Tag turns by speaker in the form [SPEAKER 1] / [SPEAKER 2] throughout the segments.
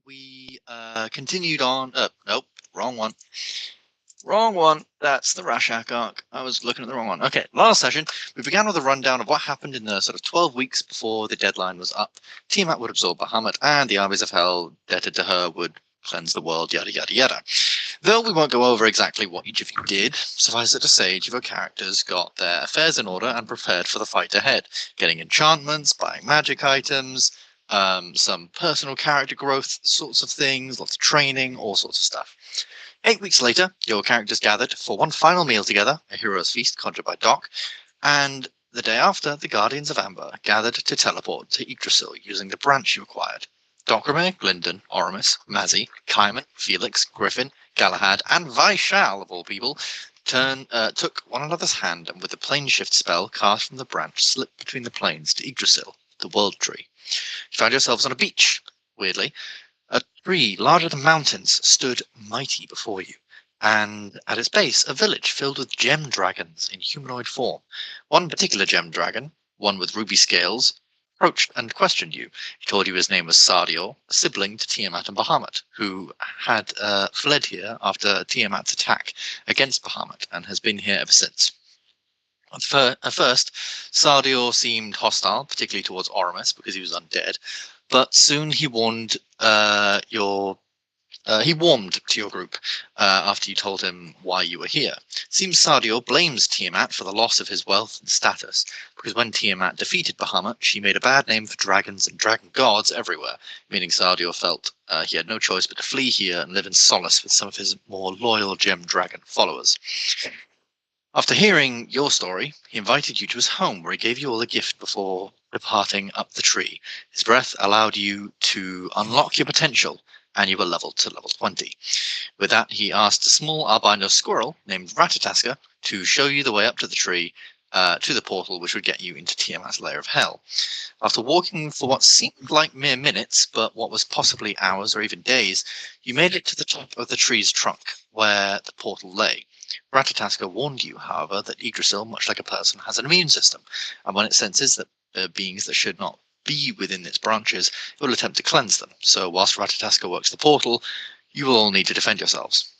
[SPEAKER 1] We continued on. Nope, wrong one. Wrong one. That's the Rashak arc. I was looking at the wrong one. Okay, last session, we began with a rundown of what happened in the sort of 12 weeks before the deadline was up. Tiamat would absorb Bahamut, and the armies of hell, debted to her, would cleanse the world, yada yada yada. Though we won't go over exactly what each of you did, suffice it to say, each of your characters got their affairs in order and prepared for the fight ahead, getting enchantments, buying magic items, some personal character growth sorts of things, lots of training, all sorts of stuff. 8 weeks later, your characters gathered for one final meal together, a hero's feast conjured by Doc, and the day after, the Guardians of Ambyr gathered to teleport to Yggdrasil using the branch you acquired. Dockrame, Glyndon, Oramus, Mazzy, Kaiman, Felix, Griffin, Galahad, and Vaishal, of all people, took one another's hand and with the plane shift spell cast from the branch slipped between the planes to Yggdrasil, the world tree. You found yourselves on a beach, weirdly. A tree larger than mountains stood mighty before you, and at its base a village filled with gem dragons in humanoid form. One particular gem dragon, one with ruby scales, approached and questioned you. He told you his name was Sardior, a sibling to Tiamat and Bahamut, who had fled here after Tiamat's attack against Bahamut and has been here ever since. At first, Sardior seemed hostile, particularly towards Oramus because he was undead, but soon he warmed to your group after you told him why you were here. Seems Sardior blames Tiamat for the loss of his wealth and status, because when Tiamat defeated Bahamut, she made a bad name for dragons and dragon gods everywhere, meaning Sardior felt he had no choice but to flee here and live in solace with some of his more loyal gem dragon followers. After hearing your story, he invited you to his home, where he gave you all a gift before departing up the tree. His breath allowed you to unlock your potential, and you were leveled to level 20. With that, he asked a small albino squirrel named Ratataska to show you the way up to the tree, to the portal which would get you into Tiamat's lair of hell. After walking for what seemed like mere minutes, but what was possibly hours or even days, you made it to the top of the tree's trunk, where the portal lay. Ratataska warned you, however, that Yggdrasil, much like a person, has an immune system, and when it senses that beings that should not be within its branches, it will attempt to cleanse them. So whilst Ratataska works the portal, you will all need to defend yourselves.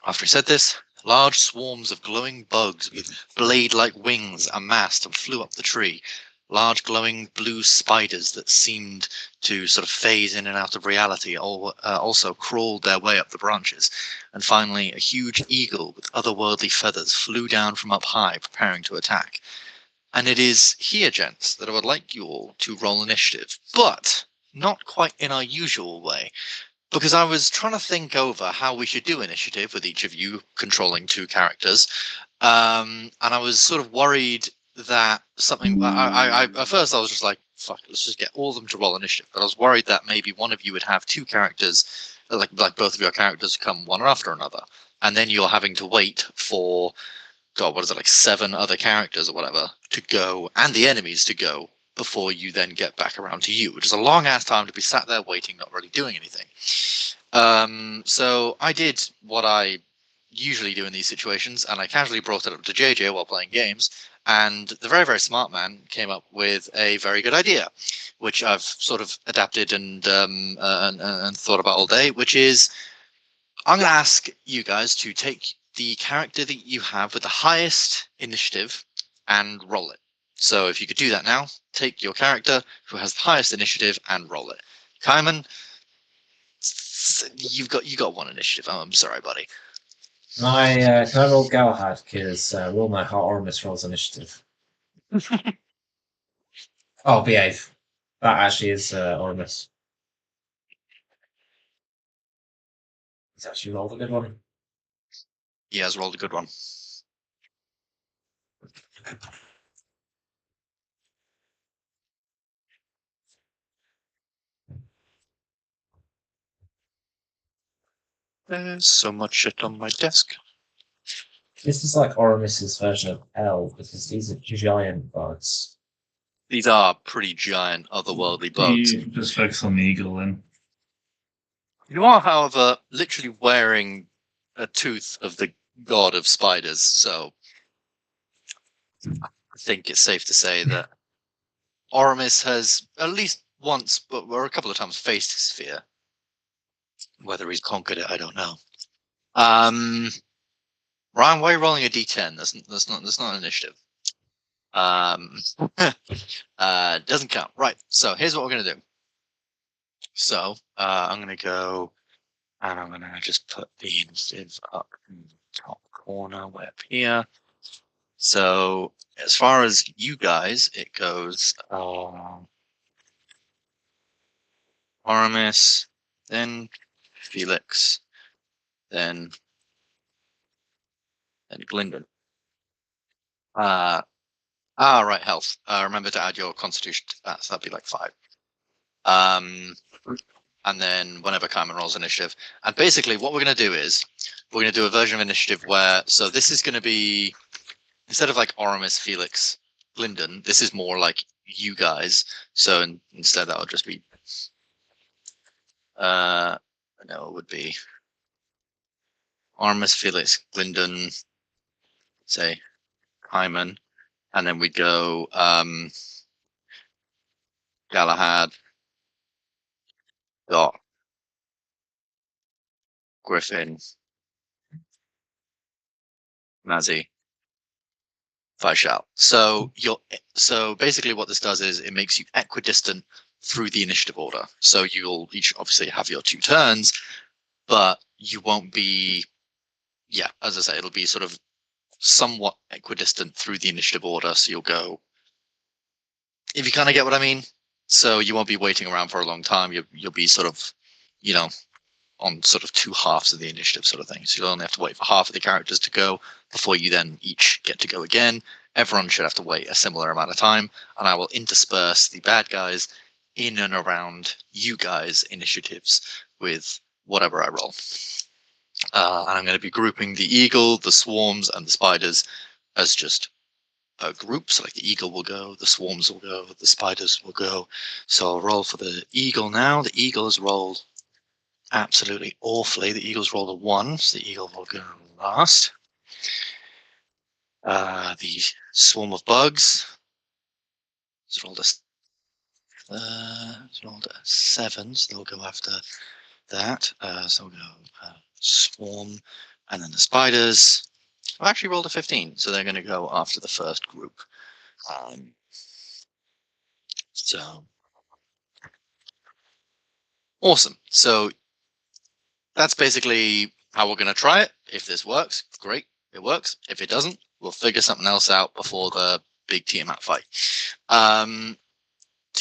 [SPEAKER 1] After he said this, large swarms of glowing bugs with blade-like wings amassed and flew up the tree. Large glowing blue spiders that seemed to sort of phase in and out of reality also crawled their way up the branches. And finally, a huge eagle with otherworldly feathers flew down from up high, preparing to attack. And it is here, gents, that I would like you all to roll initiative, but not quite in our usual way, because I was trying to think over how we should do initiative with each of you controlling two characters, and I was sort of worried that something. At first I was just like, "Fuck, let's just get all of them to roll initiative." But I was worried that maybe one of you would have two characters, like both of your characters come one after another, and then you're having to wait for, God, what is it, like 7 other characters or whatever to go, and the enemies to go before you then get back around to you, which is a long ass time to be sat there waiting, not really doing anything. So I did what I usually do in these situations, and I casually brought it up to JJ while playing games, and the very, very smart man came up with a very good idea, which I've sort of adapted and thought about all day, which is I'm going to ask you guys to take the character that you have with the highest initiative and roll it. So if you could do that now, take your character who has the highest initiative and roll it. Kaiman, you got 1 initiative. I'm sorry, buddy.
[SPEAKER 2] Can I roll Galahad? Because roll my heart Oramus rolls initiative. Oh, behave. That actually is Oramus. He's actually rolled a good one.
[SPEAKER 1] He has rolled a good one. There's so much shit on my desk.
[SPEAKER 2] This is like Oramus's version of hell, because these are giant bugs.
[SPEAKER 1] These are pretty giant otherworldly bugs.
[SPEAKER 3] You just focus on the eagle then.
[SPEAKER 1] You are, however, literally wearing a tooth of the god of spiders, so I think it's safe to say that Oramus has at least once, but we're a couple of times faced his fear. Whether he's conquered it, I don't know. Ryan, why are you rolling a d10? That's not an initiative. Doesn't count. Right. So here's what we're gonna do. So I'm gonna go, and I'm gonna just put the initiative up in the top corner, way up here. So as far as you guys, it goes Aramis, then Felix, then Glyndon. Right, health. Remember to add your constitution to that, so that'd be like 5. And then whenever Carmen rolls initiative. And basically what we're going to do is, we're going to do a version of initiative where, so this is going to be, instead of like Aramis, Felix, Glyndon, this is more like you guys. So instead that would just be, no, it would be Aramis, Felix, Glyndon, say, Hyman, and then we'd go Galahad, Dot, Griffin, Mazzy, Vaishal. So basically what this does is it makes you equidistant through the initiative order. So you'll each obviously have your 2 turns, but you won't be, yeah, as I say, it'll be sort of somewhat equidistant through the initiative order. So you'll go, if you kind of get what I mean. So you won't be waiting around for a long time. You'll be sort of, on sort of 2 halves of the initiative sort of thing. So you'll only have to wait for half of the characters to go before you then each get to go again. Everyone should have to wait a similar amount of time, and I will intersperse the bad guys in and around you guys' initiatives with whatever I roll. And I'm going to be grouping the eagle, the swarms, and the spiders as just a group. So like the eagle will go, the swarms will go, the spiders will go. So I'll roll for the eagle now. The eagle has rolled absolutely awfully. The eagle's rolled a 1, so the eagle will go last. The swarm of bugs has rolled a 7, so they'll go after that. So we'll go swarm, and then the spiders have actually rolled a 15, so they're going to go after the first group. So awesome. So that's basically how we're going to try it. If this works, great, it works. If it doesn't, we'll figure something else out before the big Tiamat fight. To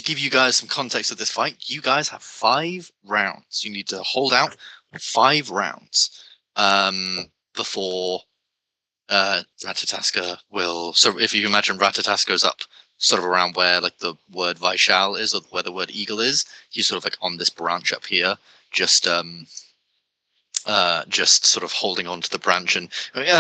[SPEAKER 1] give you guys some context of this fight, you guys have 5 rounds. You need to hold out 5 rounds before Ratatoska will. So if you imagine Ratatoska's up sort of around where like the word Vaishal is, or where the word eagle is, he's sort of like on this branch up here, just sort of holding on to the branch and how do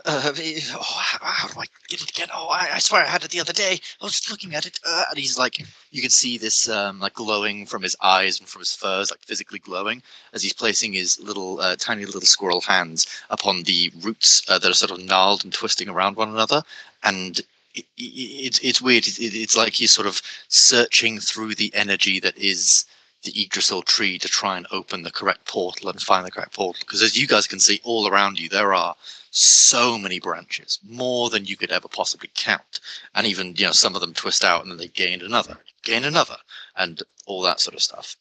[SPEAKER 1] I get it again? Oh, I swear I had it the other day. I was just looking at it, and he's like, you can see this like glowing from his eyes and from his furs, like physically glowing, as he's placing his little tiny little squirrel hands upon the roots that are sort of gnarled and twisting around one another, and it's weird. It's like he's sort of searching through the energy that is the Yggdrasil tree to try and open the correct portal and find the correct portal. Because as you guys can see all around you, there are so many branches, more than you could ever possibly count. And even, some of them twist out and then they gain another, and all that sort of stuff.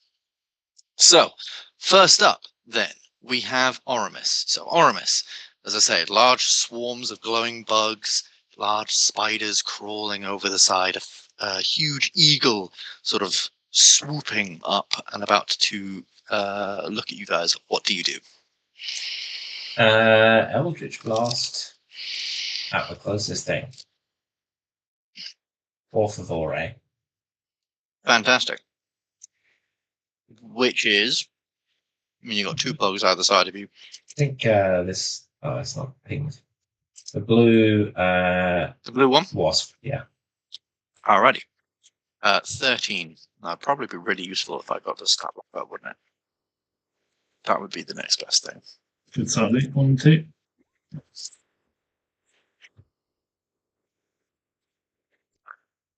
[SPEAKER 1] So first up then, we have Aramis. So Aramis, as I say, large swarms of glowing bugs, large spiders crawling over the side, a huge eagle sort of swooping up and about to look at you guys. What do you do?
[SPEAKER 2] Eldritch Blast at the closest thing. Por favore.
[SPEAKER 1] Fantastic. Which is, you've got 2 bugs either side of you.
[SPEAKER 2] I think this. Oh, it's not pink. The blue.
[SPEAKER 1] The blue one?
[SPEAKER 2] Wasp, yeah.
[SPEAKER 1] Alrighty. 13. That'd probably be really useful if I got the stat like that, wouldn't it? That would be the next best thing.
[SPEAKER 3] Good Saturday, 1, 2.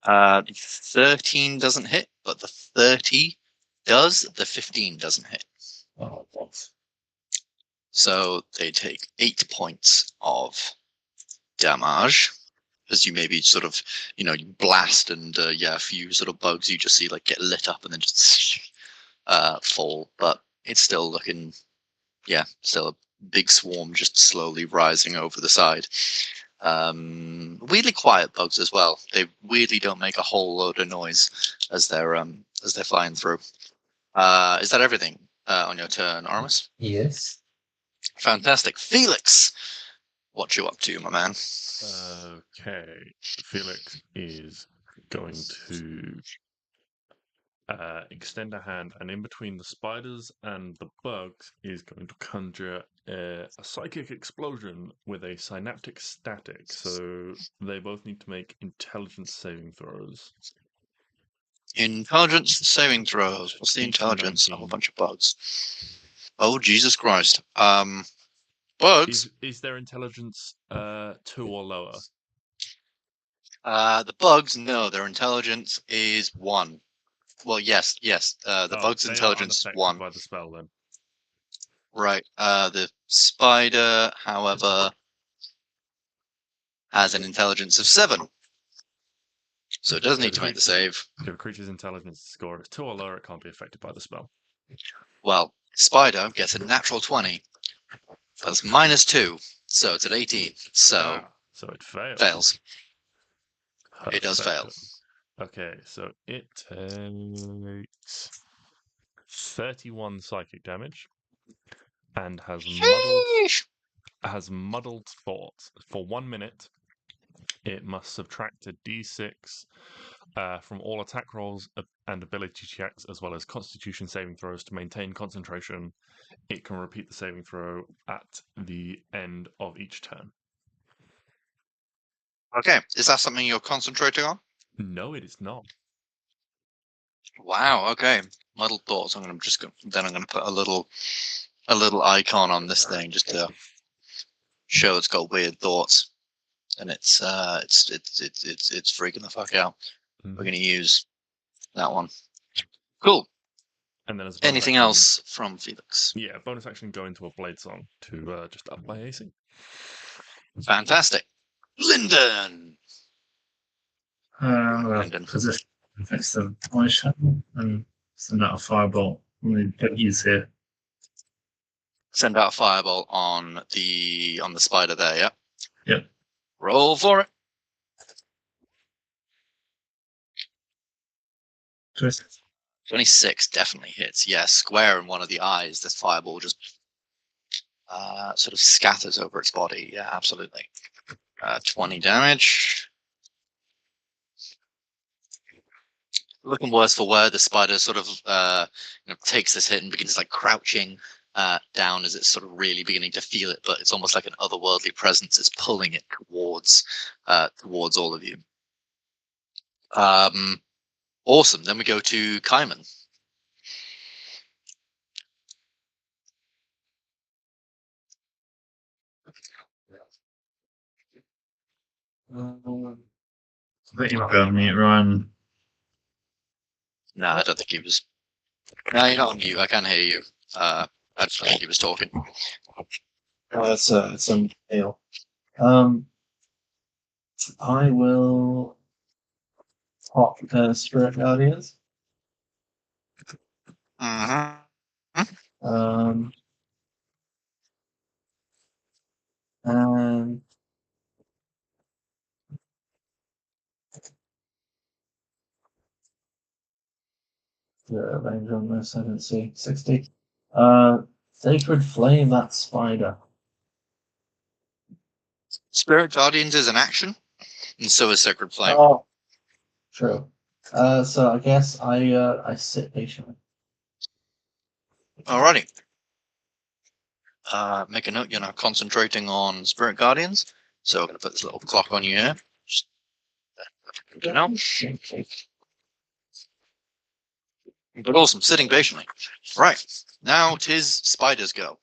[SPEAKER 1] The 13 doesn't hit. but the 30 does. The 15 doesn't hit.
[SPEAKER 2] Oh, what?
[SPEAKER 1] So they take 8 points of damage. As you maybe sort of, you blast and a few sort of bugs you just see like get lit up and then just fall. But it's still looking, still a big swarm just slowly rising over the side. Weirdly quiet bugs as well. They weirdly don't make a whole load of noise as they're flying through. Is that everything on your turn, Aramis?
[SPEAKER 2] Yes.
[SPEAKER 1] Fantastic. Felix, what you up to, my man?
[SPEAKER 4] Okay. Felix is going to extend a hand, and in between the spiders and the bugs is going to conjure a psychic explosion with a synaptic static. So they both need to make intelligence saving throws.
[SPEAKER 1] Intelligence saving throws. What's the intelligence of a bunch of bugs? Oh, Jesus Christ. Bugs?
[SPEAKER 4] Is their intelligence 2 or lower?
[SPEAKER 1] The bugs, no, their intelligence is 1. Well, yes. The bug's intelligence is 1.
[SPEAKER 4] By the spell, then.
[SPEAKER 1] Right. The spider, however, has an intelligence of 7. So it does need to make the save.
[SPEAKER 4] If a creature's intelligence score is 2 or lower, it can't be affected by the spell.
[SPEAKER 1] Well, spider gets a natural 20. That's -2. So it's at 18. So
[SPEAKER 4] it fails.
[SPEAKER 1] Fails. It does fail.
[SPEAKER 4] Okay, so it takes 31 psychic damage and has muddled thoughts. For 1 minute, it must subtract a d6 from all attack rolls and ability checks, as well as constitution saving throws to maintain concentration. It can repeat the saving throw at the end of each turn.
[SPEAKER 1] Okay, is that something you're concentrating on?
[SPEAKER 4] No, it is not.
[SPEAKER 1] Wow. Okay. Muddled thoughts. I'm gonna put a little icon on this thing just to show it's got weird thoughts, and it's freaking the fuck out.
[SPEAKER 4] Mm-hmm.
[SPEAKER 1] We're gonna use that one. Cool.
[SPEAKER 4] And then
[SPEAKER 1] Anything else from Felix?
[SPEAKER 4] Yeah, bonus action go into a blade song to just up my AC.
[SPEAKER 1] Fantastic. Lyndon. Lyndon.
[SPEAKER 3] Position affects the eye shadow and send out a firebolt. Don't use here.
[SPEAKER 1] Send out a fireball on the spider there. Yeah.
[SPEAKER 3] Yep.
[SPEAKER 1] Roll for it. 26 definitely hits. Yeah, square in one of the eyes. This fireball just sort of scatters over its body. Yeah, absolutely. 20 damage. Looking worse for wear, the spider sort of takes this hit and begins like crouching down as it's sort of really beginning to feel it, but it's almost like an otherworldly presence is pulling it towards all of you. Awesome. Then we go to Kaiman.
[SPEAKER 3] I think you might be on mute, Ryan.
[SPEAKER 1] No, I don't think he was. No, you're not on mute. I can hear you. I just don't think he was talking.
[SPEAKER 2] That's some deal. I will pop the Spirit Guardians.
[SPEAKER 1] Mm-hmm.
[SPEAKER 2] And the range on this, I didn't see. 60. Sacred Flame that spider.
[SPEAKER 1] Spirit Guardians is an action, and so is Sacred Flame.
[SPEAKER 2] Oh, true. So I guess I sit patiently.
[SPEAKER 1] Alrighty. Make a note, you're now concentrating on Spirit Guardians. So I'm going to put this little clock on you here. Just, But awesome, sitting patiently. Right, now 'tis spiders go.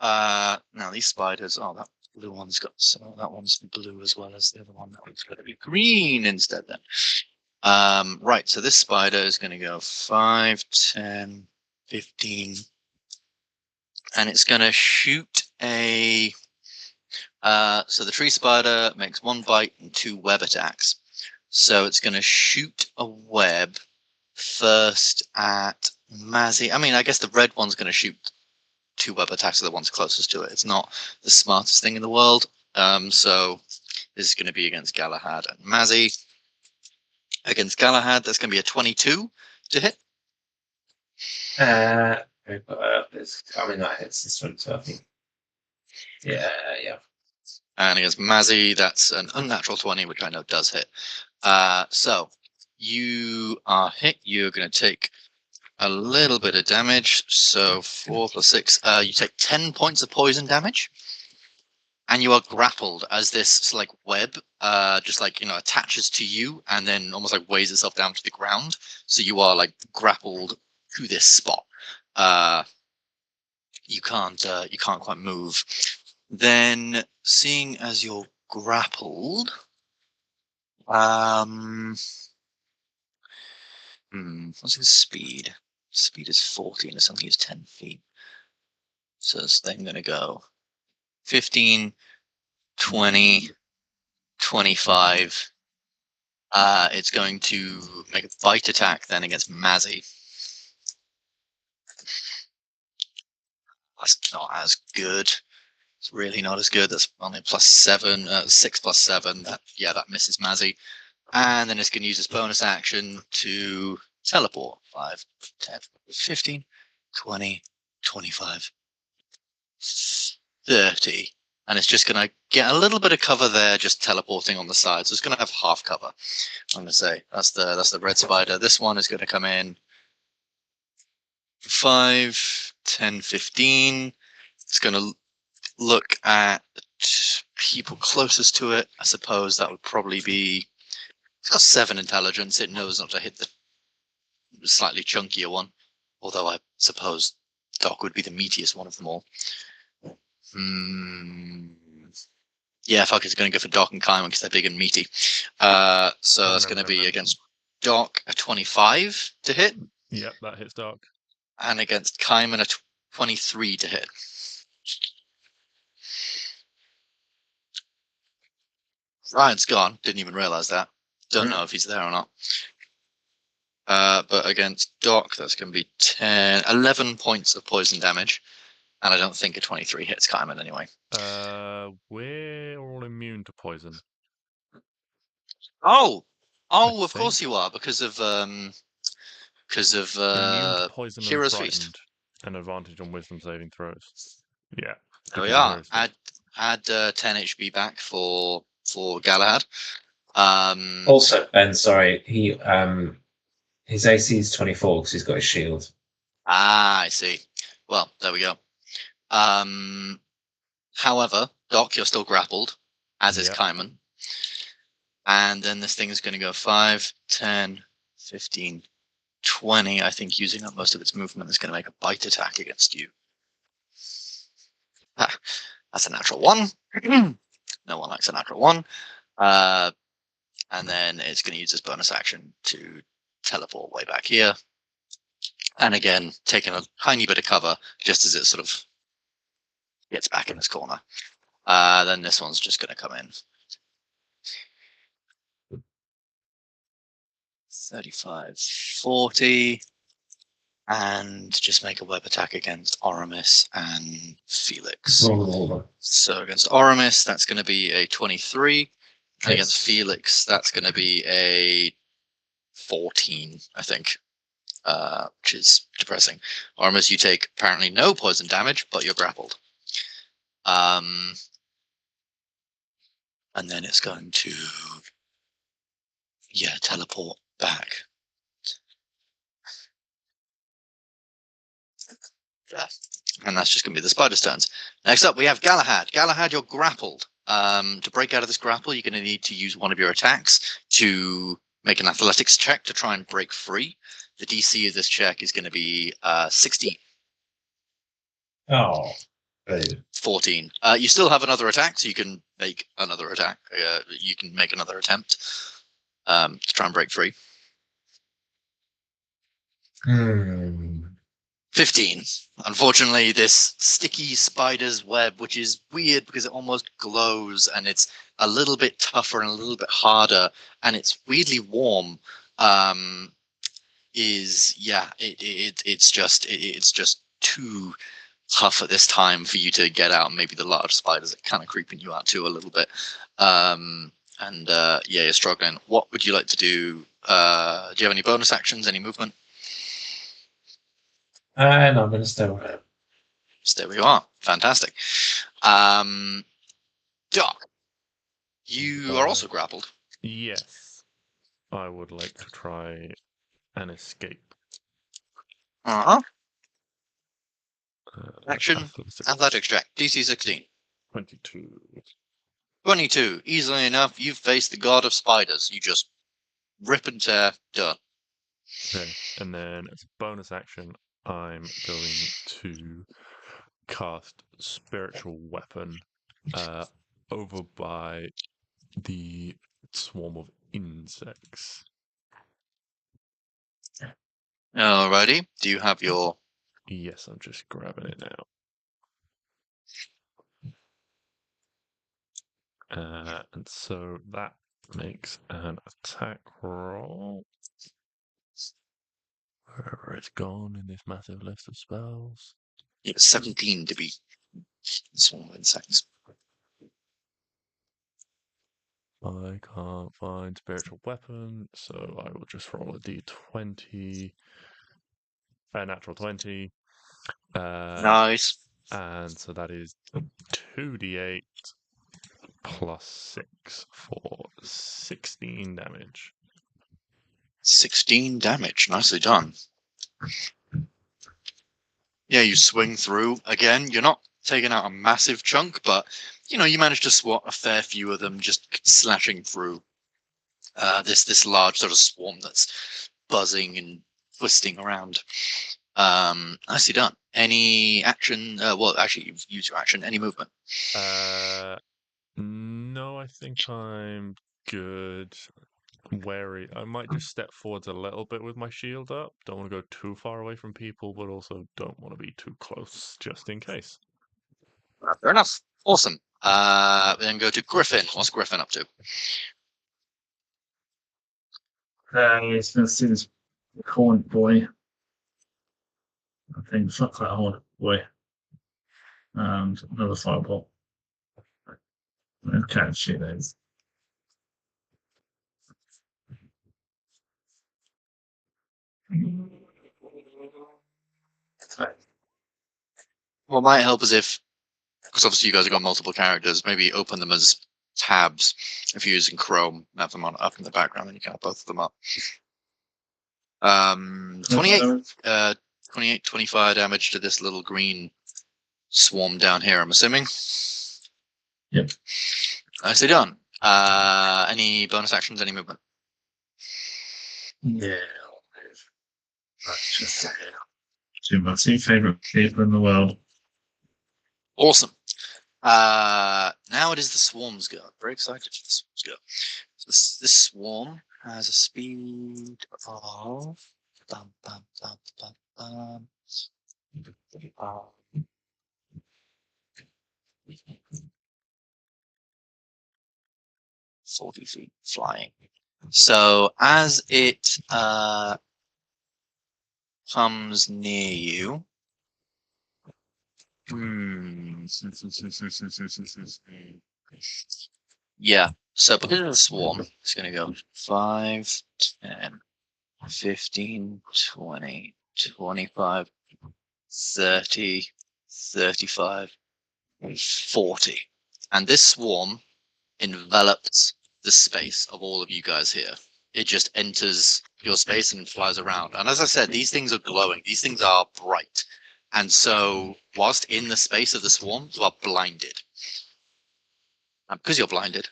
[SPEAKER 1] Now these spiders, that blue one's got, so that one's blue as well as the other one. That one's going to be green instead then. Right, so this spider is going to go 5, 10, 15, and it's going to shoot a. So the tree spider makes 1 bite and 2 web attacks. So it's going to shoot a web first at Mazzy. I mean, I guess the red one's going to shoot 2 web attacks at the ones closest to it. It's not the smartest thing in the world. So this is going to be against Galahad and Mazzy. Against Galahad, that's going to be a 22 to hit.
[SPEAKER 5] That hits this one, so I think. Yeah.
[SPEAKER 1] And against Mazzy, that's an unnatural 20, which I know does hit. So you are hit. You're going to take a little bit of damage. So 4 + 6. You take 10 points of poison damage. And you are grappled as this like web just like, attaches to you and then almost like weighs itself down to the ground. So you are like grappled to this spot. You can't quite move. Then seeing as you're grappled, what's his speed? Speed is 14 or something. Is 10 feet. So this thing going to go 15, 20, 25. It's going to make a bite attack then against Mazzy. That's not as good. It's really not as good. That's only +7, 6 + 7. That misses Mazzy. And then it's going to use its bonus action to teleport. 5, 10, 15, 20, 25, 30. And it's just going to get a little bit of cover there, just teleporting on the side. So it's going to have half cover. I'm going to say that's the red spider. This one is going to come in 5, 10, 15. It's going to look at people closest to it. I suppose that would probably be. It's got 7 intelligence. It knows not to hit the slightly chunkier one. Although I suppose Doc would be the meatiest one of them all. Yeah, fuck, it's going to go for Doc and Kaiman because they're big and meaty. So that's going to be against Doc a 25 to hit.
[SPEAKER 4] Yep, that hits Doc.
[SPEAKER 1] And against Kaiman a 23 to hit. Ryan's gone. Didn't even realize that. Don't know if he's there or not. But against Doc, that's going to be 11 points of poison damage. And I don't think a 23 hits Kaiman anyway.
[SPEAKER 4] We're all immune to poison.
[SPEAKER 1] Oh, of course you are, because of
[SPEAKER 4] poison
[SPEAKER 1] Hero's
[SPEAKER 4] and
[SPEAKER 1] Feast.
[SPEAKER 4] An advantage on wisdom saving throws. Yeah.
[SPEAKER 1] There we are. Add 10 HP back for Galahad.
[SPEAKER 5] Also, Ben, sorry, his AC is 24 because he's got his shield.
[SPEAKER 1] I see. Well, there we go. However, Doc, you're still grappled, as is Kaiman. And then this thing is going to go 5, 10, 15, 20. I think using up most of its movement is going to make a bite attack against you. That's a natural 1. No one likes a natural 1. And then it's going to use its bonus action to teleport way back here. And again, taking a tiny bit of cover just as it sort of gets back in this corner. Then this one's just going to come in. 35, 40. And just make a web attack against Oramis and Felix. So against Oramis, that's going to be a 23. And against Felix, that's going to be a 14, I think. Which is depressing. Oramis, you take apparently no poison damage, but you're grappled. And then it's going to, teleport back. And that's just going to be the spider's turns. Next up, we have Galahad. Galahad, you're grappled. To break out of this grapple, you're going to need to use one of your attacks to make an athletics check to try and break free. The DC of this check is going to be 16.
[SPEAKER 5] Oh.
[SPEAKER 1] 14. You still have another attack, so you can make another attack. You can make another attempt to try and break free. 15. Unfortunately, this sticky spider's web, which is weird because it almost glows and it's a little bit tougher and a little bit harder, and it's weirdly warm. It's just too tough at this time for you to get out. Maybe the large spiders are kind of creeping you out too a little bit. You're struggling. What would you like to do? Do you have any bonus actions? Any movement?
[SPEAKER 5] No, I'm going to stay where I am.
[SPEAKER 1] Stay where you are. Fantastic. Doc, you are also grappled.
[SPEAKER 4] Yes. I would like to try and escape.
[SPEAKER 1] Uh-huh. Action, athletics check, DC 16.
[SPEAKER 4] 22.
[SPEAKER 1] 22. Easily enough, you've faced the god of spiders. You just rip and tear, done.
[SPEAKER 4] Okay, and then as a bonus action, I'm going to cast Spiritual Weapon over by the swarm of insects.
[SPEAKER 1] Alrighty. Do you have your...
[SPEAKER 4] Yes, I'm just grabbing it now. And so that makes an attack roll. Wherever it's gone in this massive list of spells.
[SPEAKER 1] It's 17 to be swarm of insects.
[SPEAKER 4] I can't find spiritual weapon, so I will just roll a d20. A natural 20.
[SPEAKER 1] Nice.
[SPEAKER 4] And so that is 2d8 plus 6 for 16 damage.
[SPEAKER 1] 16 damage. Nicely done. Yeah, you swing through. Again, you're not taking out a massive chunk, but, you manage to swat a fair few of them, just slashing through this large sort of swarm that's buzzing and twisting around. Nicely done. Any action? Actually, you've used your action. Any movement?
[SPEAKER 4] No, I think I'm good. Wary. I might just step forwards a little bit with my shield up. Don't want to go too far away from people, but also don't want to be too close, just in case.
[SPEAKER 1] Fair enough. Awesome. Then go to Griffin. What's Griffin up to?
[SPEAKER 3] He's going to see this corn boy. I think it's not quite a horned boy. And another fireball. And can't shoot those.
[SPEAKER 1] What might help is because obviously you guys have got multiple characters, maybe open them as tabs. If you're using Chrome, have them on up in the background, and you can have both of them up. 28, 25 damage to this little green swarm down here, I'm assuming.
[SPEAKER 3] Yep.
[SPEAKER 1] Nicely done. Any bonus actions, any movement?
[SPEAKER 3] Yeah. That's just my two favorite people in the world.
[SPEAKER 1] Awesome. Now it is the swarm's go. Very excited for the swarm's go. So this swarm has a speed of 40 feet flying. So as it comes near you, yeah. So because of the swarm, it's going to go 5, 10, 15, 20, 25, 30, 35, 40. And this swarm envelops the space of all of you guys here. It just enters your space and flies around. And as I said, these things are glowing. These things are bright. And so whilst in the space of the swarm, you are blinded. And because you're blinded,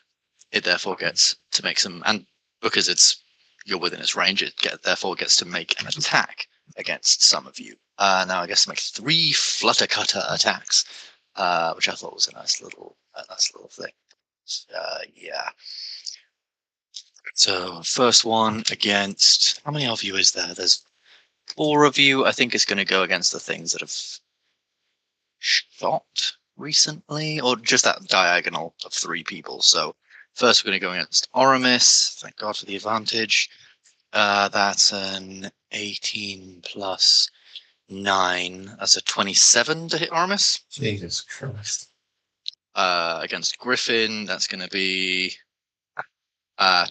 [SPEAKER 1] it therefore gets to make some, and because you're within its range, therefore gets to make an attack against some of you. Now I guess to make 3 flutter cutter attacks, which I thought was a nice little thing. Yeah. So first one against, how many of you is there? There's 4 of you. I think it's going to go against the things that have shot recently, or just that diagonal of 3 people. So first we're going to go against Oramis. Thank God for the advantage. That's an 18 plus 9. That's a 27 to hit Oramis.
[SPEAKER 5] Jesus Christ.
[SPEAKER 1] Against Griffin, that's going to be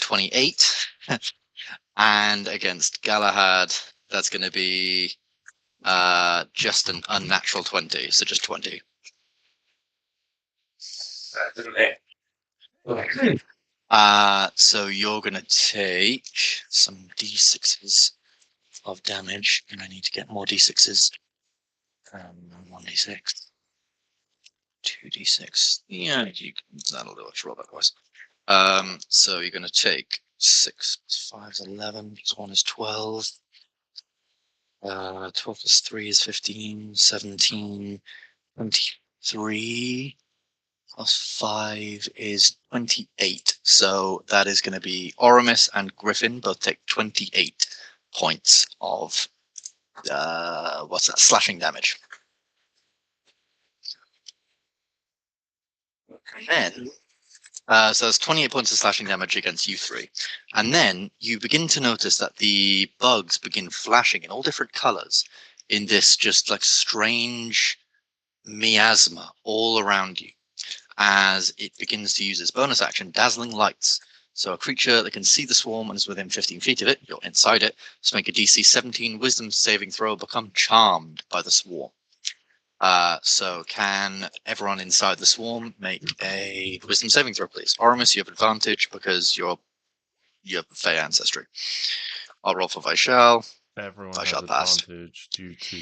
[SPEAKER 1] 28. And against Galahad, that's going to be just an unnatural 20, so just 20.
[SPEAKER 5] Didn't it?
[SPEAKER 1] So you're going to take some d6s of damage, and I need to get more d6s. 1d6. 2d6. Yeah, that'll do it. Roll that twice. So you're going to take 6 plus 5 is 11, plus 1 is 12. 12 plus 3 is 15, 17, 23, plus 5 is 28. So that is going to be Oramis and Griffin both take 28 points of, what's that, slashing damage. Then, so there's 28 points of slashing damage against you 3. And then you begin to notice that the bugs begin flashing in all different colors in this just like strange miasma all around you as it begins to use its bonus action, Dazzling Lights. So a creature that can see the swarm and is within 15 feet of it, you're inside it, so make a DC 17 wisdom saving throw, become charmed by the swarm. So can everyone inside the swarm make a wisdom saving throw, please? Oramis, you have advantage because you have Fey ancestry. I'll roll for Vaishal.
[SPEAKER 4] Everyone
[SPEAKER 1] I
[SPEAKER 4] has
[SPEAKER 1] shall pass.
[SPEAKER 4] advantage due to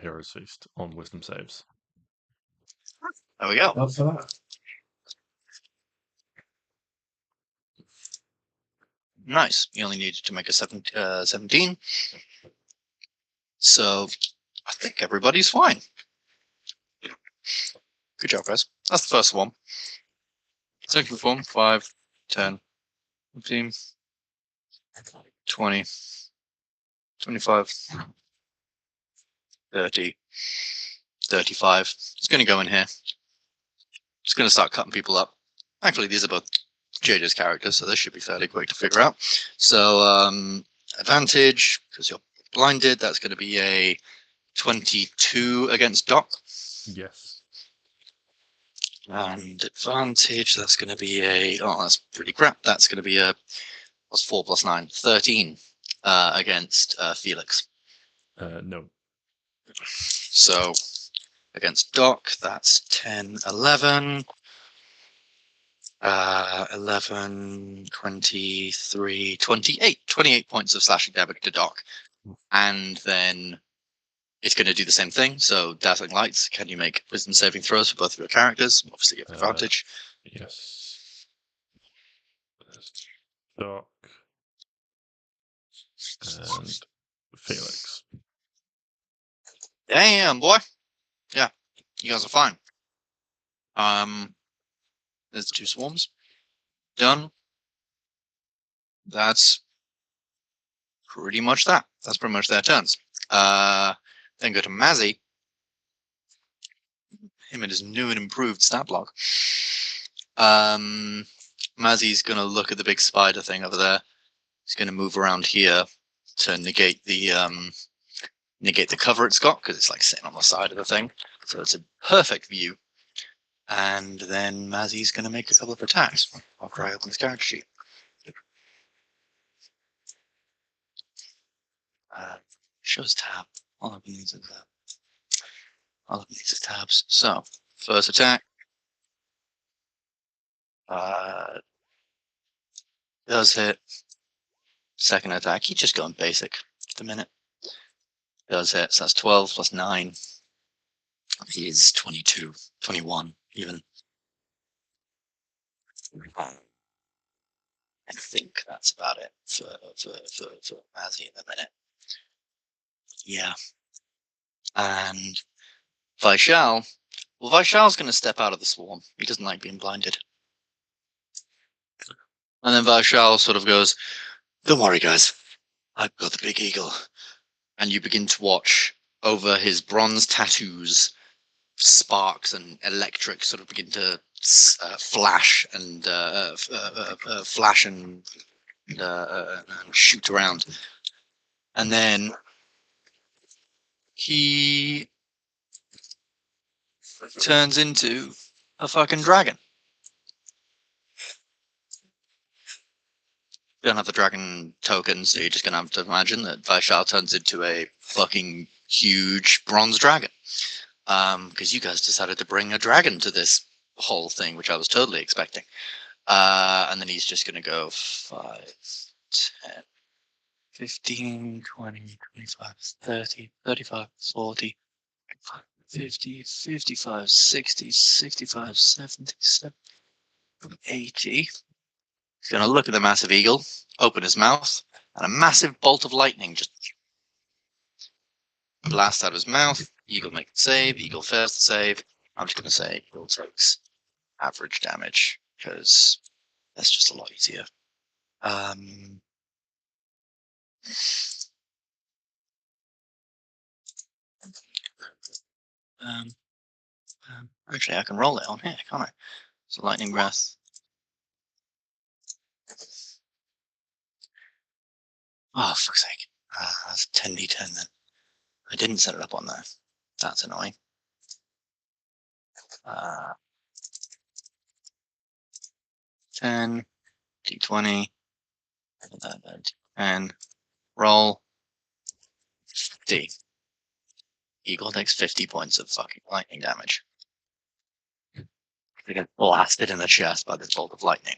[SPEAKER 4] Hero's Feast on wisdom saves.
[SPEAKER 1] There we go.
[SPEAKER 5] Not for that.
[SPEAKER 1] Nice. You only needed to make a 17. So I think everybody's fine. Good job, guys. That's the first one. Second form, 5, 10, 15, 20, 25, 30, 35. It's going to go in here. It's going to start cutting people up. Actually, these are both JJ's characters, so this should be fairly quick to figure out. So, advantage, because you're blinded, that's going to be a 22 against Doc.
[SPEAKER 4] Yes.
[SPEAKER 1] And advantage, that's going to be a, oh, that's pretty crap. That's going to be a, what's 4 plus 9? 13 against Felix.
[SPEAKER 4] No.
[SPEAKER 1] So against Doc, that's 10, 11. 11, 23, 28. 28 points of slashing damage to Doc. And then it's going to do the same thing. So Dazzling Lights, can you make wisdom saving throws for both of your characters? Obviously you have advantage.
[SPEAKER 4] Yes. Doc and Felix.
[SPEAKER 1] Damn, boy. Yeah, you guys are fine. There's 2 swarms. Done. That's pretty much that. That's pretty much their turns. Then go to Mazzy. Him and his new and improved stat block. Mazzy's gonna look at the big spider thing over there. He's gonna move around here to negate the cover it's got, because it's like sitting on the side of the thing. So it's a perfect view. And then Mazzy's gonna make a couple of attacks after I open his character sheet. Shows tab. All of these is all of these are tabs. So first attack. Does hit. Second attack. He's just going basic at the minute. Does hit. So that's 12 plus 9. He is 22, 21 even. I think that's about it for Mazzy in a minute. Yeah. And Vaishal. Well, Vaishal's going to step out of the swarm. He doesn't like being blinded. And then Vaishal sort of goes, "Don't worry, guys. I've got the big eagle. and you begin to watch over his bronze tattoos, sparks and electric sort of begin to flash and flash and shoot around. And then he turns into a fucking dragon. You don't have the dragon token, so you're just gonna have to imagine that Vaishal turns into a fucking huge bronze dragon. Because you guys decided to bring a dragon to this whole thing, which I was totally expecting. And then he's just gonna go 5, 10, 15, 20, 25, 30, 35, 40, 50, 55, 60, 65, 70, 70, 80. He's going to look at the massive eagle, open his mouth, and a massive bolt of lightning just blasts out of his mouth. Eagle makes a save. Eagle fails to save. I'm just going to say eagle takes average damage, because that's just a lot easier. Actually, I can roll it on here, can't I? So lightning breath. Oh, fuck's sake. That's 10d10 then. I didn't set it up on there. That's annoying. 10, d20, 10, roll, 50. Eagle takes 50 points of fucking lightning damage. They get blasted in the chest by this bolt of lightning.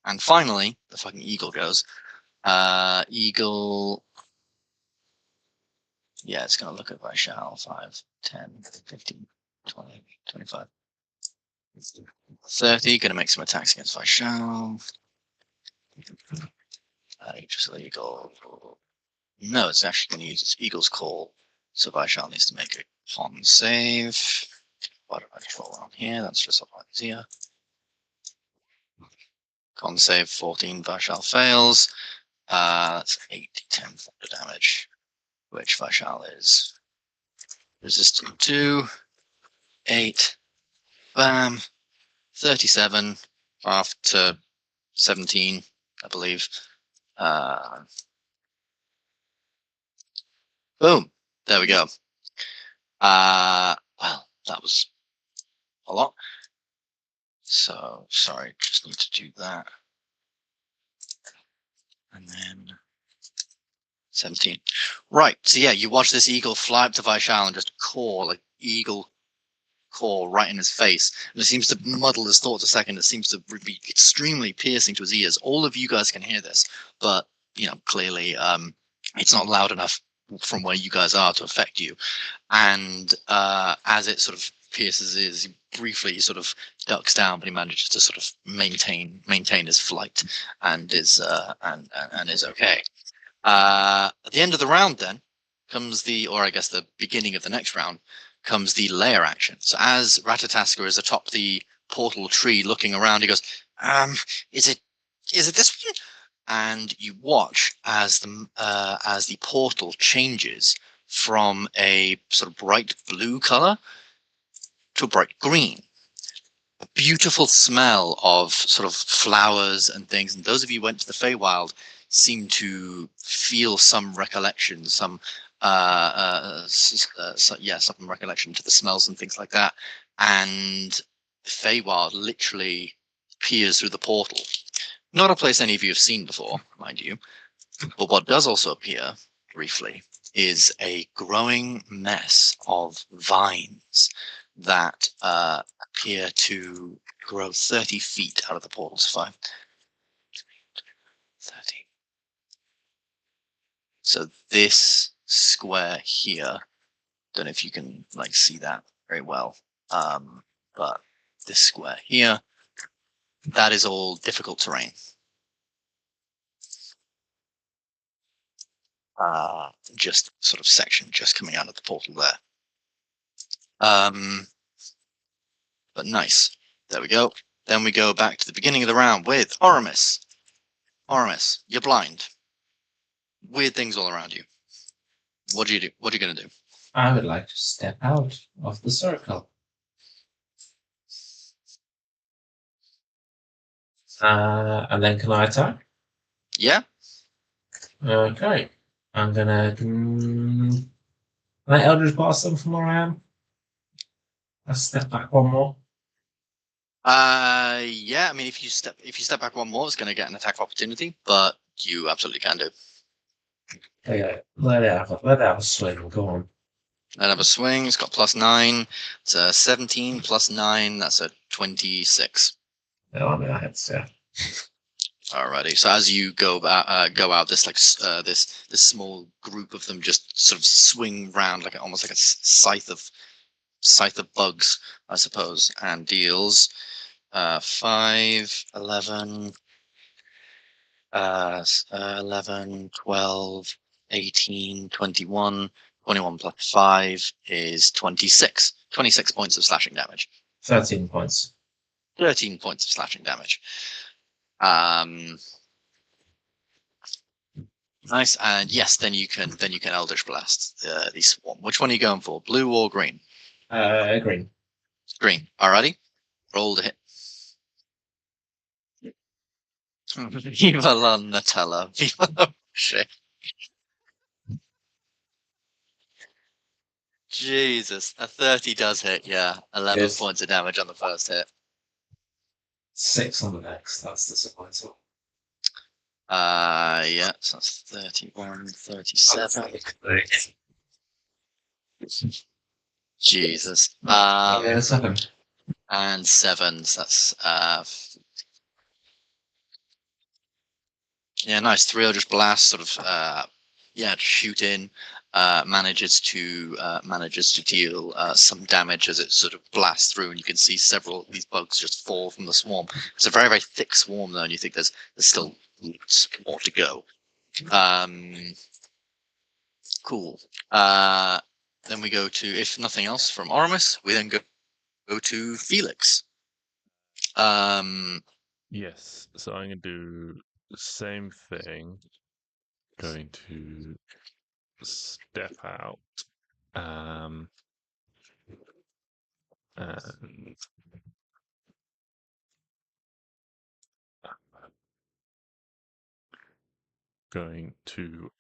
[SPEAKER 1] And finally, the fucking eagle goes. Eagle. Yeah, it's going to look at Vaishal. 5, 10, 15, 20, 25, 30. Going to make some attacks against Vaishal. Just eagle. No, it's actually going to use its eagle's call. So Vaishal needs to make a con save. Why don't I just roll on here? That's just a lot easier. Con save 14. Vaishal fails. That's 8d10 damage, which Vaishal is resistant to. 8. Bam. 37. After 17, I believe. Boom. There we go. Well, that was a lot. So, sorry, just need to do that. And then 17. Right, so yeah, you watch this eagle fly up to Vaishal and just caw, like eagle caw right in his face. And it seems to muddle his thoughts a second. It seems to be extremely piercing to his ears. All of you guys can hear this, but, you know, clearly it's not loud enough from where you guys are to affect you. And as it sort of pierces his, he briefly sort of ducks down, but he manages to sort of maintain his flight and is and is okay. At the end of the round, then comes or I guess the beginning of the next round, comes the lair action. So as Ratatasker is atop the portal tree looking around, he goes, is it this one? And you watch as the portal changes from a sort of bright blue color to a bright green. A beautiful smell of sort of flowers and things. And those of you who went to the Feywild seem to feel some recollection, some recollection to the smells and things like that. And Feywild literally appears through the portal. Not a place any of you have seen before, mind you. But what does also appear, briefly, is a growing mess of vines that appear to grow 30 feet out of the portal. So 5, 30. So this square here, don't know if you can like see that very well, but this square here, that is all difficult terrain. Just sort of section just coming out of the portal there. But nice. There we go. Then we go back to the beginning of the round with Oramis. Oramis, you're blind. weird things all around you. What do you do? What are you going to do?
[SPEAKER 5] I would like to step out of the circle. And then can I attack?
[SPEAKER 1] Yeah.
[SPEAKER 5] Okay. I'm gonna. Can I Eldritch Blast them from where I am? I step back one more.
[SPEAKER 1] Yeah. I mean, if you step back one more, it's going to get an attack of opportunity, but you absolutely can do.
[SPEAKER 5] Okay, let it have a swing. Go on.
[SPEAKER 1] Let have a swing. It's got +9. It's a 17 plus 9. That's a 26.
[SPEAKER 5] No, I mean I had to.
[SPEAKER 1] Alrighty. So as you go out, this this small group of them just sort of swing round like almost like a scythe of bugs, I suppose, and deals 5, 11, 11, 12, 18, 21. 21 plus 5 is 26. 26 points of slashing damage.
[SPEAKER 5] 13 points.
[SPEAKER 1] 13 points of slashing damage. Nice, and yes, then you can Eldritch Blast the swarm. Which one are you going for, blue or green?
[SPEAKER 5] Green.
[SPEAKER 1] Green. Alrighty, roll the hit. Viva la Nutella. Viva la shit. Jesus, a 30 does hit. Yeah, 11
[SPEAKER 5] Yes.
[SPEAKER 1] points of damage on the first hit.
[SPEAKER 5] 6 on the next. That's disappointing.
[SPEAKER 1] Yeah, so that's 31, 37. Jesus.
[SPEAKER 5] Yeah, 7.
[SPEAKER 1] And 7. So that's yeah, nice. 3 Eldritch Blast sort of shoot in. Manages to deal some damage as it sort of blasts through, and you can see several of these bugs just fall from the swarm. It's a very, very thick swarm though, and you think there's still more to go. Cool. Then we go to, if nothing else from Oramus, we then go to Felix.
[SPEAKER 4] Yes, so I'm going to do the same thing. Going to step out. And going to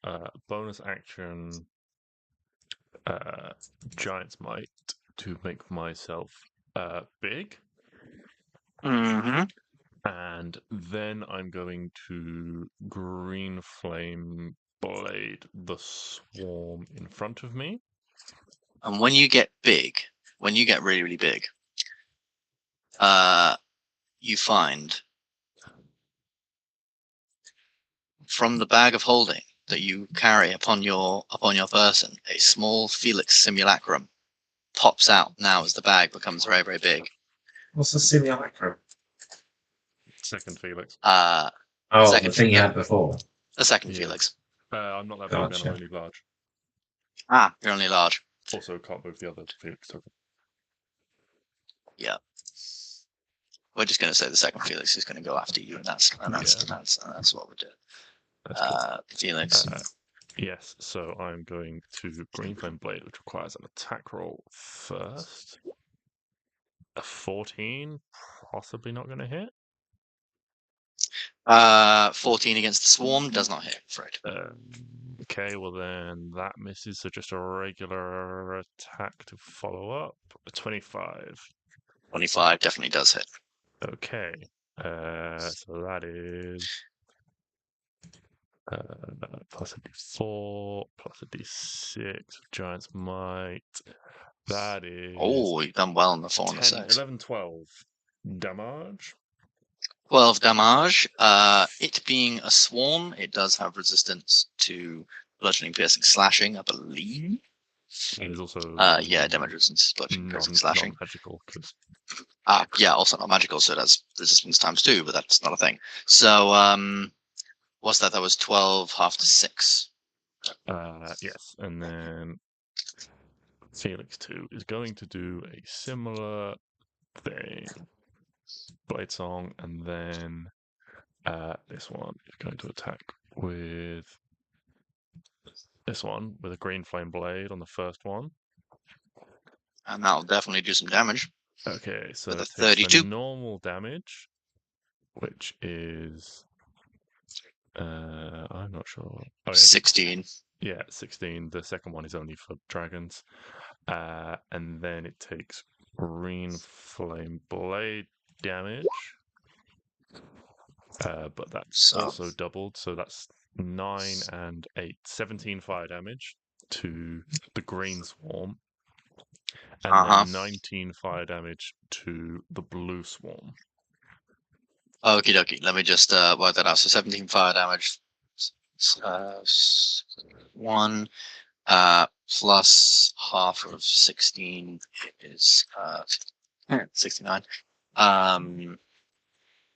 [SPEAKER 4] bonus action Giant's Might to make myself big.
[SPEAKER 1] Mm-hmm.
[SPEAKER 4] And then I'm going to Green Flame Blade the swarm in front of me.
[SPEAKER 1] And when you get big, when you get really, really big, you find from the bag of holding that you carry upon your person, a small Felix simulacrum pops out now as the bag becomes very, very big.
[SPEAKER 5] What's the simulacrum?
[SPEAKER 4] Second Felix.
[SPEAKER 5] The thing you had before.
[SPEAKER 1] The second
[SPEAKER 4] Yeah.
[SPEAKER 1] Felix.
[SPEAKER 4] I'm not that
[SPEAKER 5] Gotcha.
[SPEAKER 4] big, I'm only large.
[SPEAKER 1] You're only large.
[SPEAKER 4] Also, can't move the other Felix token.
[SPEAKER 1] Yeah. We're just going to say the second Felix is going to go after you, and that's what we're doing.
[SPEAKER 4] That's cool.
[SPEAKER 1] Felix.
[SPEAKER 4] Yes, so I'm going to Green Flame Blade, which requires an attack roll first. A 14, possibly not going to hit.
[SPEAKER 1] 14 against the swarm does not hit, Fred.
[SPEAKER 4] Okay, well then that misses, so just a regular attack to follow up. A 25.
[SPEAKER 1] 25 definitely does hit.
[SPEAKER 4] Okay, so that is plus a d4, plus a d6, Giant's Might. That is...
[SPEAKER 1] Oh, you've done well on the 4 and the 6.
[SPEAKER 4] 11, 12 damage.
[SPEAKER 1] 12 damage. It being a swarm, it does have resistance to bludgeoning, piercing, slashing, I believe.
[SPEAKER 4] It is also...
[SPEAKER 1] damage resistance, bludgeoning, piercing, slashing.
[SPEAKER 4] Non-magical, because...
[SPEAKER 1] Also not magical, so it has resistance times 2, but that's not a thing. So, what's that? That was 12, half to 6.
[SPEAKER 4] Yes, and then Felix 2 is going to do a similar thing. Blade Song, and then this one is going to attack with this one with a green flame blade on the first one.
[SPEAKER 1] And that'll definitely do some damage.
[SPEAKER 4] Okay, so
[SPEAKER 1] With a
[SPEAKER 4] it takes
[SPEAKER 1] 32.
[SPEAKER 4] the normal damage, which is I'm not sure. Oh, yeah,
[SPEAKER 1] 16.
[SPEAKER 4] Yeah, 16. The second one is only for dragons. And then it takes green flame blade damage. But that's also doubled, so that's 9 and 8, 17 fire damage to the green swarm, and then 19 fire damage to the blue swarm.
[SPEAKER 1] Okie dokie. Let me just work that out. So 17 fire damage. 1 plus half of 16 is 69.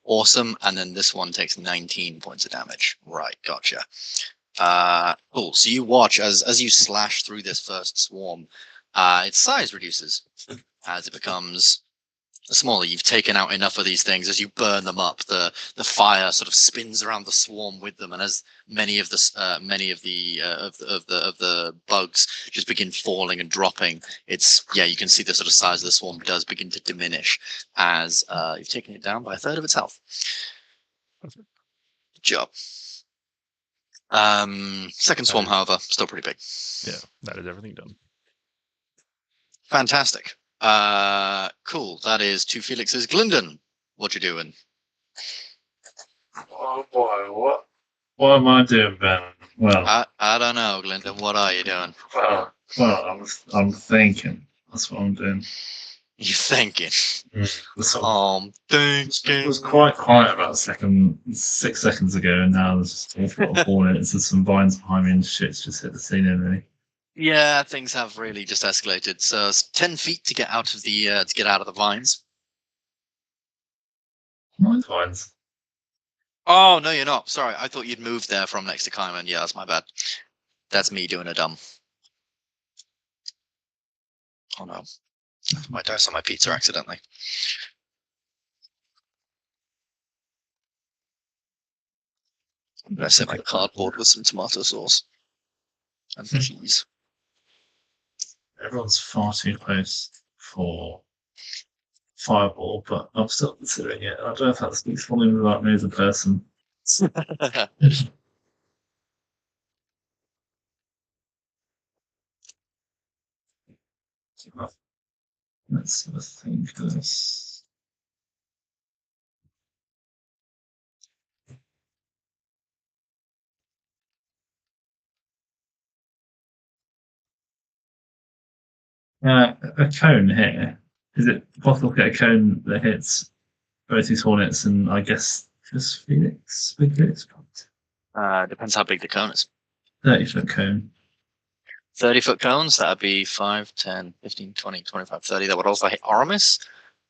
[SPEAKER 1] Awesome. And then this one takes 19 points of damage. Right, gotcha. Cool. So you watch as you slash through this first swarm, its size reduces as it becomes smaller. You've taken out enough of these things. As you burn them up, the fire sort of spins around the swarm with them, and as many of the bugs just begin falling and dropping, you can see the sort of size of the swarm does begin to diminish as you've taken it down by a third of its health. Good job. Second swarm, however, still pretty big.
[SPEAKER 4] Yeah, that is everything done.
[SPEAKER 1] Fantastic. Cool. That is 2 Felix's. Glyndon, what you doing?
[SPEAKER 3] Oh boy, what am I doing, Ben? Well,
[SPEAKER 1] I don't know, Glyndon. What are you doing?
[SPEAKER 3] Well, I'm thinking. That's what I'm doing.
[SPEAKER 1] You thinking?
[SPEAKER 3] Thinking.
[SPEAKER 1] Thinking.
[SPEAKER 3] It was quite quiet about 6 seconds ago, and now there's just a lot of hornets and some vines behind me, and shit's just hit the ceiling, really.
[SPEAKER 1] Yeah, things have really just escalated. So it's 10 feet to get out of the vines.
[SPEAKER 3] What vines?
[SPEAKER 1] Oh no, you're not. Sorry, I thought you'd moved there from next to Kaiman. Yeah, that's my bad. That's me doing a dumb. Oh no, my dice on my pizza accidentally. I'm gonna set my cardboard with some tomato sauce and cheese.
[SPEAKER 3] Everyone's far too close for fireball, but I'm still considering it. I don't know if that speaks volumes about me as a person. Let's think of this. A cone here. Is it possible to get a cone that hits both these hornets and I guess just Felix? Big Felix?
[SPEAKER 1] Depends how big the cone is.
[SPEAKER 3] 30-foot cone.
[SPEAKER 1] 30-foot cones, that'd be 5, 10, 15, 20, 25, 30. That would also hit Aramis.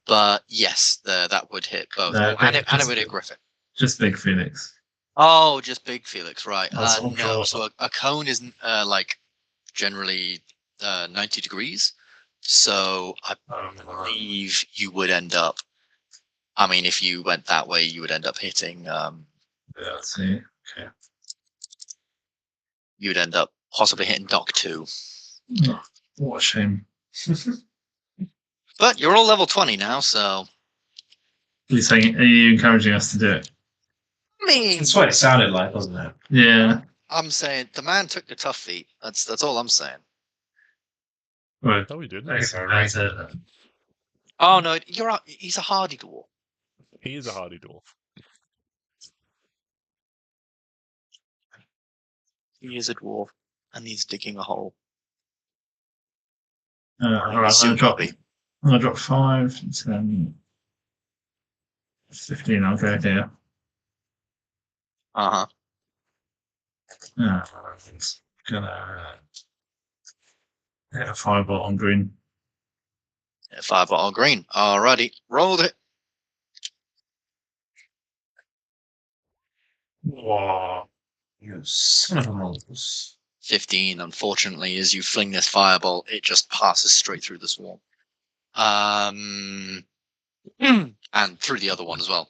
[SPEAKER 1] But yes, that would hit both.
[SPEAKER 3] No,
[SPEAKER 1] and it would hit Griffin.
[SPEAKER 3] Just Big Felix.
[SPEAKER 1] Oh, just Big Felix, right.
[SPEAKER 3] That's
[SPEAKER 1] No, so a cone isn't generally 90 degrees. So I believe you would end up, I mean, if you went that way, you would end up hitting...
[SPEAKER 3] yeah, let's see. Okay.
[SPEAKER 1] You would end up possibly hitting Doc 2.
[SPEAKER 3] Oh, what a shame.
[SPEAKER 1] But you're all level 20 now, so...
[SPEAKER 3] Are you encouraging us to do it?
[SPEAKER 1] I mean...
[SPEAKER 5] That's what it sounded like, wasn't it?
[SPEAKER 3] Yeah.
[SPEAKER 1] I'm saying the man took the tough feat. That's all I'm saying.
[SPEAKER 3] Right.
[SPEAKER 4] No, we didn't.
[SPEAKER 1] Oh no, he's a hardy dwarf.
[SPEAKER 4] He is a hardy dwarf.
[SPEAKER 1] He is a dwarf, and he's digging a hole.
[SPEAKER 3] All right, I'm going to drop 5, 10, 15. I'll go here.
[SPEAKER 1] Uh-huh.
[SPEAKER 3] I'm gonna hit a fireball on green.
[SPEAKER 1] Yeah, fireball on green. Alrighty, rolled it.
[SPEAKER 3] Whoa.
[SPEAKER 5] You son of a mongoose.
[SPEAKER 1] 15, unfortunately, as you fling this fireball, it just passes straight through the swarm. And through the other one as well.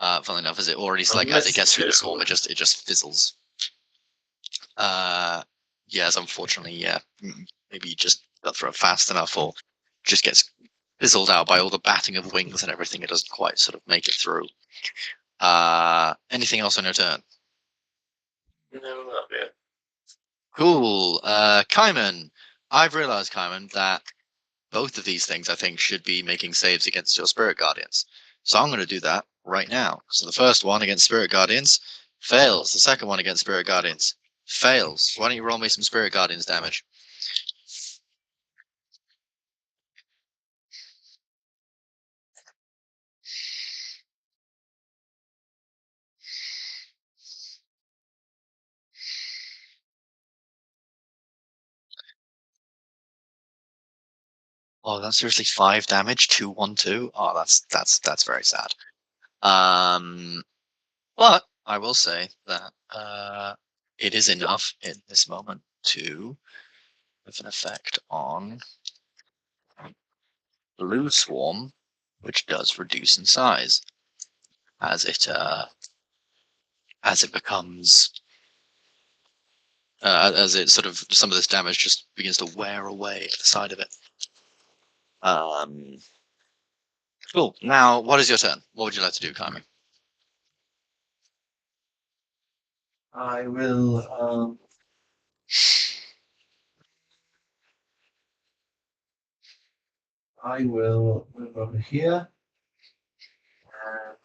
[SPEAKER 1] Funnily enough, as it gets through the swarm, it just fizzles. Yes, unfortunately, yeah. Maybe you just got through it fast enough, or just gets fizzled out by all the batting of wings and everything. It doesn't quite sort of make it through. Anything else on your turn?
[SPEAKER 5] No, not yet.
[SPEAKER 1] Cool. Kaiman, I've realized, Kaiman, that both of these things I think should be making saves against your spirit guardians. So I'm going to do that right now. So the first one against spirit guardians fails. The second one against spirit guardians fails. Why don't you roll me some spirit guardians damage? Oh, that's seriously 5 damage. 2, 1, 2. Oh, that's very sad. But I will say that it is enough in this moment to have an effect on Blue Swarm, which does reduce in size as it becomes as it sort of some of this damage just begins to wear away at the side of it. Cool. Now, what is your turn? What would you like to do, Kaimi?
[SPEAKER 2] I will. I will move over here and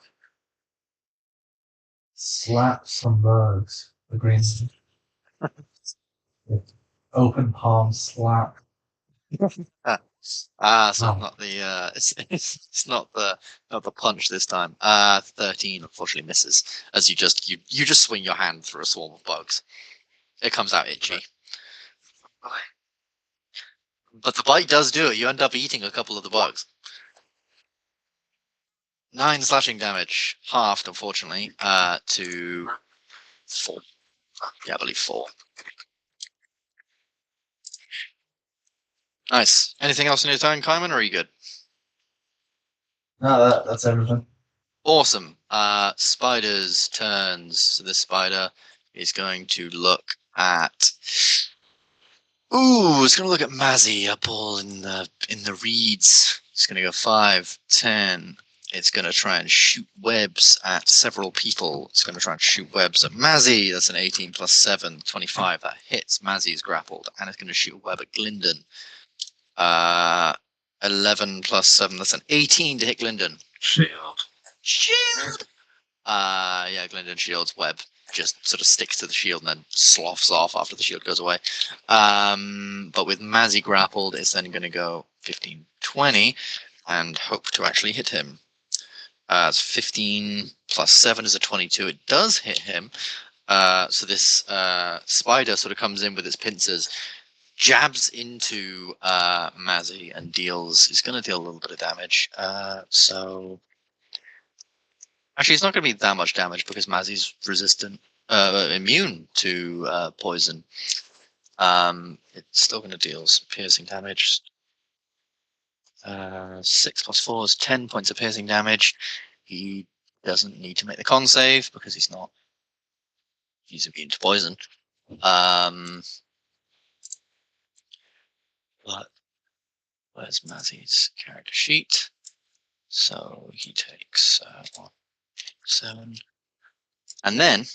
[SPEAKER 2] slap some bugs. The green open palm slap.
[SPEAKER 1] So
[SPEAKER 2] Oh.
[SPEAKER 1] not the it's not the punch this time. 13 unfortunately misses as you just swing your hand through a swarm of bugs. It comes out itchy. But the bite does do it. You end up eating a couple of the bugs. 9 slashing damage, halved unfortunately, to 4. Yeah, I believe 4. Nice. Anything else in your turn, Kaiman, or are you good?
[SPEAKER 2] No, that's everything.
[SPEAKER 1] Awesome. Spider's turns. So this spider is going to look at. Ooh, it's going to look at Mazzy up all in the reeds. It's going to go 5, 10. It's going to try and shoot webs at several people. It's going to try and shoot webs at Mazzy. That's an 18 plus 7, 25. That hits. Mazzy's grappled. And it's going to shoot a web at Glyndon. 11 plus 7. That's an 18 to hit Glyndon.
[SPEAKER 3] Shield.
[SPEAKER 1] Yeah, Glyndon shield's web just sort of sticks to the shield and then sloughs off after the shield goes away. But with Mazzy grappled, it's then going to go 15, 20 and hope to actually hit him. It's 15 plus 7 is a 22. It does hit him. So this spider sort of comes in with its pincers, jabs into Mazzy and is going to deal a little bit of damage. So actually, it's not going to be that much damage because Mazzy's immune to poison. It's still going to deal some piercing damage. 6 plus 4 is 10 points of piercing damage. He doesn't need to make the con save because he's immune to poison. But where's Mazzy's character sheet? So he takes 7. And then,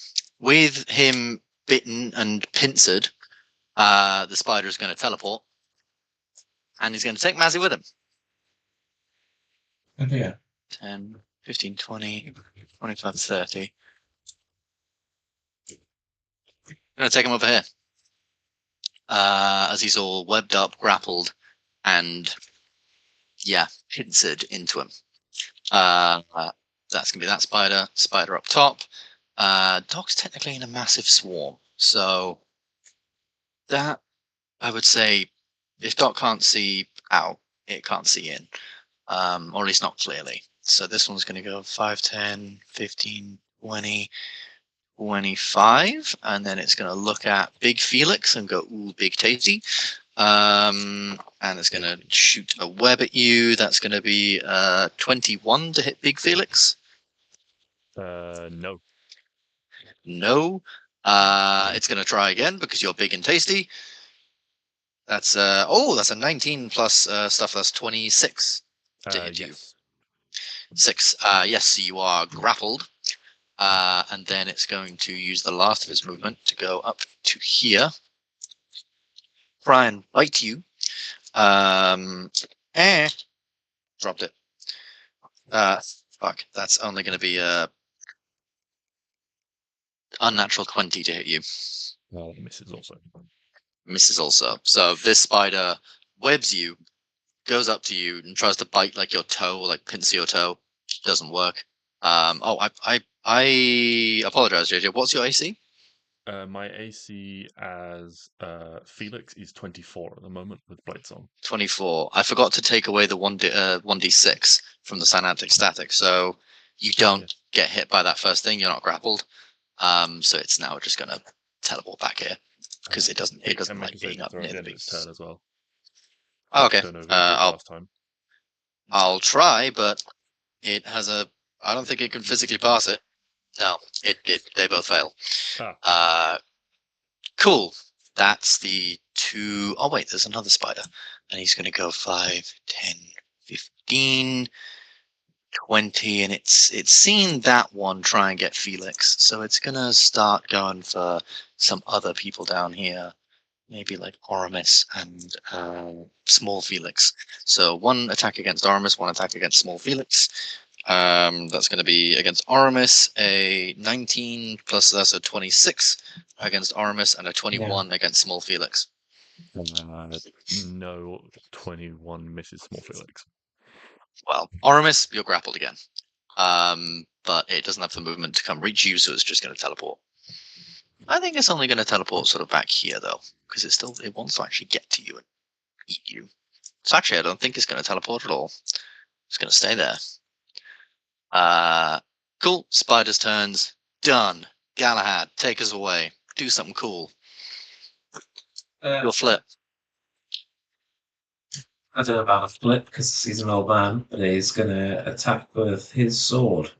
[SPEAKER 1] with him bitten and pincered, the spider is going to teleport. And he's going to take Mazzy with him.
[SPEAKER 5] Okay.
[SPEAKER 1] 10, 15, 20, 25, 30. I'm going to take him over here. As he's all webbed up, grappled, and, yeah, pincered into him. That's going to be that spider. Spider up top. Dog's technically in a massive swarm. So that, I would say, if Dog can't see out, it can't see in. Or at least not clearly. So this one's going to go 5, 10, 15, 20, 25. And then it's going to look at Big Felix and go, ooh, big tasty. And it's going to shoot a web at you. That's going to be 21 to hit Big Felix.
[SPEAKER 4] No.
[SPEAKER 1] No. It's going to try again because you're big and tasty. That's that's a 19 plus stuff. That's 26 to hit you.
[SPEAKER 4] Yes.
[SPEAKER 1] 6. Yes, you are grappled. And then it's going to use the last of its movement to go up to here. Try and bite you. Dropped it. Fuck. That's only going to be a unnatural 20 to hit you.
[SPEAKER 4] Well, it misses also.
[SPEAKER 1] Misses also. So this spider webs you, goes up to you, and tries to bite like your toe, like pincer your toe. Doesn't work. I apologize, JJ. What's your AC?
[SPEAKER 4] My AC as Felix is 24 at the moment with Blades on.
[SPEAKER 1] 24. I forgot to take away the 1d6 from the Synaptic Static, so you don't get hit by that first thing. You're not grappled. So it's now just going to teleport back here because it doesn't like being up near the
[SPEAKER 4] end of its turn as well.
[SPEAKER 1] Oh, okay.
[SPEAKER 4] Last time.
[SPEAKER 1] I'll try, but it has a. I don't think it can physically pass it. No, they both fail. Cool. That's the 2. Oh wait, there's another spider, and he's going to go 5, 10, 15, 20, and it's seen that one try and get Felix, so it's going to start going for some other people down here. Maybe like Oramus and Small Felix. So 1 attack against Oramus, 1 attack against Small Felix. That's going to be against Oramus, a 19 plus that's a 26 against Oramus, and a 21 against Small Felix.
[SPEAKER 4] No, 21 misses Small Felix.
[SPEAKER 1] Well, Oramus, you're grappled again. But it doesn't have the movement to come reach you, so it's just going to teleport. I think it's only going to teleport sort of back here, though, because it wants to actually get to you and eat you. So actually, I don't think it's going to teleport at all. It's going to stay there. Cool. Spider's turns. Done. Galahad, take us away. Do something cool. Your flip.
[SPEAKER 5] I don't know about a flip because he's an old man, but he's going to attack with his sword.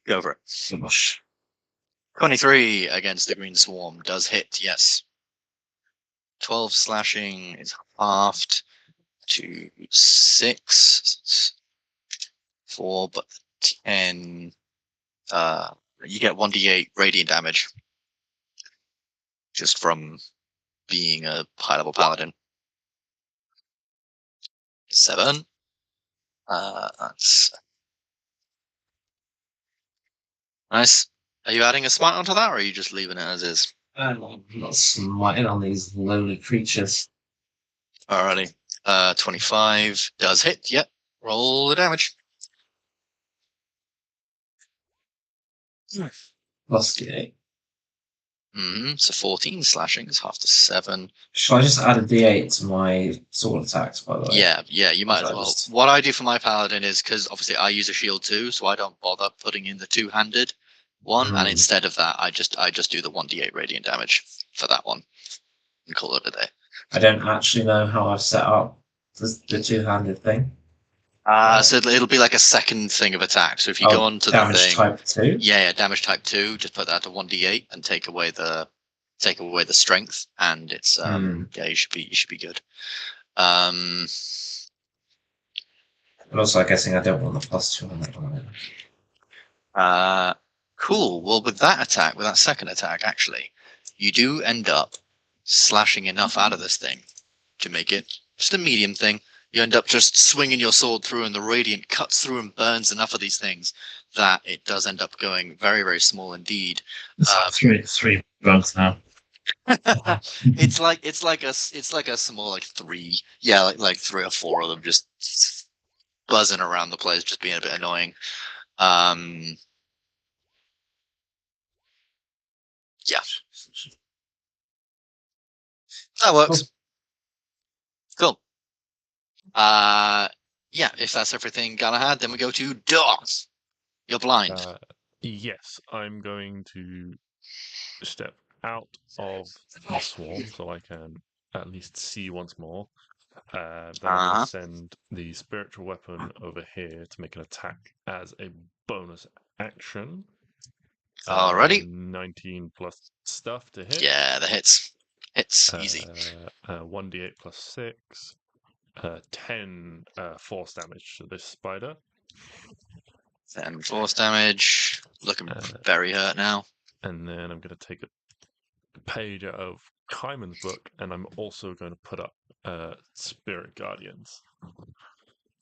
[SPEAKER 1] Go for it.
[SPEAKER 5] Gosh.
[SPEAKER 1] 23 against the green swarm does hit, yes. 12 slashing is halved to 6. 4, but 10. You get 1d8 radiant damage just from being a high level paladin. 7. That's nice. Are you adding a smite onto that, or are you just leaving it as is?
[SPEAKER 5] I'm not smiting on these lowly creatures.
[SPEAKER 1] Alrighty. 25 does hit. Yep. Roll the damage.
[SPEAKER 5] Plus the 8.
[SPEAKER 1] So 14 slashing is half to 7.
[SPEAKER 5] Should I just add a d8 to my sword attacks, by the way?
[SPEAKER 1] Yeah, you might as well. What I do for my paladin is, because obviously I use a shield too, so I don't bother putting in the 2-handed one, and instead of that, I just do the 1d8 radiant damage for that one and call it a day.
[SPEAKER 5] I don't actually know how I've set up the 2-handed thing.
[SPEAKER 1] So it'll be like a second thing of attack. So if you go on to the
[SPEAKER 5] damage
[SPEAKER 1] thing,
[SPEAKER 5] type 2.
[SPEAKER 1] Yeah, damage type 2. Just put that to 1d8 and take away the strength, and it's you should be good.
[SPEAKER 5] But also, I'm guessing I don't want the +2 on that one.
[SPEAKER 1] Cool. Well, with that second attack, actually, you do end up slashing enough out of this thing to make it just a medium thing. You end up just swinging your sword through, and the radiant cuts through and burns enough of these things that it does end up going very, very small indeed.
[SPEAKER 3] It's three bugs now.
[SPEAKER 1] It's like a small like 3, like 3 or 4 of them just buzzing around the place, just being a bit annoying. Yeah, that works. Cool. Yeah, if that's everything Galahad, then we go to dogs. You're blind.
[SPEAKER 4] Yes, I'm going to step out of the swarm so I can at least see once more. Then I'm going to send the spiritual weapon over here to make an attack as a bonus action.
[SPEAKER 1] Alrighty.
[SPEAKER 4] 19 plus stuff to hit.
[SPEAKER 1] Yeah, the hits. Hits, easy.
[SPEAKER 4] 1d8 plus 6. 10 force damage to this spider.
[SPEAKER 1] Then force damage. Looking very hurt now.
[SPEAKER 4] And then I'm going to take a page out of Kaiman's book, and I'm also going to put up Spirit Guardians.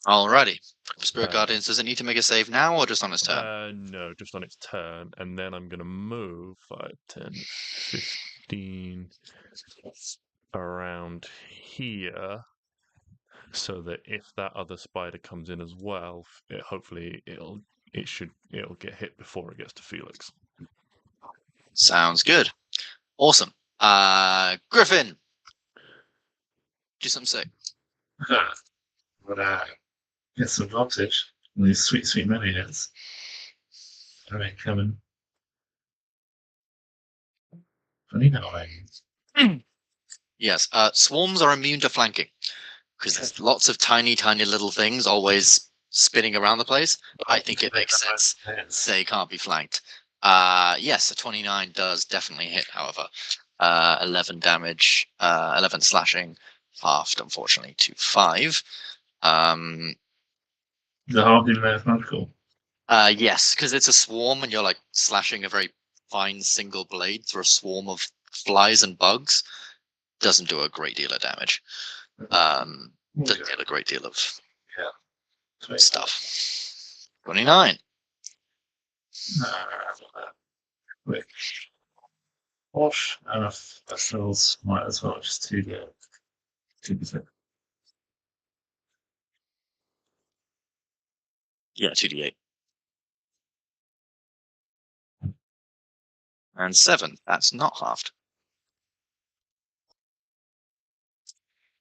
[SPEAKER 1] Alrighty. Spirit Guardians, does it need to make a save now or just on its turn?
[SPEAKER 4] No, just on its turn. And then I'm going to move 5, 10, 15 around here, so that if that other spider comes in as well, hopefully it'll get hit before it gets to Felix.
[SPEAKER 1] Sounds good. Awesome. Griffin! Do something sick.
[SPEAKER 3] But get some advantage on these sweet, sweet many hits. Alright, coming. 29.
[SPEAKER 1] Yes, swarms are immune to flanking because there's lots of tiny, tiny little things always spinning around the place. I think it makes sense they can't be flanked. Yes, a 29 does definitely hit, however. 11 damage, 11 slashing, halved, unfortunately, to 5.
[SPEAKER 3] The half even though it's magical.
[SPEAKER 1] Yes, because it's a swarm and you're like slashing a very fine single blade through a swarm of flies and bugs. Doesn't do a great deal of damage. Doesn't get a great deal of stuff. 29.
[SPEAKER 3] Quick. Wash and a festivals might as well just 2d8. 2d6.
[SPEAKER 1] Yeah, 2d8. And 7. That's not halved.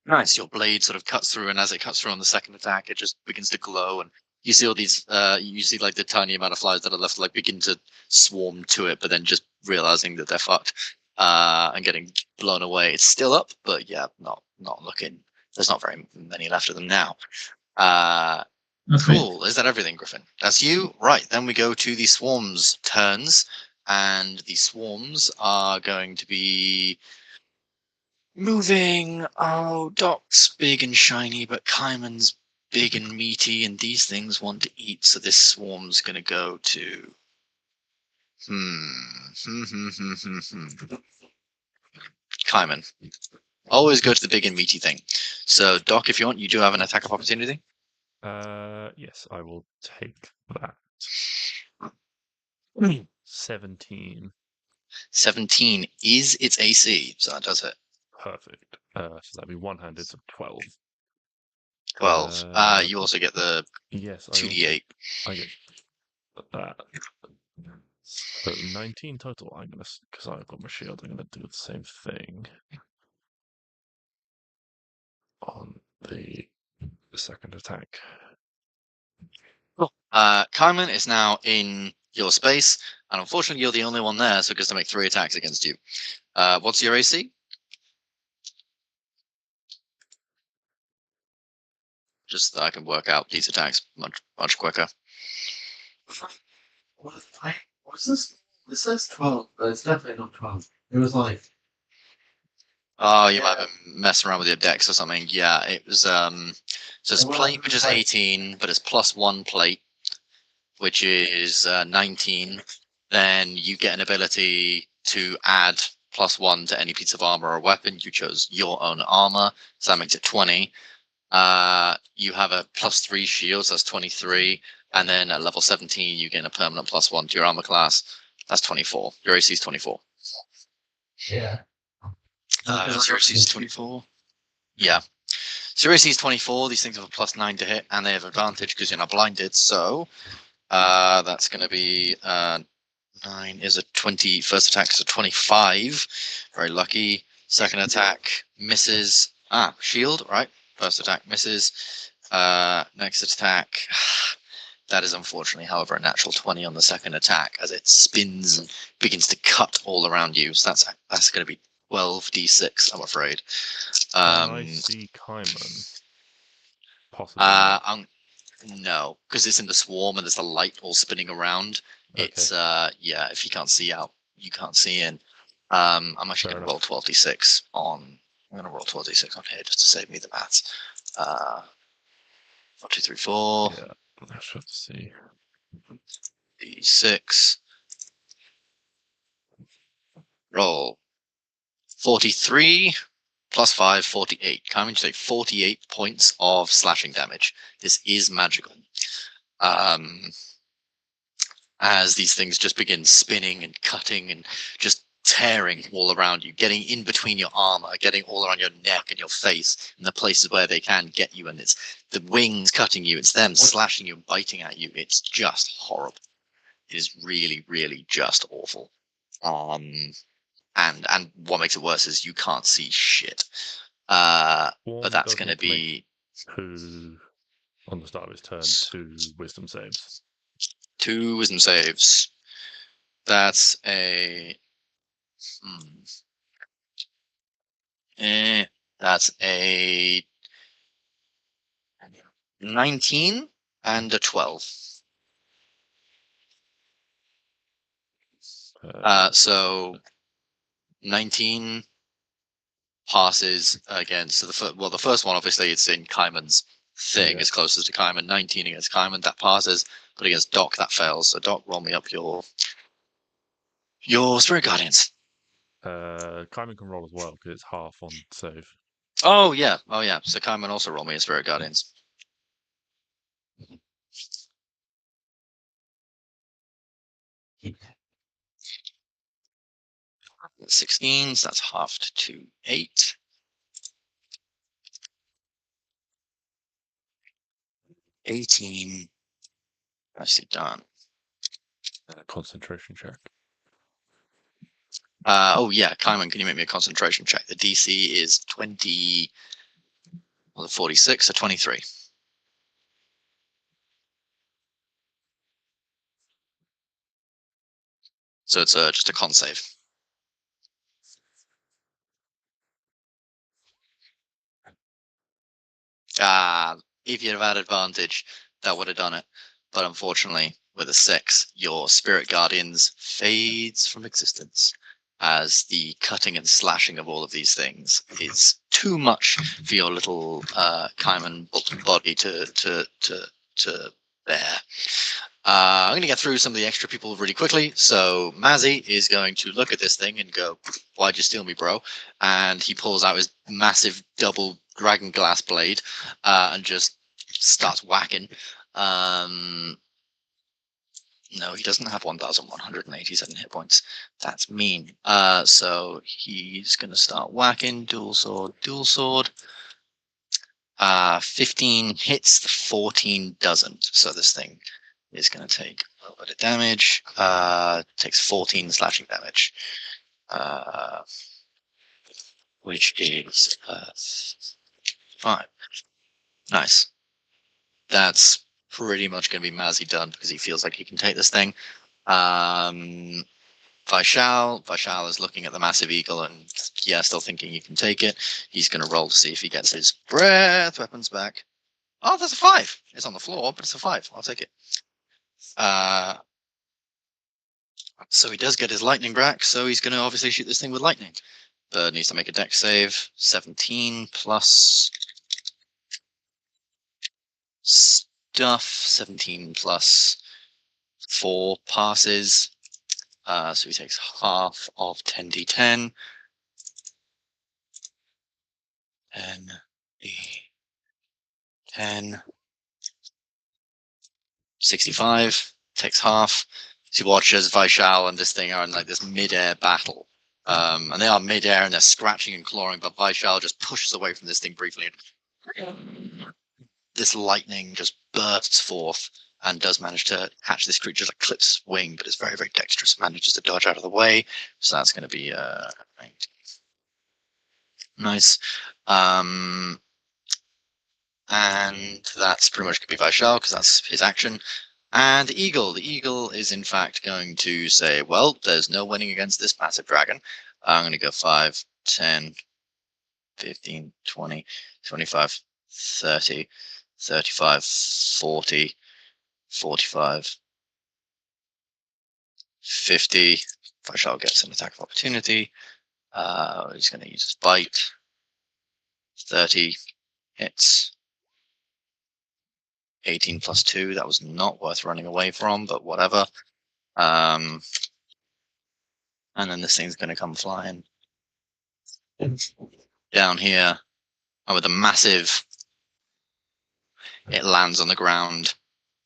[SPEAKER 1] Nice. Your blade sort of cuts through, and as it cuts through on the second attack, it just begins to glow, and you see all these. You see like the tiny amount of flies that are left, like begin to swarm to it, but then just realizing that they're fucked, and getting blown away. It's still up, but yeah, not looking. There's not very many left of them now. Cool. Is that everything, Griffin? That's you, right? Then we go to the swarms' turns, and the swarms are going to be moving. Oh, Doc's big and shiny, but Kaiman's big and meaty, and these things want to eat, so this swarm's going to go to... Kaiman. Always go to the big and meaty thing. So, Doc, if you want, you do have an attack of opportunity.
[SPEAKER 4] Yes, I will take that. 17.
[SPEAKER 1] 17 is its AC, so that does it.
[SPEAKER 4] Perfect. So that'd be one-handed, so 12.
[SPEAKER 1] 12. You also get the 2d8.
[SPEAKER 4] I get that. So 19 total. I'm gonna, because I've got my shield, I'm gonna do the same thing on the second attack.
[SPEAKER 1] Cool. Kaiman is now in your space, and unfortunately you're the only one there, so it gets to make 3 attacks against you. What's your AC? Just that I can work out these attacks much quicker.
[SPEAKER 2] What's this? It says 12, but it's definitely not 12. It was like...
[SPEAKER 1] Oh, you might have been messing around with your dex or something. Yeah, it was, so it's plate, which is 18, but it's +1 plate, which is 19. Then you get an ability to add +1 to any piece of armor or weapon. You chose your own armor, so that makes it 20. You have a +3 shield, so that's 23. And then at level 17, you gain a permanent +1 to your armor class. That's 24. Your AC is 24.
[SPEAKER 2] Yeah.
[SPEAKER 1] Your AC is 24. Yeah. So your AC is 24. These things have a +9 to hit, and they have advantage because you're not blinded. So that's going to be 9 is a 20. First attack is a 25. Very lucky. Second attack misses. Shield, right? First attack misses. Next attack. That is unfortunately, however, a natural 20 on the second attack as it spins and begins to cut all around you. So that's going to be 12d6, I'm afraid.
[SPEAKER 4] I see Kaiman. Possibly.
[SPEAKER 1] No, because it's in the swarm and there's the light all spinning around. It's yeah, if you can't see out, you can't see in. I'm actually
[SPEAKER 4] Fair
[SPEAKER 1] going to roll 12d6 on. I'm going to roll 12d6 on here just to save me the maths. 1, 2, 3, 4.
[SPEAKER 4] Yeah, let's have to see.
[SPEAKER 1] D6. Roll 43 plus 5, 48. Coming to take 48 points of slashing damage. This is magical. As these things just begin spinning and cutting and just tearing all around you, getting in between your armor, getting all around your neck and your face, and the places where they can get you. And it's the wings cutting you, it's them slashing you, biting at you. It's just horrible. It is really, really just awful. And what makes it worse is you can't see shit. But that's going to be
[SPEAKER 4] 2 on the start of his turn. 2 wisdom saves.
[SPEAKER 1] 2 wisdom saves. That's a. That's a 19 and a 12. So 19 passes against the first one. Obviously, it's in Kaiman's thing. It's closest to Kaiman. 19 against Kaiman, that passes. But against Doc, that fails. So Doc, roll me up your Spirit Guardians.
[SPEAKER 4] Kaiman can roll as well because it's half on save.
[SPEAKER 1] Oh yeah. So Kaiman also roll me a Spirit Guardians. That's 16, so that's halved to 8. 18. Nicely done.
[SPEAKER 4] Concentration check.
[SPEAKER 1] Oh yeah, Kaiman, can you make me a concentration check? The DC is 20. Well, 46, so 23. So it's just a con save. If you'd have had advantage, that would have done it. But unfortunately, with a 6, your Spirit Guardians fades from existence, as the cutting and slashing of all of these things is too much for your little Kaiman body to bear. I'm going to get through some of the extra people really quickly. So Mazzy is going to look at this thing and go, "Why'd you steal me, bro?" And he pulls out his massive double dragon glass blade and just starts whacking. No, he doesn't have 1,187 hit points. That's mean. So he's going to start whacking. Dual sword, dual sword. 15 hits, 14 doesn't. So this thing is going to take a little bit of damage. Takes 14 slashing damage. Which is 5. Nice. That's pretty much going to be Mazzy done because he feels like he can take this thing. Vaishal is looking at the massive eagle and still thinking he can take it. He's going to roll to see if he gets his breath weapons back. Oh, that's a 5. It's on the floor, but it's a 5. I'll take it. So he does get his lightning back, so he's going to obviously shoot this thing with lightning. Bird needs to make a dex save. 17 plus stuff. 17 plus 4 passes. So he takes half of 10d10. 10. 65. Takes half. So you watch as Vaishal and this thing are in like this mid-air battle. And they are mid-air and they're scratching and clawing, but Vaishal just pushes away from this thing briefly. This lightning just bursts forth and does manage to catch this creature, like clips wing, but it's very, very dexterous. Manages to dodge out of the way. So that's going to be 19. Nice. And that's pretty much going to be Vaishal because that's his action. And the eagle is in fact going to say, well, there's no winning against this massive dragon. I'm going to go 5, 10, 15, 20, 25, 30, 35, 40, 45, 50. Vishal gets an attack of opportunity. He's going to use his bite. 30 hits. 18 plus 2. That was not worth running away from, but whatever. And then this thing's going to come flying down here. And with a massive, it lands on the ground.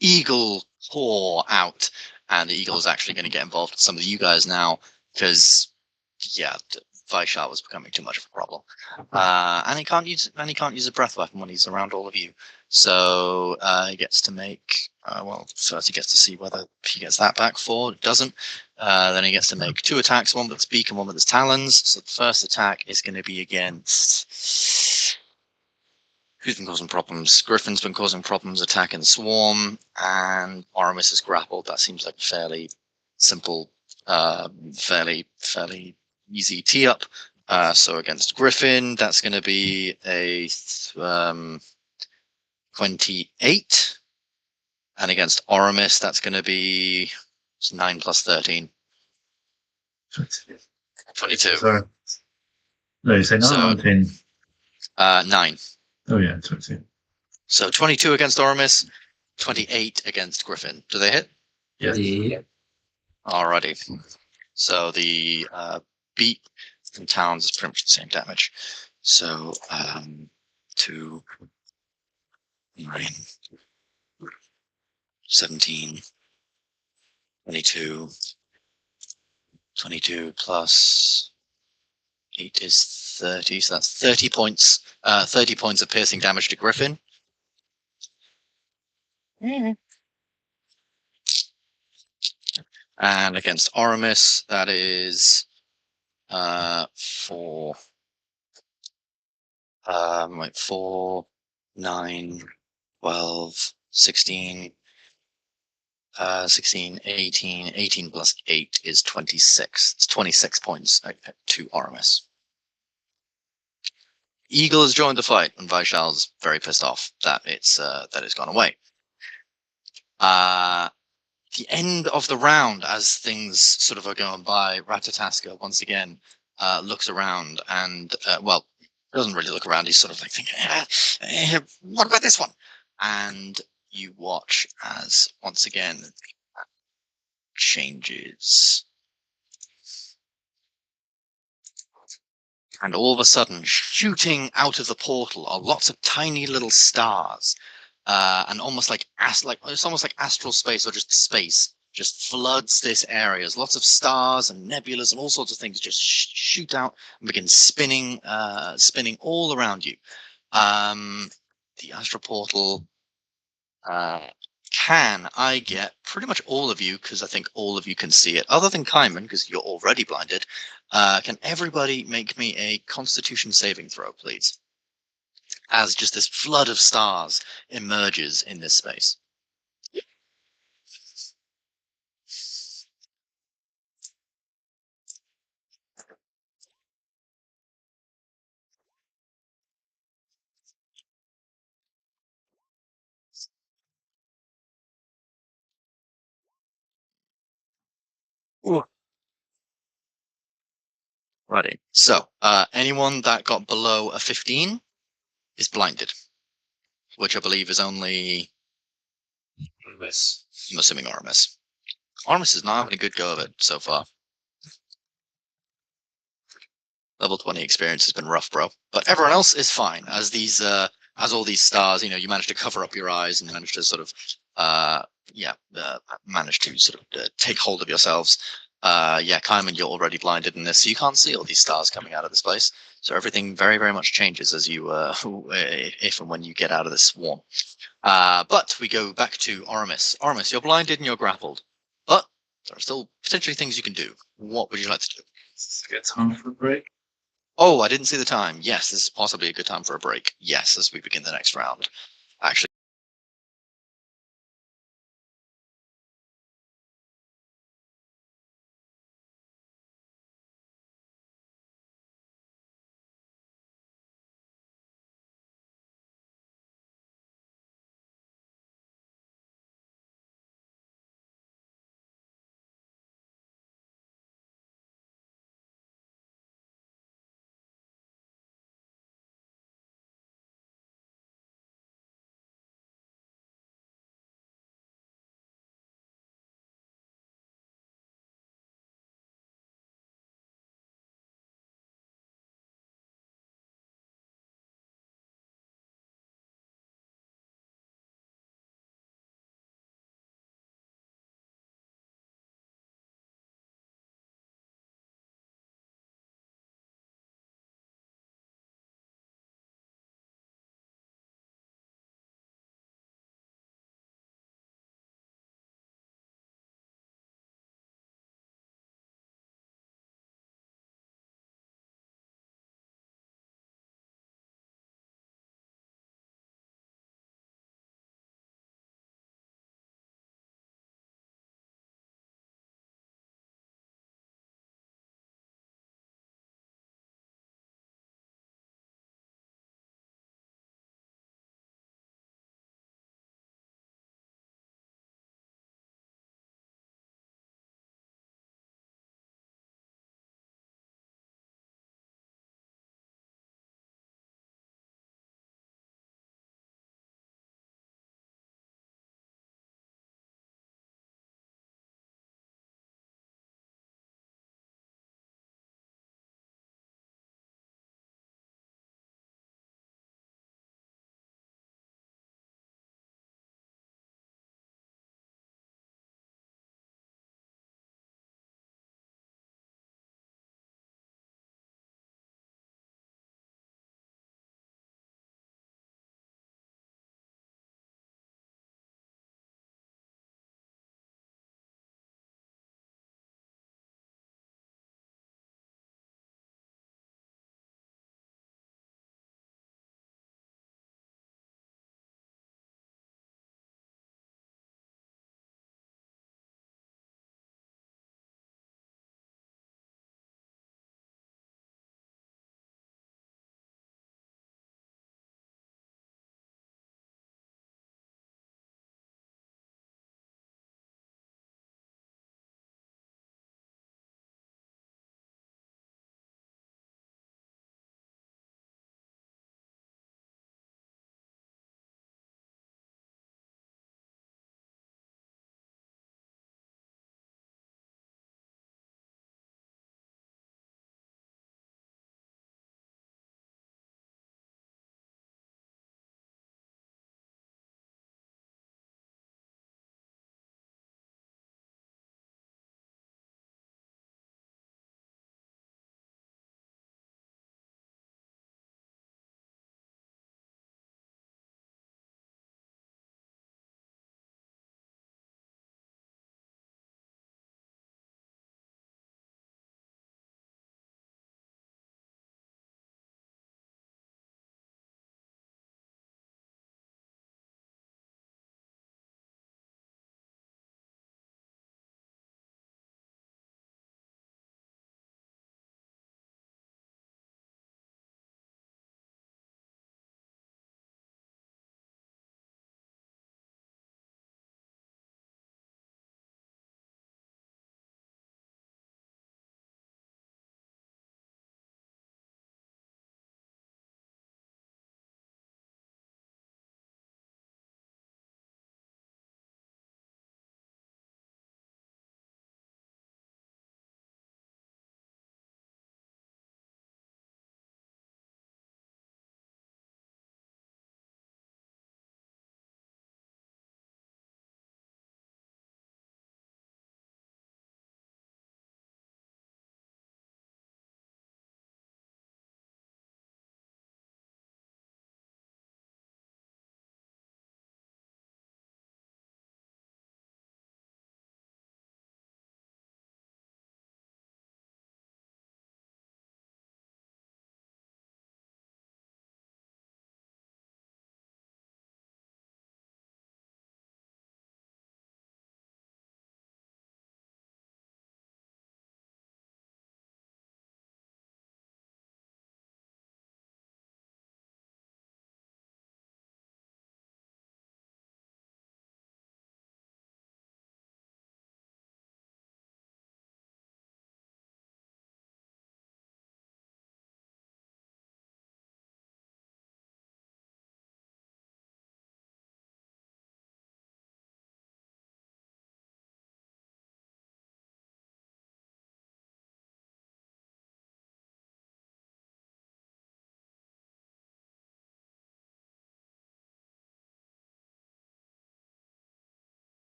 [SPEAKER 1] Eagle paw out. And the eagle is actually going to get involved with some of you guys now because, yeah, Vishal was becoming too much of a problem. And he can't use a breath weapon when he's around all of you. So he gets to make first he gets to see whether he gets that back for. It doesn't. Then he gets to make 2 attacks, one with its beak and one with its talons. So the first attack is going to be against who's been causing problems? Griffin's been causing problems attacking the swarm, and Aramis is grappled. That seems like a fairly simple, fairly easy tee up. So against Griffin, that's going to be a 28, and against Aramis, that's going to be 9 plus 13. 22.
[SPEAKER 3] So, no, you say 9
[SPEAKER 1] So-
[SPEAKER 3] or 10?
[SPEAKER 1] 9.
[SPEAKER 3] Oh, yeah, 20.
[SPEAKER 1] So 22 against Aramis, 28 against Griffin. Do they hit?
[SPEAKER 3] Yes.
[SPEAKER 5] Yeah.
[SPEAKER 1] Alrighty. So the beat from Towns is pretty much the same damage. So 2, 9, 17, 22, 22 plus 8 is 30. So that's 30 points. 30 points of piercing damage to Griffin. And against Aramis, that is 4, 9, 12, 16, 16, 18. 18 plus 8 is 26. It's 26 points to Aramis. Eagle has joined the fight, and Vishal's very pissed off that it's gone away. The end of the round, as things sort of are going by, Ratataska once again looks around and doesn't really look around. He's sort of like thinking, what about this one? And you watch as once again changes. And all of a sudden, shooting out of the portal are lots of tiny little stars, and almost like it's almost like astral space or just space just floods this area. There's lots of stars and nebulas and all sorts of things just shoot out and begin spinning all around you. The astral portal. Can I get pretty much all of you, because I think all of you can see it, other than Kaiman, because you're already blinded. Can everybody make me a Constitution saving throw, please? As just this flood of stars emerges in this space. Righty. So, anyone that got below a 15 is blinded, which I believe is only. I'm assuming Aramis. Aramis is not having a good go of it so far. Level 20 experience has been rough, bro. But everyone else is fine. As all these stars, you manage to cover up your eyes and manage to sort of, manage to sort of take hold of yourselves. Kaiman, you're already blinded in this, so you can't see all these stars coming out of this place. So everything very, very much changes as you, if and when you get out of this swarm. But we go back to Aramis. Aramis, you're blinded and you're grappled, but there are still potentially things you can do. What would you like to do?
[SPEAKER 3] Get time for a break.
[SPEAKER 1] Oh, I didn't see the time. Yes, this is possibly a good time for a break. Yes, as we begin the next round. Actually.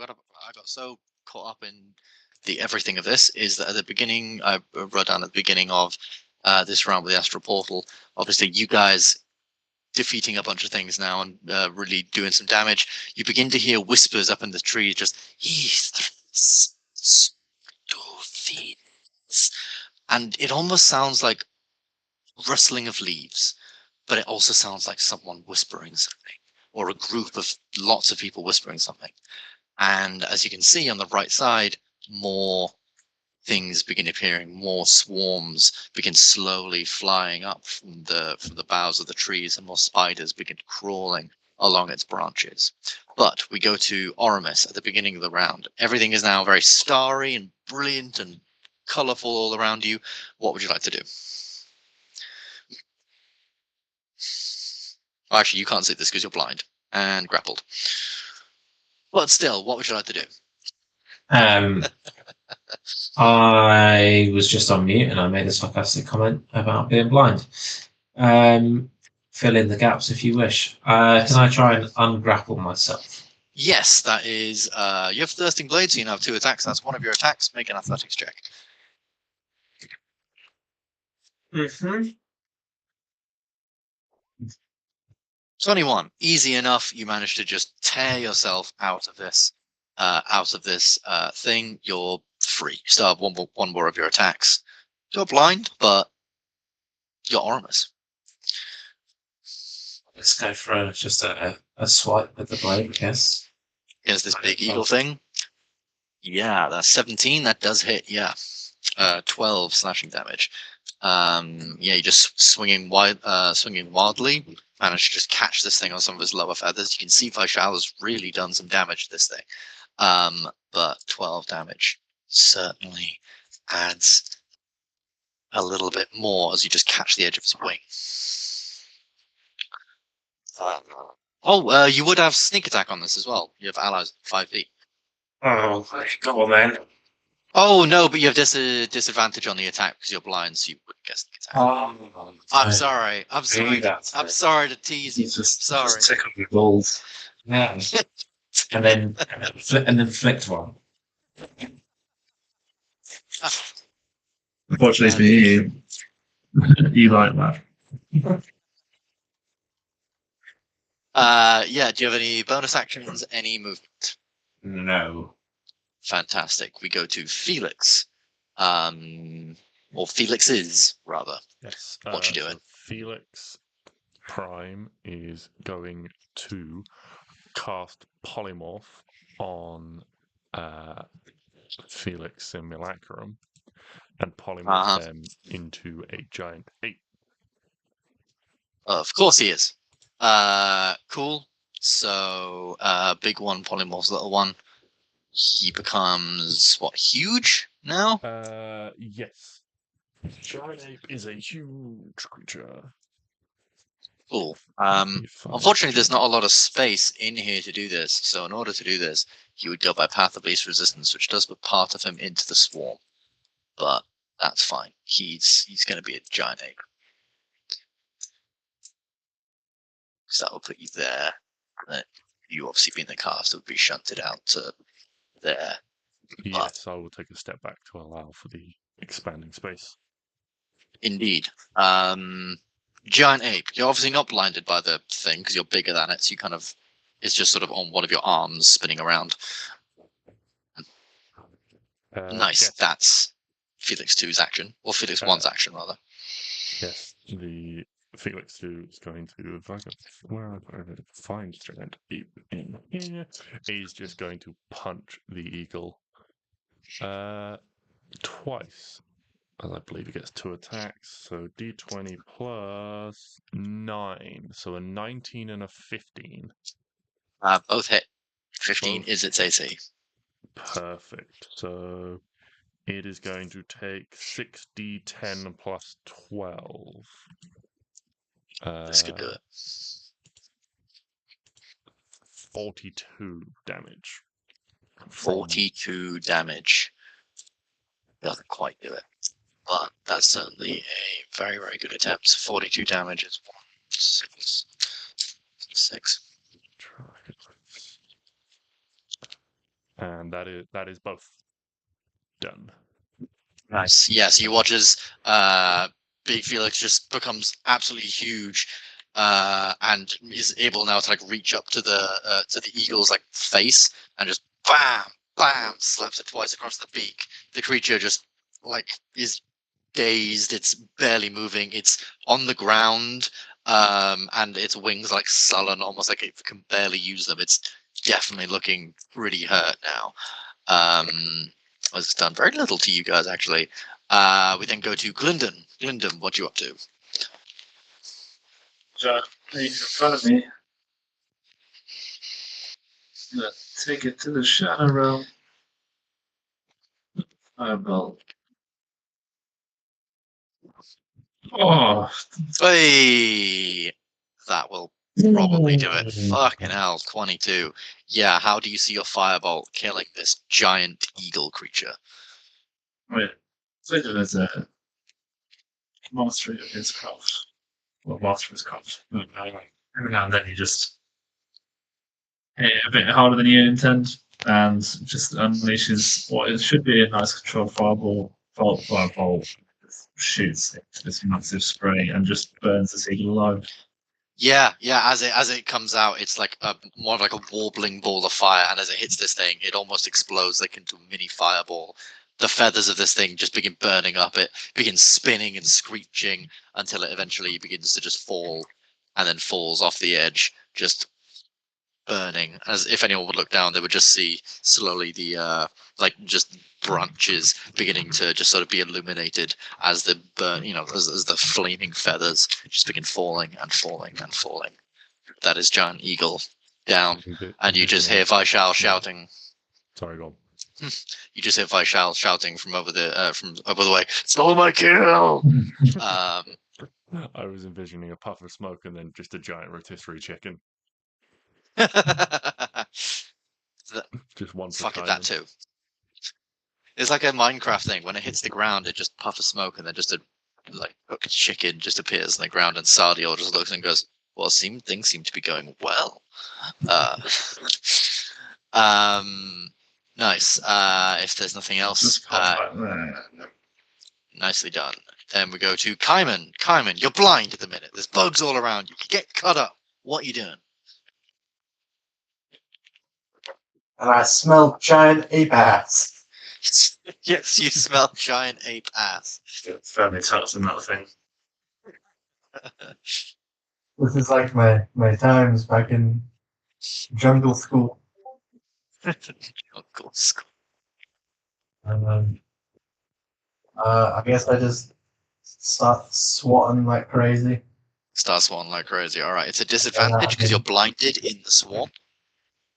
[SPEAKER 1] I got so caught up in the everything of this is that at the beginning, I wrote down at the beginning of this round with the astral portal. Obviously, you guys defeating a bunch of things now and really doing some damage. You begin to hear whispers up in the trees, just and it almost sounds like rustling of leaves, but it also sounds like someone whispering something, or a group of lots of people whispering something. And as you can see on the right side, more things begin appearing, more swarms begin slowly flying up from the boughs of the trees, and more spiders begin crawling along its branches. But we go to Oramus at the beginning of the round. Everything is now very starry and brilliant and colourful all around you. What would you like to do? Oh, actually, you can't see this because you're blind and grappled. But still, what would you like to do?
[SPEAKER 5] I was just on mute and I made a sarcastic comment about being blind. Fill in the gaps if you wish. Can I try and ungrapple myself?
[SPEAKER 1] Yes, that is. You have Thirsting Blade, so you now have 2 attacks. That's one of your attacks. Make an athletics check.
[SPEAKER 5] Mm-hmm.
[SPEAKER 1] 21. Easy enough. You manage to just tear yourself out of this thing. You're free. You still have one more of your attacks. You're blind, but you're Oramus.
[SPEAKER 5] Let's go for just a swipe with the blade, I guess.
[SPEAKER 1] Here's this big eagle thing. Yeah, that's 17. That does hit. Yeah, 12 slashing damage. Yeah, you're just swinging wildly. Managed to just catch this thing on some of his lower feathers. You can see Vishal has really done some damage to this thing. But 12 damage certainly adds a little bit more as you just catch the edge of his wing. You would have sneak attack on this as well. You have allies 5 feet.
[SPEAKER 5] Oh, go on then.
[SPEAKER 1] Oh no, but you have disadvantage on the attack because you're blind, so you wouldn't get sneak attack.
[SPEAKER 5] Oh,
[SPEAKER 1] I'm sorry. I'm sorry to tease you. Sorry.
[SPEAKER 3] Just tickle your balls.
[SPEAKER 5] Yeah. and then flicked one.
[SPEAKER 3] Unfortunately for you, you like that.
[SPEAKER 1] Yeah. Do you have any bonus actions? Any movement?
[SPEAKER 5] No.
[SPEAKER 1] Fantastic. We go to Felix. Or Felix's, rather.
[SPEAKER 4] Yes.
[SPEAKER 1] What you doing?
[SPEAKER 4] So Felix Prime is going to cast Polymorph on Felix Simulacrum and polymorph them into a giant ape.
[SPEAKER 1] Of course he is. Cool. So, big one polymorphs little one. He becomes, what, huge now?
[SPEAKER 4] Yes. Giant ape is a huge creature.
[SPEAKER 1] Cool. Unfortunately, there's not a lot of space in here to do this. So in order to do this, he would go by Path of Least Resistance, which does put part of him into the swarm. But that's fine. He's going to be a giant ape. So that will put you there. You obviously being the cast would be shunted out to there.
[SPEAKER 4] Yes, I will take a step back to allow for the expanding space.
[SPEAKER 1] Indeed. Giant ape. You're obviously not blinded by the thing because you're bigger than it. So you kind of, it's just sort of on one of your arms spinning around. Nice.
[SPEAKER 4] Yes.
[SPEAKER 1] That's Felix 2's action, or Felix 1's action rather.
[SPEAKER 4] Yes, the Felix 2 is going to, if I can find giant ape in here, he's just going to punch the eagle twice. As I believe he gets 2 attacks, so d20 plus 9, so a 19 and a 15.
[SPEAKER 1] Both hit. 15 is its AC.
[SPEAKER 4] Perfect. So it is going to take 6d10 plus 12.
[SPEAKER 1] This could do it.
[SPEAKER 4] 42 damage.
[SPEAKER 1] 42 damage. Doesn't quite do it. But that's certainly a very, very good attempt. 42 damage is 6.
[SPEAKER 4] And that is both done.
[SPEAKER 1] Nice. Yeah, so you watch as Big Felix just becomes absolutely huge, and is able now to like reach up to the eagle's like face and just bam, bam, slaps it twice across the beak. The creature just like is dazed. It's barely moving. It's on the ground, and its wings like sullen, almost like it can barely use them. It's definitely looking pretty hurt now. It's done very little to you guys, actually. We then go to Glyndon. Glyndon, what you up to?
[SPEAKER 3] So, he's in front of me. Take it to the shadow realm. Fireball. Oh,
[SPEAKER 1] Hey, that will probably do it. Fucking hell, 22. Yeah, how do you see your fireball killing this giant eagle creature?
[SPEAKER 3] wait. Think of it as a mastery of his craft. Well, master of his craft. Every now and then you just hit it a bit harder than you intend and just unleashes what it should be a nice controlled fireball. Shoots into this massive spray and just burns the eagle alive.
[SPEAKER 1] Yeah, as it comes out, it's like more like a warbling ball of fire, and as it hits this thing, it almost explodes like into a mini fireball. The feathers of this thing just begin burning up. It begins spinning and screeching until it eventually begins to just fall, and then falls off the edge, just burning. As if anyone would look down, they would just see slowly the like just branches beginning to just sort of be illuminated as the burn, as the flaming feathers just begin falling and falling and falling. That is giant eagle down, and you just hear Vaishal shouting.
[SPEAKER 4] Sorry, go on.
[SPEAKER 1] You just hear Vaishal shouting from over the way. Stole my kill.
[SPEAKER 4] I was envisioning a puff of smoke and then just a giant rotisserie chicken. Just one.
[SPEAKER 1] Fuck it, that too. It's like a Minecraft thing. When it hits the ground, it just puffs of smoke, and then just a chicken just appears on the ground, and Sardior just looks and goes, "Well, things seem to be going well." Nice. If there's nothing else, nicely done. Then we go to Kaiman. Kaiman, you're blind at the minute. There's bugs all around you. You get cut up. What are you doing?
[SPEAKER 2] And I smell giant ape ass.
[SPEAKER 1] Yes, you smell giant ape ass.
[SPEAKER 3] It's fairly tough in that thing.
[SPEAKER 2] This is like my times back in jungle school.
[SPEAKER 1] Jungle school.
[SPEAKER 2] And I guess I just start swatting like crazy.
[SPEAKER 1] Start swarming like crazy. All right, it's a disadvantage because you're blinded in the swarm.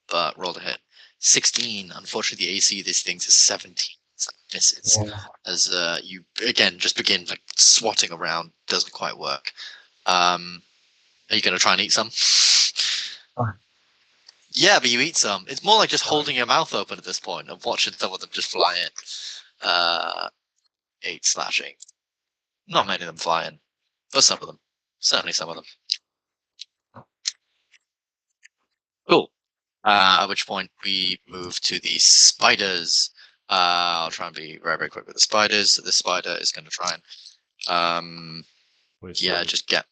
[SPEAKER 1] But roll to hit. 16. Unfortunately, the AC of these things is 17. So it misses.
[SPEAKER 2] Yeah.
[SPEAKER 1] As you again just begin like swatting around, doesn't quite work. Are you going to try and eat some? Yeah, but you eat some. It's more like just holding your mouth open at this point and watching some of them just fly in. 8 slashing. Not many of them fly in, but some of them. Certainly some of them. Cool. At which point we move to the spiders. I'll try and be very, very quick with the spiders. So this spider is going to try and just get.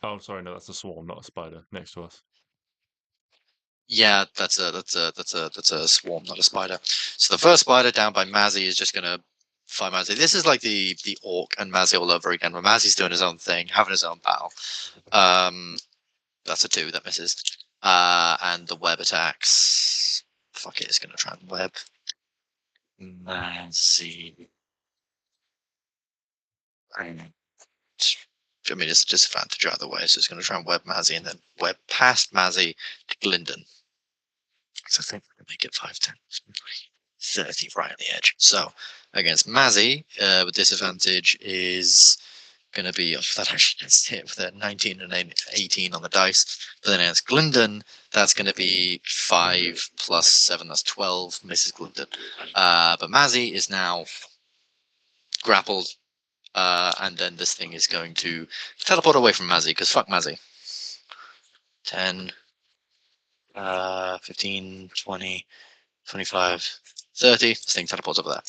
[SPEAKER 4] Oh, sorry, no, that's a swarm, not a spider next to us.
[SPEAKER 1] Yeah, that's a swarm, not a spider. So the first spider down by Mazzy is just going to fight Mazzy. This is like the orc and Mazzy all over again, where Mazzy's doing his own thing, having his own battle. That's a 2 that misses. And the web attacks. Fuck it, it's going to try and web. Mazzy. I mean, it's a disadvantage either way, so it's going to try and web Mazzy and then web past Mazzy to Glyndon. So I think we're going to make it 5, 10, 30 right on the edge. So against Mazzy, with disadvantage is going to be, that actually gets hit with a 19 and 18 on the dice. But then against Glyndon, that's going to be 5 plus 7, that's 12, misses Glyndon. But Mazzy is now grappled. And then this thing is going to teleport away from Mazzy, because fuck Mazzy. 10, 15, 20, 25, 30. This thing teleports over there.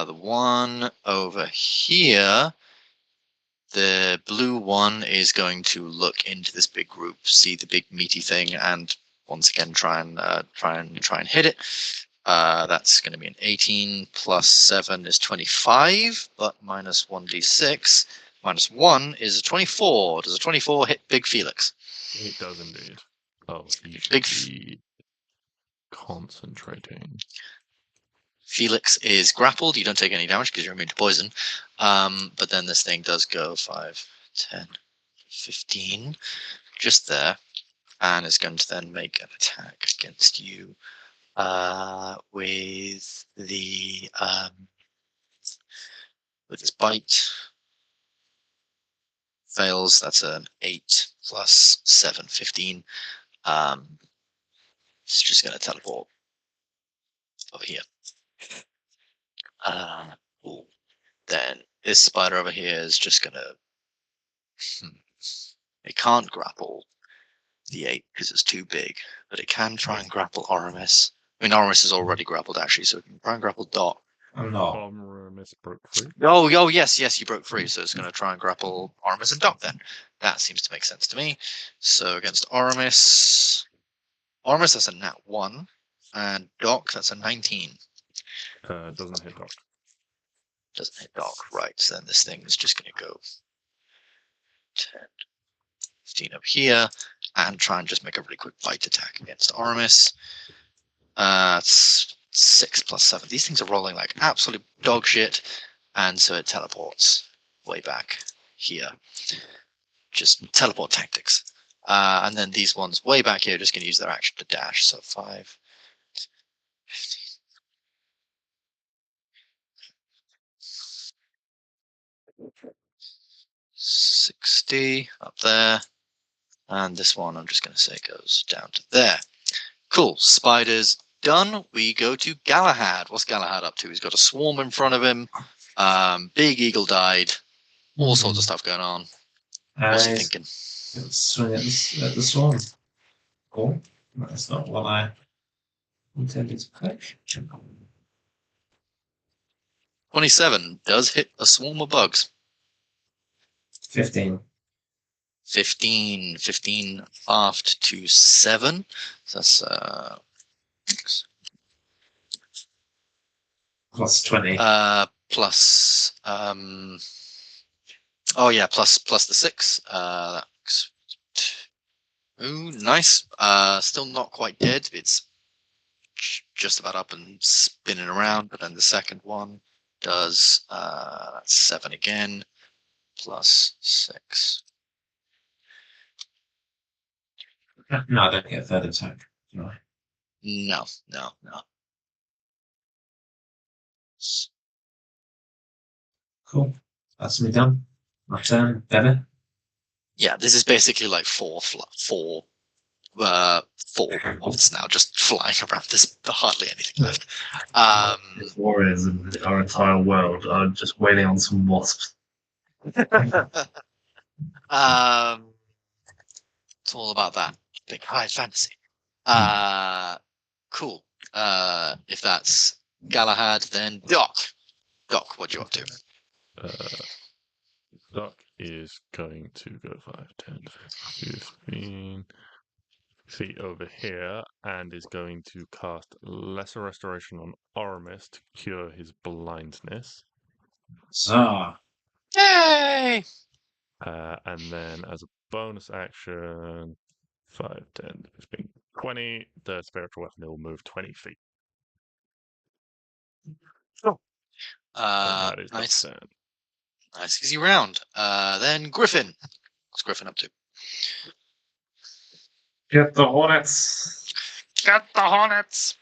[SPEAKER 1] The one over here, the blue one is going to look into this big group, see the big meaty thing, and once again try and hit it. That's going to be an 18 plus 7 is 25, but minus 1d6 minus 1 is a 24. Does a 24 hit Big Felix?
[SPEAKER 4] It does indeed. Oh, he should
[SPEAKER 1] Big
[SPEAKER 4] be concentrating.
[SPEAKER 1] Felix is grappled. You don't take any damage because you're immune to poison. But then this thing does go 5, 10, 15, just there, and is going to then make an attack against you with the with this bite. Fails. That's an 8 plus 7, 15. It's just going to teleport over here. Cool. Then this spider over here is just going to. It can't grapple the 8 because it's too big, but it can try and grapple Oramis. I mean, Oramis is already grappled actually, so it can try and grapple Dot.
[SPEAKER 5] I'm not.
[SPEAKER 4] Aramis broke free.
[SPEAKER 1] Oh, yes, you broke free, so it's going to try and grapple Oramis and Doc then. That seems to make sense to me. So against Oramis, that's a nat 1, and Doc, that's a 19.
[SPEAKER 4] Doesn't hit Doc.
[SPEAKER 1] Doesn't hit Doc, right, so then this thing is just going to go 10, 15 up here, and try and just make a really quick bite attack against Oramis. It's 6 plus 7. These things are rolling like absolute dog shit, and so it teleports way back here. Just teleport tactics. And then these ones way back here are just going to use their action to dash. So 5, 15. 60 up there. And this one, I'm just going to say, goes down to there. Cool. Spiders done. We go to Galahad. What's Galahad up to? He's got a swarm in front of him. Big eagle died. All sorts of stuff going on. What's he thinking?
[SPEAKER 5] Swing at the swarm. Cool. That's not what I intended to click.
[SPEAKER 1] 27 does hit a swarm of bugs.
[SPEAKER 5] 15.
[SPEAKER 1] 15 aft to 7. So that's
[SPEAKER 5] Plus 20.
[SPEAKER 1] plus plus the 6. That's ooh, nice. Still not quite dead. It's just about up and spinning around, but then the second one does that's 7 again, plus 6.
[SPEAKER 5] No, I don't get a third attack. Do I?
[SPEAKER 1] No.
[SPEAKER 5] Cool. That's me done. My turn. Better.
[SPEAKER 1] Yeah, this is basically like four moths now, just flying around. There's hardly anything left.
[SPEAKER 3] If warriors in our entire world are just waiting on some wasps.
[SPEAKER 1] It's all about that big high fantasy. Cool. If that's Galahad, then Doc. Doc, what you up to?
[SPEAKER 4] Doc is going to go 5, 10, 15 feet over here and is going to cast Lesser Restoration on Oramis to cure his blindness.
[SPEAKER 5] Zah.
[SPEAKER 1] Yay!
[SPEAKER 4] And then as a bonus action, 5, 10, 15, 20, the spiritual weapon will move 20 feet. That is
[SPEAKER 1] Nice.
[SPEAKER 4] turn.
[SPEAKER 1] Nice, easy round. Then Griffin. What's Griffin up to?
[SPEAKER 3] Get the hornets.
[SPEAKER 1] Get the hornets.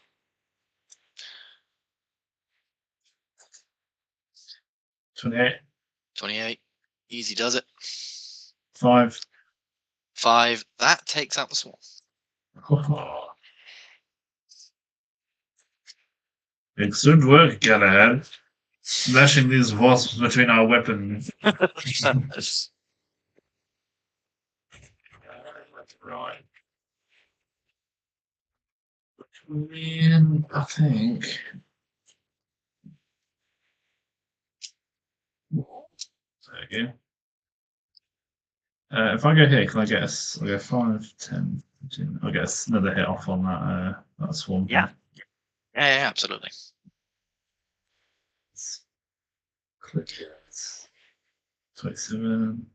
[SPEAKER 3] 28.
[SPEAKER 1] 28. Easy does it.
[SPEAKER 3] 5.
[SPEAKER 1] 5. That takes out the swarm.
[SPEAKER 3] Excellent work, Galahad. Smashing these wasps between our weapons.
[SPEAKER 1] Right.
[SPEAKER 3] mean, I think. There we go. If I go here, can I get I'll go 5, 10, 15, I'll get another hit off on that swarm.
[SPEAKER 1] Yeah. Yeah, absolutely.
[SPEAKER 3] Click it. 27,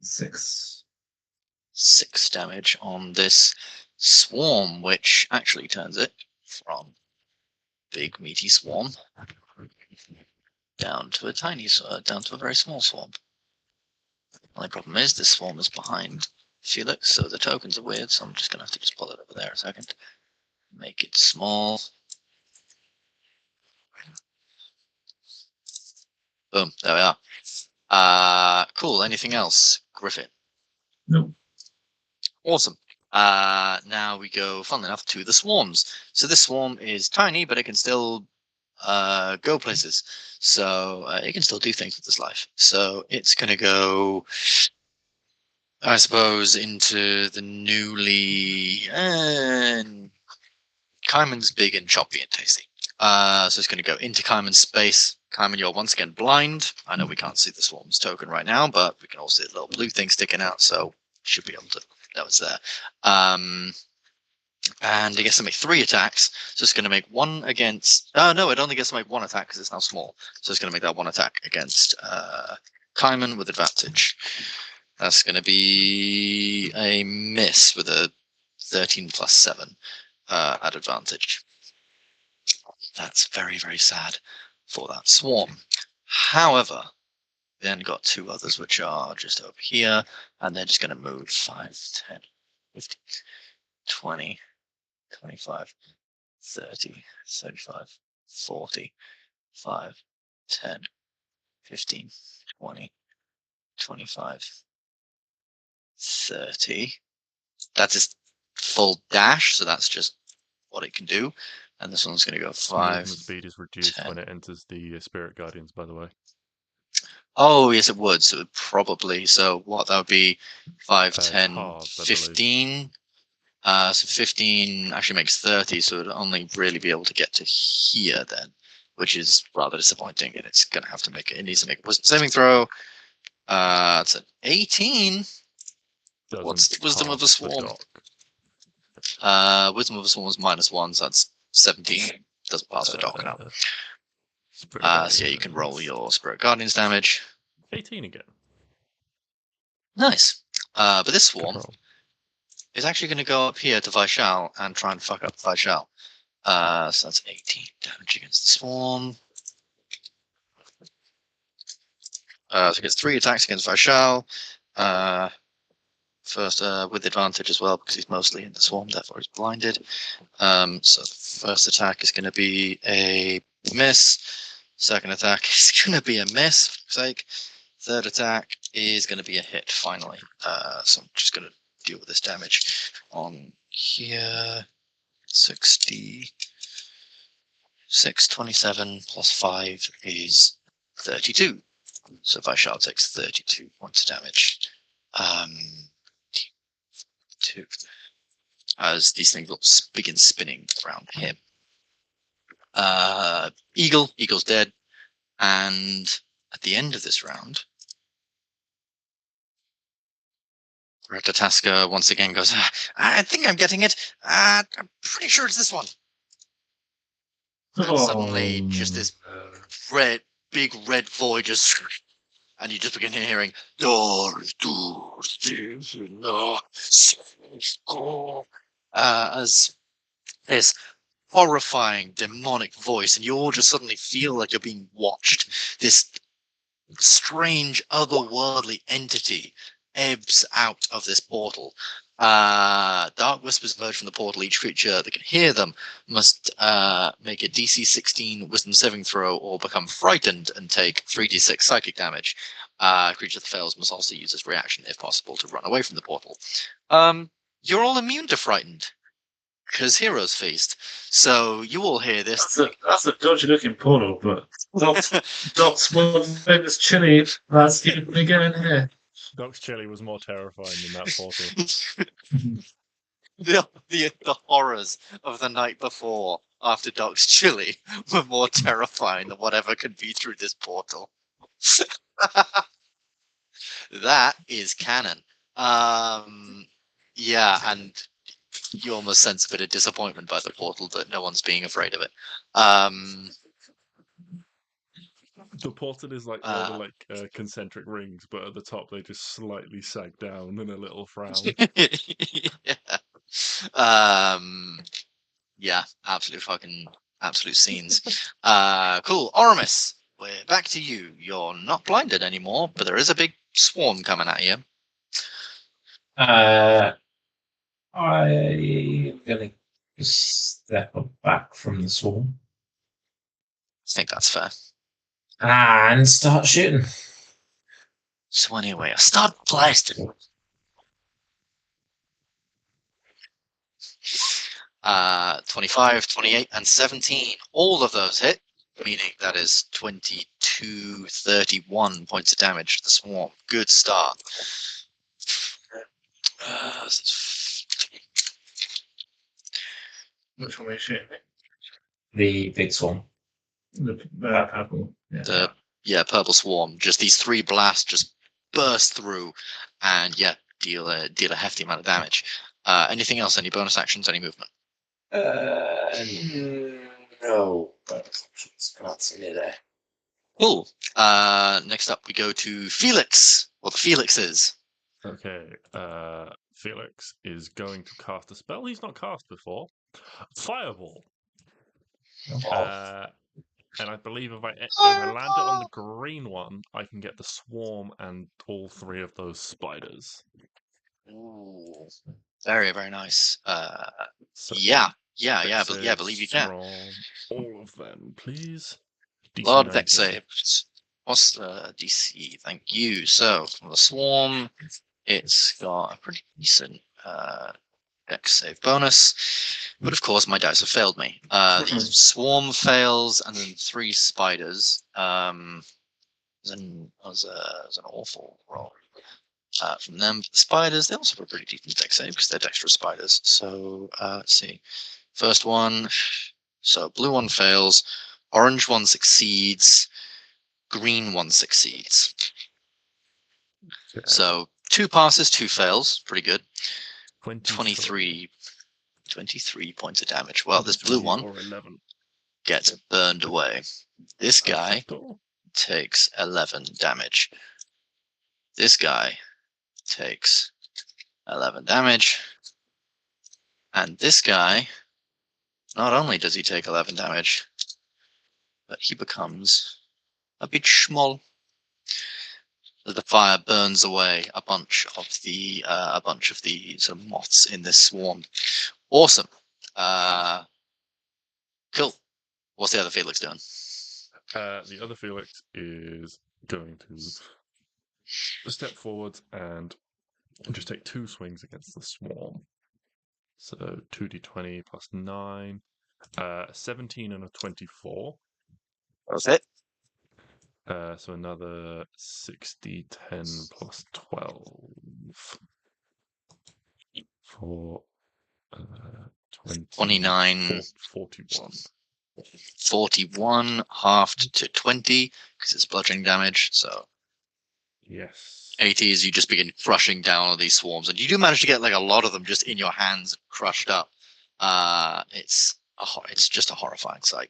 [SPEAKER 3] 6.
[SPEAKER 1] 6 damage on this swarm, which actually turns it from big meaty swarm down to a down to a very small swarm. Only problem is this swarm is behind Felix, so the tokens are weird, so I'm just gonna have to just pull it over there a second. Make it small. Boom, there we are. Cool, anything else, Griffin?
[SPEAKER 3] Nope.
[SPEAKER 1] Awesome. Now we go, funnily enough, to the swarms. So this swarm is tiny, but it can still go places. So it can still do things with its life. So it's going to go, I suppose, into the newly... Kaiman's big and choppy and tasty. So it's going to go into Kaiman's space. Kaiman, you're once again blind. I know we can't see the swarm's token right now, but we can also see the little blue thing sticking out, so should be able to know it's there. And it gets to make 3 attacks, so it's going to make 1 against... no, it only gets to make 1 attack because it's now small. So it's going to make that 1 attack against Kaiman with advantage. That's going to be a miss with a 13 plus 7 at advantage. That's very, very sad for that swarm. However, then got 2 others which are just over here, and they're just going to move 5, 10, 15, 20, 25, 30, 35, 40, 5, 10, 15, 20, 25, 30. That's its full dash, so that's just what it can do. And this one's going to go 5.
[SPEAKER 4] Movement speed is reduced
[SPEAKER 1] 10.
[SPEAKER 4] when it enters the Spirit Guardians, by the way.
[SPEAKER 1] Oh, yes, it would. So it would probably, so what, that would be 5, 10,
[SPEAKER 4] halves, I
[SPEAKER 1] 15. So 15 actually makes 30, so it would only really be able to get to here then, which is rather disappointing. And it's going to have to make it, needs to make a wisdom saving throw. It's an 18. What's the wisdom of a swarm? Wisdom of a swarm was -1, so that's 17. Doesn't pass for dock now. So yeah, you can roll your Spirit Guardians damage.
[SPEAKER 4] 18 again.
[SPEAKER 1] Nice. But this swarm
[SPEAKER 4] Good roll.
[SPEAKER 1] is actually going to go up here to Vaishal and try and fuck up Vaishal. So that's 18 damage against the swarm. So it gets 3 attacks against Vaishal. First with advantage as well because he's mostly in the swarm, therefore he's blinded. So the first attack is going to be a miss. Second attack is going to be a miss, for sake. Third attack is going to be a hit, finally. So I'm just going to deal with this damage on here. 66, 27 plus 5 is 32. So Vaishal takes 32 points of damage. As these things will begin spinning around him. Eagle's dead, and at the end of this round, Ratataska once again goes, I think I'm getting it. I'm pretty sure it's this one. And suddenly, just this big red void just, and you just begin hearing, as this horrifying demonic voice, and you all just suddenly feel like you're being watched. This strange otherworldly entity ebbs out of this portal. Dark whispers emerge from the portal. Each creature that can hear them must make a DC 16 wisdom saving throw or become frightened and take 3d6 psychic damage. Creature that fails must also use this reaction, if possible, to run away from the portal. You're all immune to frightened, because Heroes Feast. So you all hear this.
[SPEAKER 3] That's a dodgy looking portal, but Doc's world famous chili. That's keeping me going here.
[SPEAKER 4] Doc's chili was more terrifying than that portal.
[SPEAKER 1] The horrors of the night before after Doc's chili were more terrifying than whatever could be through this portal. That is canon. Yeah, and you almost sense a bit of disappointment by the portal that no one's being afraid of it.
[SPEAKER 4] The portal is like one of the concentric rings, but at the top they just slightly sag down in a little frown.
[SPEAKER 1] Yeah, absolute scenes. Cool. Oramus, we're back to you. You're not blinded anymore, but there is a big swarm coming at you.
[SPEAKER 5] I'm going to step back from the swarm.
[SPEAKER 1] I think that's fair.
[SPEAKER 5] And start shooting.
[SPEAKER 1] So anyway, I start blasting. 25, 28, and 17. All of those hit, meaning that is 22, 31 points of damage to the swarm. Good start.
[SPEAKER 3] Which one are you shooting?
[SPEAKER 5] The big swarm.
[SPEAKER 3] The purple.
[SPEAKER 1] Yeah. Purple swarm. Just these 3 blasts just burst through, and deal a hefty amount of damage. Anything else? Any bonus actions? Any movement?
[SPEAKER 5] No. That's near there.
[SPEAKER 1] Cool. Next up, we go to Felix. Or the Felixes.
[SPEAKER 4] Okay. Felix is going to cast a spell he's not cast before. Fireball. And I believe if I land it on the green one, I can get the swarm and all 3 of those spiders.
[SPEAKER 1] Ooh, very, very nice.
[SPEAKER 4] So
[SPEAKER 1] I believe you can.
[SPEAKER 4] From all of them, please. DC
[SPEAKER 1] Lord deck
[SPEAKER 4] 19.
[SPEAKER 1] saves. What's the DC? Thank you. So for the swarm, it's got a pretty decent deck save bonus, but of course my dice have failed me. The swarm fails, and then 3 spiders. Was an awful roll. From them, the spiders, they also have a pretty decent deck save because they're dexterous spiders. So let's see. First one, so blue one fails, orange one succeeds, green one succeeds.
[SPEAKER 4] Okay.
[SPEAKER 1] So 2 passes, 2 fails, pretty good.
[SPEAKER 4] 23
[SPEAKER 1] points of damage. Well, this blue one
[SPEAKER 4] or 11.
[SPEAKER 1] gets burned away. This guy
[SPEAKER 4] Perfecto.
[SPEAKER 1] takes 11 damage. This guy takes 11 damage. And this guy, not only does he take 11 damage, but he becomes a bit schmoll. The fire burns away a bunch of the sort of moths in this swarm. Awesome. Cool. What's the other Felix doing?
[SPEAKER 4] The other Felix is going to step forward and just take 2 swings against the swarm. So 2d20 plus 9, 17 and a 24.
[SPEAKER 1] That's it.
[SPEAKER 4] So another 60, 10 plus 12 for
[SPEAKER 1] 29.
[SPEAKER 4] 41.
[SPEAKER 1] 41 halved to 20 because it's bludgeoning damage. So
[SPEAKER 4] Yes.
[SPEAKER 1] 80 is you just begin crushing down all these swarms, and you do manage to get like a lot of them just in your hands, crushed up. It's just a horrifying sight.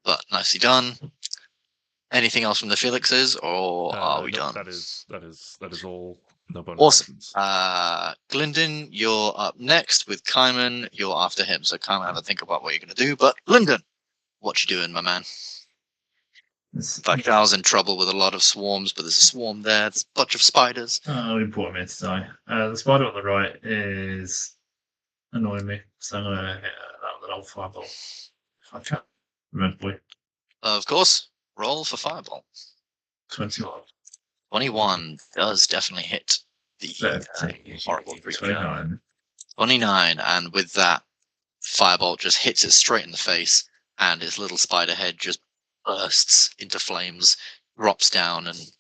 [SPEAKER 1] But nicely done. Anything else from the Felixes, or are we done?
[SPEAKER 4] That is all. No bonus
[SPEAKER 1] Awesome.
[SPEAKER 4] actions.
[SPEAKER 1] Glyndon, you're up next with Kaiman. You're after him, so Kaiman, have a think about what you're going to do. But Glyndon, what you doing, my man? In fact, I was in trouble with a lot of swarms, but there's a swarm there. There's a bunch of spiders.
[SPEAKER 3] We brought him in to die. The spider on the right is annoying me, so I'm going to hit that with an old fireball. If I can. Remember, boy.
[SPEAKER 1] Of course, roll for fireball.
[SPEAKER 3] 21.
[SPEAKER 1] 21 does definitely hit the horrible creature.
[SPEAKER 3] 29.
[SPEAKER 1] 29, and with that, fireball just hits it straight in the face, and its little spider head just bursts into flames, drops down, and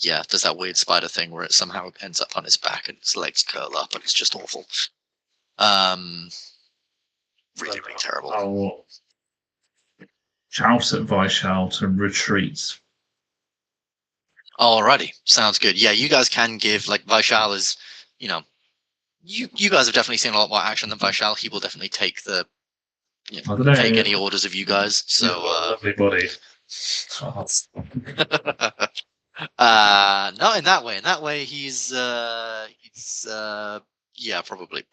[SPEAKER 1] yeah, does that weird spider thing where it somehow ends up on his back and his legs curl up and it's just awful. Really, really terrible.
[SPEAKER 3] I'll shout at Vishal to retreat.
[SPEAKER 1] Alrighty, sounds good. Yeah, you guys can give, like, Vishal is, you know, you guys have definitely seen a lot more action than Vishal. He will definitely take the, you know,
[SPEAKER 3] I don't know,
[SPEAKER 1] take
[SPEAKER 3] yeah.
[SPEAKER 1] any orders of you guys.
[SPEAKER 3] He's got a
[SPEAKER 1] So,
[SPEAKER 3] lovely body.
[SPEAKER 1] no, in that way, he's, yeah, probably.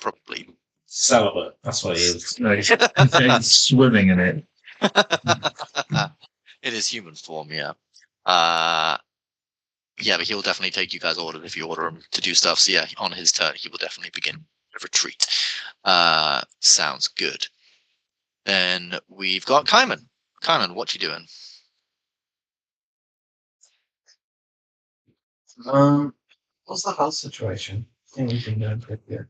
[SPEAKER 5] Celibate. That's what he is.
[SPEAKER 3] No, he's swimming in it.
[SPEAKER 1] In his human form, yeah. Yeah, but he'll definitely take you guys' orders if you order him to do stuff. So yeah, on his turn, he will definitely begin a retreat. Sounds good. Then we've got Kaiman. Kaiman, what you doing?
[SPEAKER 2] What's the health situation? I think we've been doing pretty good.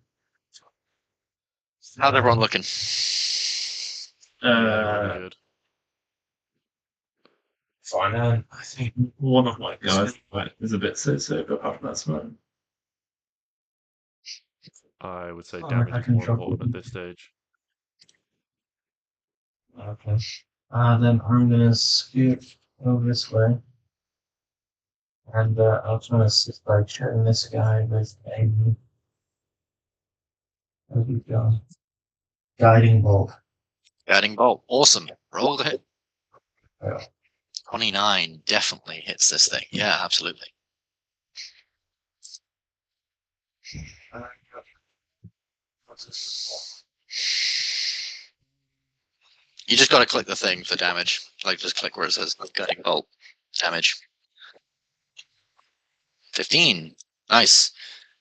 [SPEAKER 1] How's everyone looking?
[SPEAKER 4] Really good.
[SPEAKER 5] Fine.
[SPEAKER 3] I think one of my guys is a bit so, but apart from that's fine.
[SPEAKER 4] I would say
[SPEAKER 2] Oh,
[SPEAKER 4] damage
[SPEAKER 2] I
[SPEAKER 4] is
[SPEAKER 2] can
[SPEAKER 4] more
[SPEAKER 2] drop
[SPEAKER 4] important
[SPEAKER 2] it.
[SPEAKER 4] at this stage.
[SPEAKER 2] Okay. Then I'm gonna scoot over this way. And I'll try to assist by shooting this guy with a where's he gone? Guiding bolt.
[SPEAKER 1] Guiding bolt. Awesome. Roll the hit.
[SPEAKER 2] Yeah.
[SPEAKER 1] 29 definitely hits this thing. Yeah, absolutely. You just got to click the thing for damage. Like, just click where it says guiding bolt damage. 15. Nice.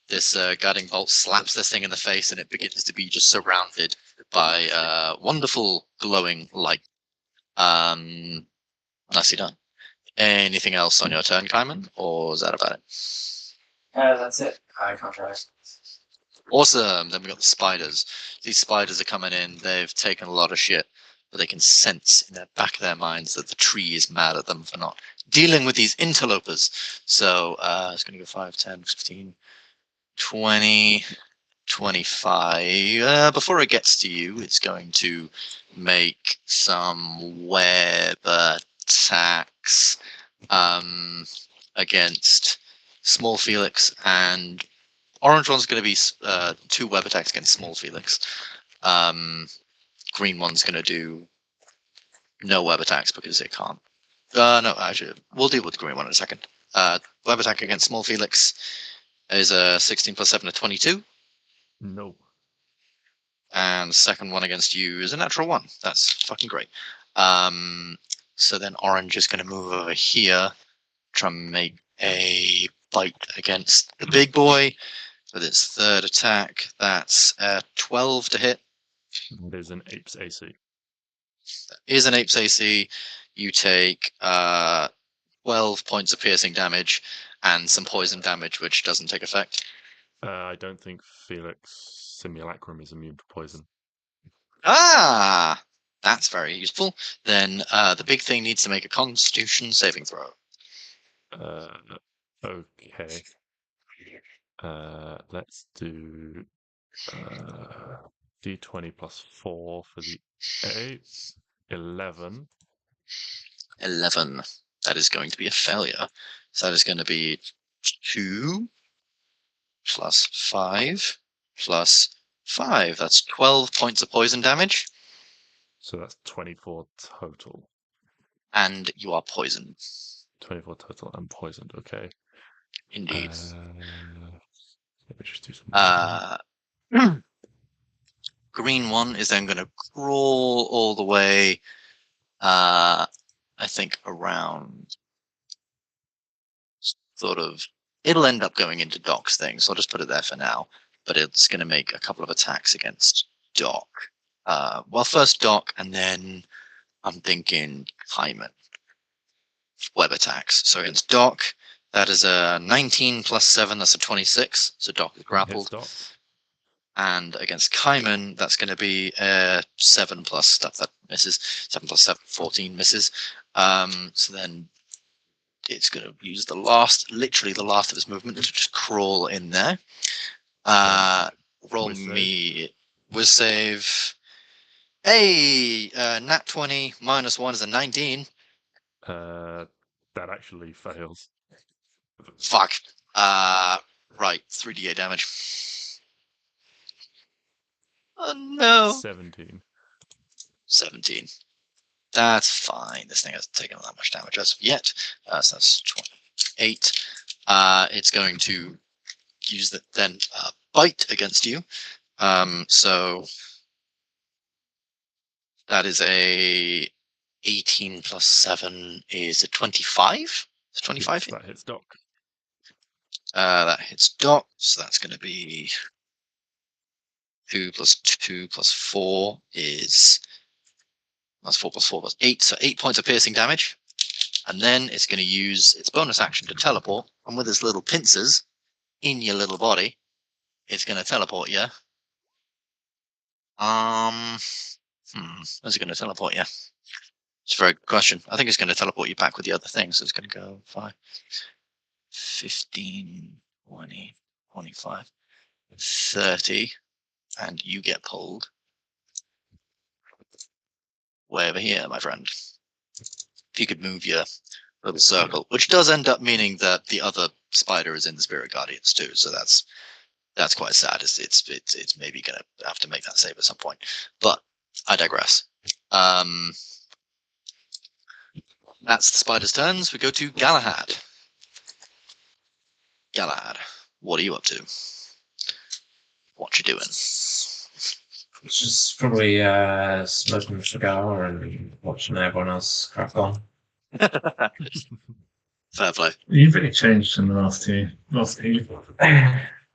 [SPEAKER 1] This guiding bolt slaps this thing in the face, and it begins to be just surrounded by wonderful glowing light. Nicely done. Anything else on your turn, Kaiman, or is that about it?
[SPEAKER 2] That's it. I can't try.
[SPEAKER 1] Awesome. Then we got the spiders. These spiders are coming in. They've taken a lot of shit, but they can sense in the back of their minds that the tree is mad at them for not dealing with these interlopers. So it's going to go 5, 10, 15, 20, 25. Before it gets to you, it's going to make some web attacks against small Felix, and orange one's going to be 2 web attacks against small Felix. Green one's going to do no web attacks because it can't. No, actually, we'll deal with the green one in a second. Web attack against small Felix is a 16 plus 7 to 22.
[SPEAKER 4] No.
[SPEAKER 1] And the second one against you is a natural 1. That's fucking great. So then orange is going to move over here, try and make a bite against the big boy with its third attack. That's 12 to hit.
[SPEAKER 4] It is an ape's AC.
[SPEAKER 1] That is an ape's AC. You take 12 points of piercing damage and some poison damage, which doesn't take effect.
[SPEAKER 4] I don't think Felix Simulacrum is immune to poison.
[SPEAKER 1] Ah, that's very useful. Then the big thing needs to make a Constitution saving throw.
[SPEAKER 4] Okay. Let's do D20 plus 4 for the 8. 11.
[SPEAKER 1] 11. That is going to be a failure. So that is going to be 2 plus 5 plus 5. That's 12 points of poison damage.
[SPEAKER 4] So that's 24 total.
[SPEAKER 1] And you are poisoned.
[SPEAKER 4] 24 total and poisoned, okay.
[SPEAKER 1] Indeed.
[SPEAKER 4] Let me just do some.
[SPEAKER 1] Green one is then going to crawl all the way, I think, around sort of. It'll end up going into Doc's thing, so I'll just put it there for now. But it's going to make a couple of attacks against Doc. Well, first Doc, and then I'm thinking Kaiman. Web attacks. So against Doc, that is a 19 plus 7, that's a 26. So Doc is grappled.
[SPEAKER 4] Doc.
[SPEAKER 1] And against Kaiman, that's going to be 7 plus stuff that misses. 7 plus 7, 14 misses. So then it's going to use literally the last of its movement to just crawl in there. Roll me with save. Hey, nat 20 minus 1 is a 19.
[SPEAKER 4] That actually fails.
[SPEAKER 1] Fuck. Right, 3d8 damage. Oh no.
[SPEAKER 4] 17.
[SPEAKER 1] 17. That's fine. This thing hasn't taken that much damage as of yet. So that's 28. It's going to use that then bite against you. So that is a 18 plus 7 is a 25. It's 25.
[SPEAKER 4] Yes, that hits Doc.
[SPEAKER 1] That hits Doc. So that's going to be 2 plus 2 plus 4 is. That's 4 plus 4 plus 8. So 8 points of piercing damage. And then it's going to use its bonus action to teleport. And with its little pincers in your little body, it's going to teleport you. Where's it going to teleport you? It's a very good question. I think it's going to teleport you back with the other thing. So it's going to go 5, 15, 20, 25, 30. And you get pulled way over here, my friend. If you could move your little circle, which does end up meaning that the other spider is in the Spirit Guardians too. So that's quite sad. It's maybe gonna have to make that save at some point. But I digress. That's the spider's turns. We go to Galahad. Galahad, what are you up to? What you doing?
[SPEAKER 5] Just probably smoking a cigar and watching everyone else crack on.
[SPEAKER 1] Fair play.
[SPEAKER 3] You've really changed in the last two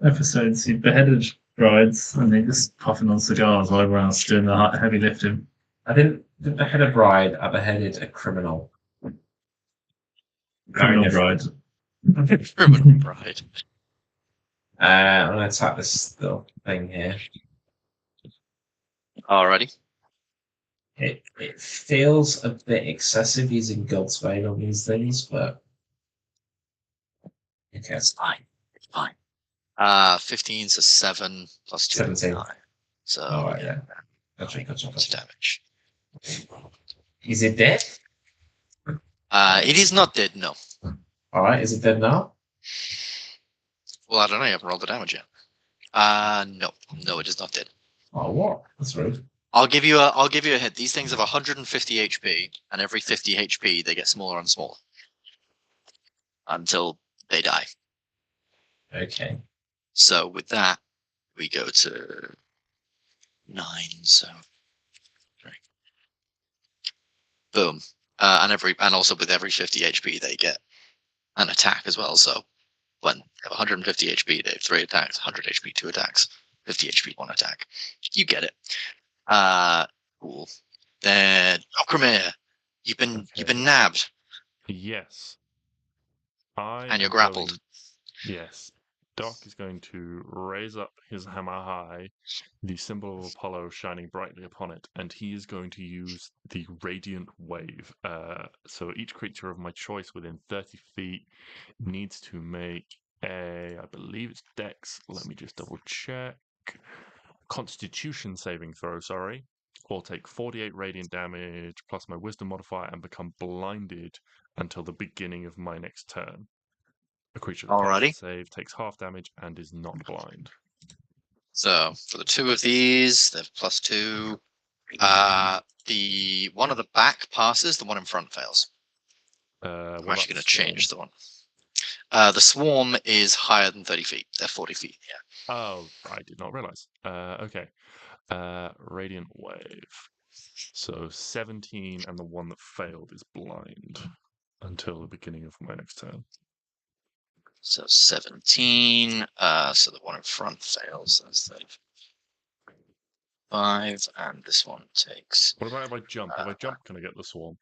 [SPEAKER 3] episodes. You beheaded brides and they just puffing on cigars while everyone else doing the heavy lifting.
[SPEAKER 5] I didn't behead a bride, I beheaded a criminal.
[SPEAKER 3] Criminal bride.
[SPEAKER 1] Criminal bride.
[SPEAKER 5] I'm going to attack this little thing here.
[SPEAKER 1] Alrighty.
[SPEAKER 5] It feels a bit excessive using God's Vein on these things, but okay,
[SPEAKER 1] It's fine. It's fine. 15 is a 7 plus 2 is
[SPEAKER 5] 17.
[SPEAKER 1] 9. So
[SPEAKER 5] Alright, yeah. Gotcha.
[SPEAKER 1] points of damage.
[SPEAKER 5] Is it dead?
[SPEAKER 1] It is not dead, no.
[SPEAKER 5] Alright, is it dead now?
[SPEAKER 1] Well, I don't know. You haven't rolled the damage yet. No, it is not dead.
[SPEAKER 5] Oh, what? That's rude.
[SPEAKER 1] I'll give you a hint. These things have 150 HP, and every 50 HP they get smaller and smaller until they die.
[SPEAKER 5] Okay.
[SPEAKER 1] So with that, we go to 9. So, boom, and also with every 50 HP they get an attack as well. So when they have 150 HP, they have 3 attacks. 100 HP, 2 attacks. 50 HP, 1 attack. You get it. Cool. Then Okramir, you've been nabbed.
[SPEAKER 4] Yes.
[SPEAKER 1] And you're grappled.
[SPEAKER 4] Yes. Doc is going to raise up his hammer high, the symbol of Apollo shining brightly upon it, and he is going to use the Radiant Wave. So each creature of my choice within 30 feet needs to make I believe it's Dex. Let me just double check. Constitution saving throw, sorry. Or take 48 radiant damage plus my wisdom modifier and become blinded until the beginning of my next turn. A creature that passes the save takes half damage and is not blind.
[SPEAKER 1] So for the 2 of these, they're +2. The one at the back passes, the one in front fails. I'm actually going to change the one. The swarm is higher than 30 feet. They're 40 feet, yeah.
[SPEAKER 4] Oh, I did not realize. Okay. Radiant Wave. So 17, and the one that failed is blind until the beginning of my next turn.
[SPEAKER 1] So 17. So the one in front fails. That's 35. And this one takes.
[SPEAKER 4] What about if I jump? If I jump, can I get the swarm?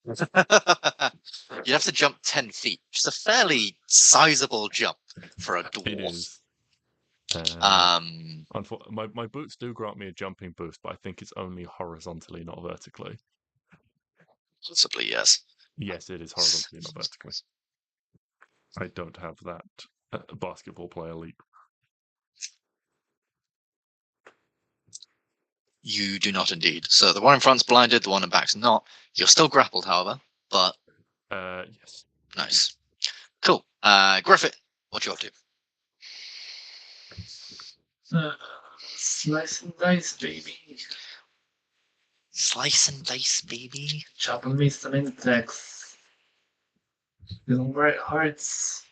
[SPEAKER 1] You'd have to jump 10 feet, which is a fairly sizable jump for a dwarf.
[SPEAKER 4] It is. My boots do grant me a jumping boost, but I think it's only horizontally, not vertically.
[SPEAKER 1] Possibly, yes.
[SPEAKER 4] Yes, it is horizontally, not vertically. I don't have that basketball player leap.
[SPEAKER 1] You do not indeed. So the one in front's blinded, the one in back's not. You're still grappled, however, but
[SPEAKER 4] Yes.
[SPEAKER 1] nice. Cool. Griffin, what you up to?
[SPEAKER 3] Slice and dice, baby.
[SPEAKER 1] Slice and dice, baby.
[SPEAKER 3] Chopping me some insects. Feeling right hearts.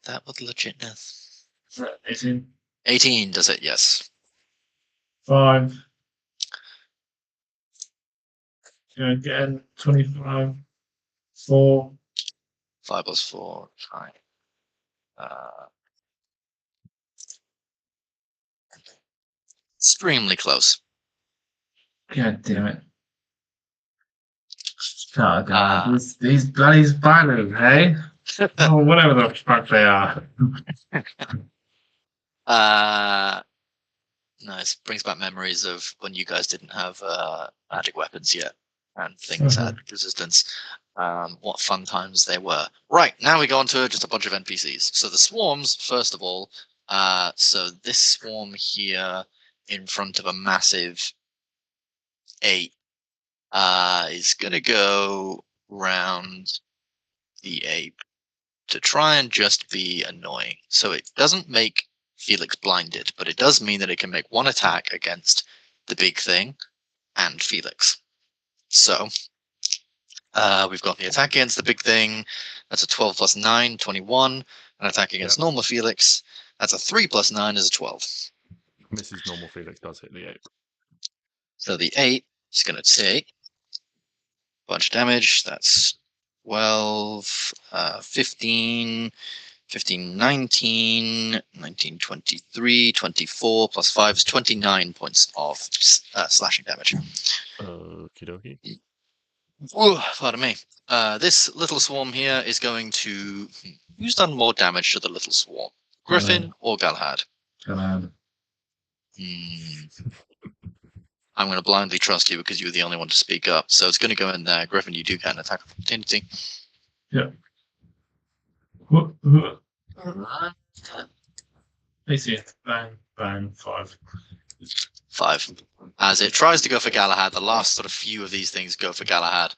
[SPEAKER 1] That was legitness.
[SPEAKER 3] 18.
[SPEAKER 1] 18 does it, yes.
[SPEAKER 3] 5. Again, 25. 4.
[SPEAKER 1] 5 plus 4, fine. Extremely close.
[SPEAKER 3] God damn it. Oh god, these bloody spiders, hey? Oh, whatever the fuck they are.
[SPEAKER 1] Nice. Brings back memories of when you guys didn't have magic weapons yet and things had resistance. What fun times they were. Right, now we go on to just a bunch of NPCs. So the swarms, first of all, so this swarm here in front of a massive 8 is going to go round the ape to try and just be annoying. So it doesn't make Felix blinded, but it does mean that it can make one attack against the big thing and Felix. So we've got the attack against the big thing. That's a 12 plus 9, 21. An attack against normal Felix. That's a 3 plus 9 is a 12.
[SPEAKER 4] Mrs. Normal Felix does hit the 8.
[SPEAKER 1] So the 8 is going to take a bunch of damage. That's 12, 15, 15, 19, 19, 23, 24, plus 5 is 29 points of slashing damage.
[SPEAKER 4] Okie dokie.
[SPEAKER 1] Ooh, pardon me. This little swarm here is going to... Who's done more damage to the little swarm? Griffin or Galahad?
[SPEAKER 3] Galahad.
[SPEAKER 1] I'm going to blindly trust you because you were the only one to speak up. So it's going to go in there. Griffin, you do get an attack of opportunity.
[SPEAKER 3] Yeah. AC. Bang, bang, 5.
[SPEAKER 1] 5. As it tries to go for Galahad, the last sort of few of these things go for Galahad.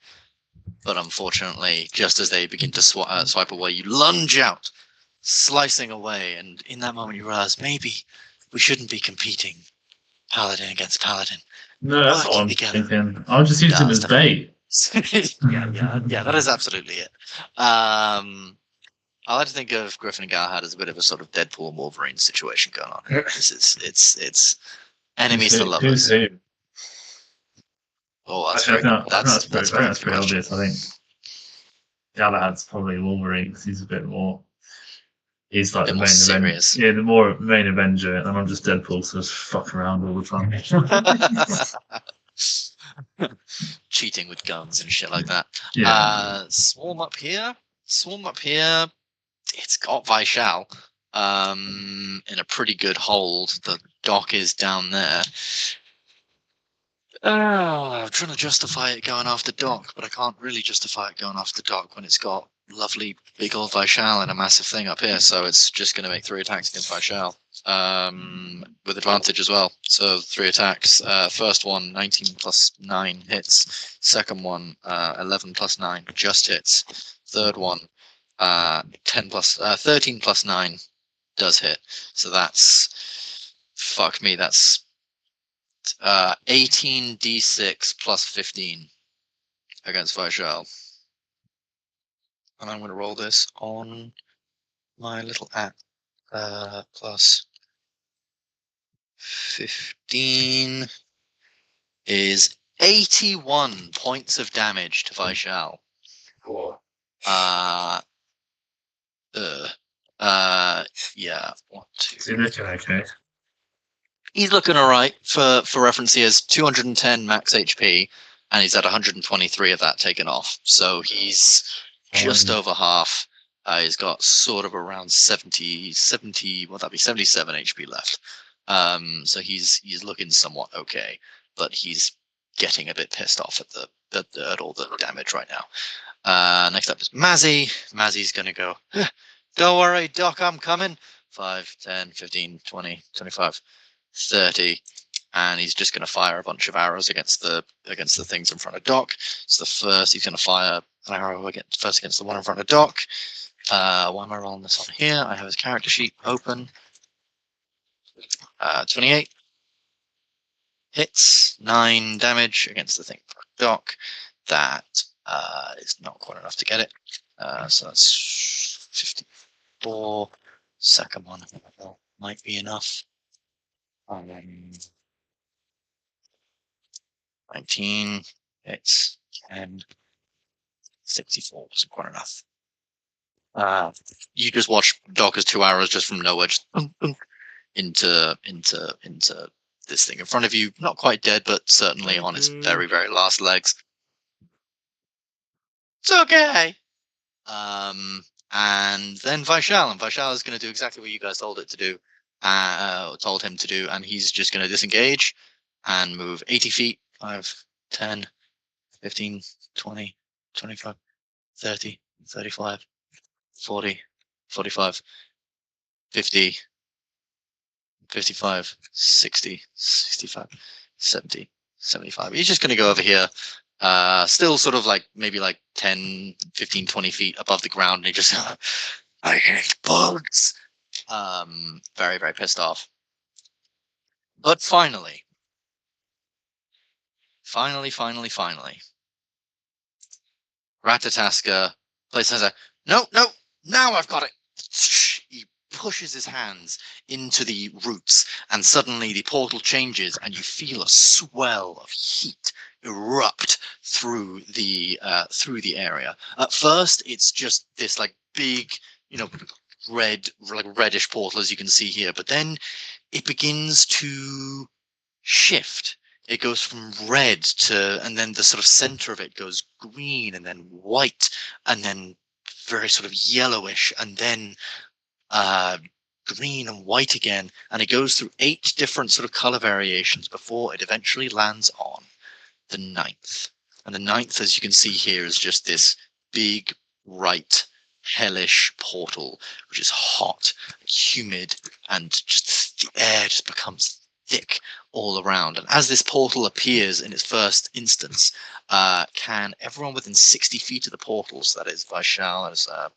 [SPEAKER 1] But unfortunately, just as they begin to swipe away, you lunge out, slicing away. And in that moment, you realize maybe we shouldn't be competing paladin against paladin.
[SPEAKER 3] No, that's what I'm thinking. I'll just use it as bait.
[SPEAKER 1] yeah, that is absolutely it. I like to think of Griffin and Galahad as a bit of a sort of Deadpool and Wolverine situation going on. It's enemies to lovers. Oh, that's very, that's
[SPEAKER 3] pretty obvious. I think Galahad's probably Wolverine because he's a bit more. He's like the main Avenger. Yeah, the more main Avenger, and I'm just Deadpool, so just fuck around all the
[SPEAKER 1] time. Cheating with guns and shit like that.
[SPEAKER 3] Yeah.
[SPEAKER 1] Swarm up here. It's got Vaishal in a pretty good hold. The dock is down there. I'm trying to justify it going after Doc, but I can't really justify it going after Doc when it's got lovely big old Vaishal and a massive thing up here. So it's just going to make 3 attacks against Vaishal with advantage as well. So 3 attacks. First one, 19 plus 9 hits. Second one, 11 plus 9 just hits. Third one, 13 plus 9 does hit. So that's, fuck me, that's 18d6 plus 15 against Vaishal. And I'm going to roll this on my little app. Plus 15 is 81 points of damage to Vaishal.
[SPEAKER 3] Cool.
[SPEAKER 1] Yeah. 1, 2.
[SPEAKER 3] Is he looking okay?
[SPEAKER 1] He's looking alright. For reference, he has 210 max HP, and he's had 123 of that taken off. So he's just over half. He's got sort of around 70, what that'd be 77 HP left. So he's looking somewhat okay, but he's getting a bit pissed off at all the damage right now. Next up is Mazzy. Mazzy's going to go, don't worry, Doc, I'm coming. 5, 10, 15, 20, 25, 30. And he's just going to fire a bunch of arrows against the things in front of Doc. So the first, he's going to fire an arrow against the one in front of Doc. Why am I rolling this on here? I have his character sheet open. 28 hits, 9 damage against the thing for Doc. That is not quite enough to get it. So that's 54. Second one might be enough. 19 hits, 10, 64 wasn't quite enough. You just watch Doc as 2 arrows just from nowhere, just into this thing in front of you. Not quite dead, but certainly on its very, very last legs. It's okay. And then Vishal, and Vishal is going to do exactly what you guys told him to do, and he's just going to disengage and move 80 feet. 5, 10, 15, 20, 25, 30, 35, 40, 45, 50, 55, 60, 65, 70, 75. He's just going to go over here, still sort of like maybe like 10, 15, 20 feet above the ground, and he just, I hate bugs. Very, very pissed off. But finally, Ratataska places a no, now I've got it. He pushes his hands into the roots, and suddenly the portal changes, and you feel a swell of heat erupt through the area. At first, it's just this like big, reddish portal, as you can see here, but then it begins to shift. It goes from red to, and then the sort of center of it goes green, and then white, and then very sort of yellowish, and then green and white again. And it goes through 8 different sort of color variations before it eventually lands on the 9th. And the 9th, as you can see here, is just this big, bright, hellish portal, which is hot, humid, and just the air just becomes thick all around. And as this portal appears in its first instance, can everyone within 60 feet of the portal, so that is Vishal, as 5,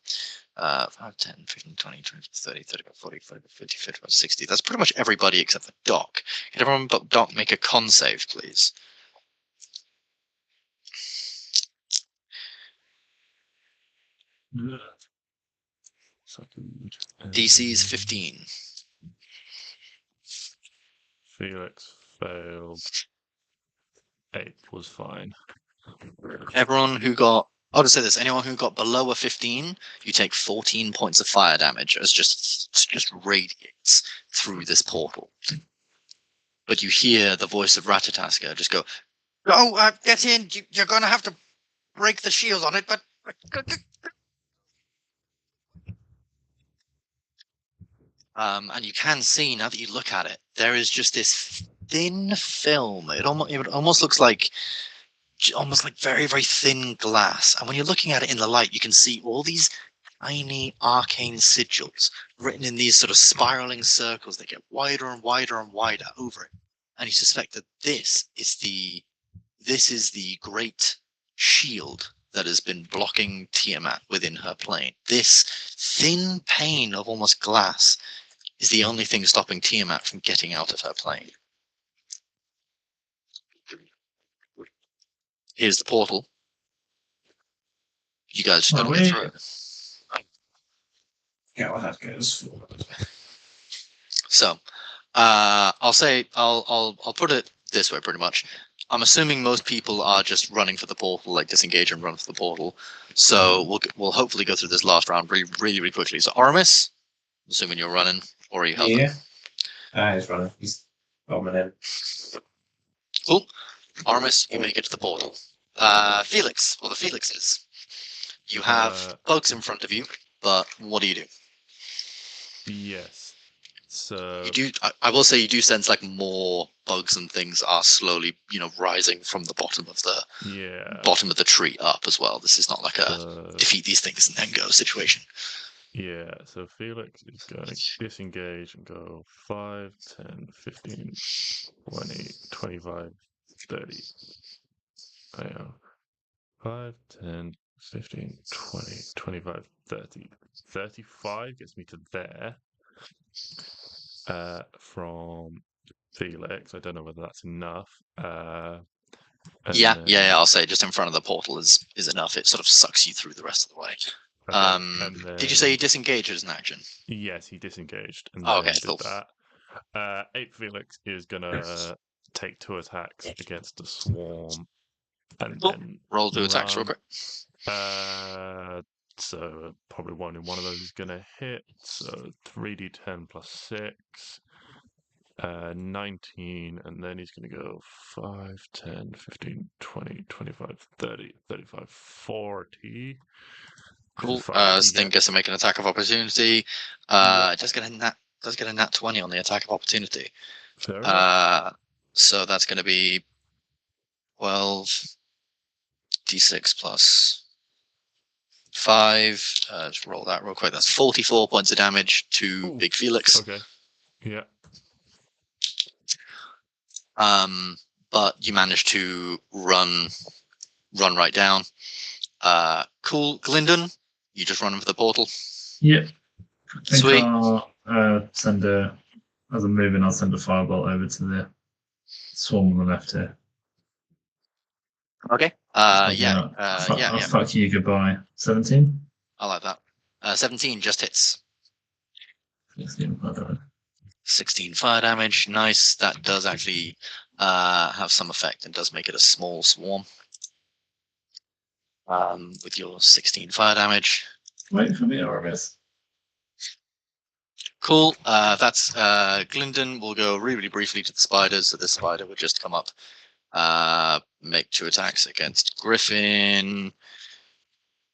[SPEAKER 1] 10, 15, 20, 20, 30, 35, 40, 50, 55, 60. That's pretty much everybody except for Doc. Can everyone but Doc make a con save, please? DC is 15.
[SPEAKER 4] Felix failed. 8 was fine.
[SPEAKER 1] Everyone who got, I'll just say this, anyone who got below a 15, you take 14 points of fire damage as just radiates through this portal. But you hear the voice of Ratataska just go, "Go, get in, you're going to have to break the shield on it, but..." And you can see, now that you look at it, there is just this thin film. It almost looks like very, very thin glass. And when you're looking at it in the light, you can see all these tiny arcane sigils written in these sort of spiraling circles that get wider and wider and wider over it. And you suspect that this is the great shield that has been blocking Tiamat within her plane. This thin pane of almost glass is the only thing stopping Tiamat from getting out of her plane. Here's the portal. You guys just gotta get through it.
[SPEAKER 5] Galahad goes forward.
[SPEAKER 1] So, I'll put it this way, pretty much. I'm assuming most people are just running for the portal, like disengage and run for the portal. So we'll hopefully go through this last round really, really quickly. So Aramis, assuming you're running, or are you helping?
[SPEAKER 5] Yeah. He's running. He's bombing in.
[SPEAKER 1] Cool. Aramis, you make it to the portal. Felix, or the Felixes. You have folks in front of you, but what do you do?
[SPEAKER 4] Yes. So
[SPEAKER 1] You do. I will say you do sense like more bugs and things are slowly, rising from the bottom of the tree up as well. This is not like a defeat these things and then go situation.
[SPEAKER 4] Yeah, so Felix is going to disengage and go 5, 10, 15, 20, 25, 30. I know. 5, 10, 15, 20, 25, 30. 35 gets me to there. From Felix. I don't know whether that's enough.
[SPEAKER 1] Yeah, I'll say just in front of the portal is enough. It sort of sucks you through the rest of the way.
[SPEAKER 4] Okay,
[SPEAKER 1] did you say he disengaged as an action?
[SPEAKER 4] Yes, he disengaged. And
[SPEAKER 1] okay,
[SPEAKER 4] did
[SPEAKER 1] cool.
[SPEAKER 4] That. 8 Felix is going to take 2 attacks against the swarm. And then
[SPEAKER 1] roll 2 attacks real quick.
[SPEAKER 4] So probably one of those is going to hit. So 3d10 plus 6. 19, and then he's going to go 5, 10, 15, 20, 25, 30, 35, 40.
[SPEAKER 1] Cool. Sting gets to make an attack of opportunity. Just get a nat 20 on the attack of opportunity. So that's going to be 12 d6 plus 5. Just roll that real quick. That's 44 points of damage to Big Felix.
[SPEAKER 4] Okay. Yeah.
[SPEAKER 1] But you managed to run right down. Cool. Glyndon, you just run over the portal.
[SPEAKER 3] Yeah.
[SPEAKER 1] Sweet.
[SPEAKER 3] I'll send as I'm moving, I'll send a firebolt over to the swarm on the left here.
[SPEAKER 1] Okay.
[SPEAKER 3] Fuck you, goodbye. 17?
[SPEAKER 1] I like that. 17 just hits. 16 fire damage. Nice. That does actually have some effect and does make it a small swarm. With your 16 fire damage.
[SPEAKER 3] Wait for me, or I miss.
[SPEAKER 1] Cool. That's Glyndon will go really briefly to the spiders. So this spider would just come up, make 2 attacks against Griffin.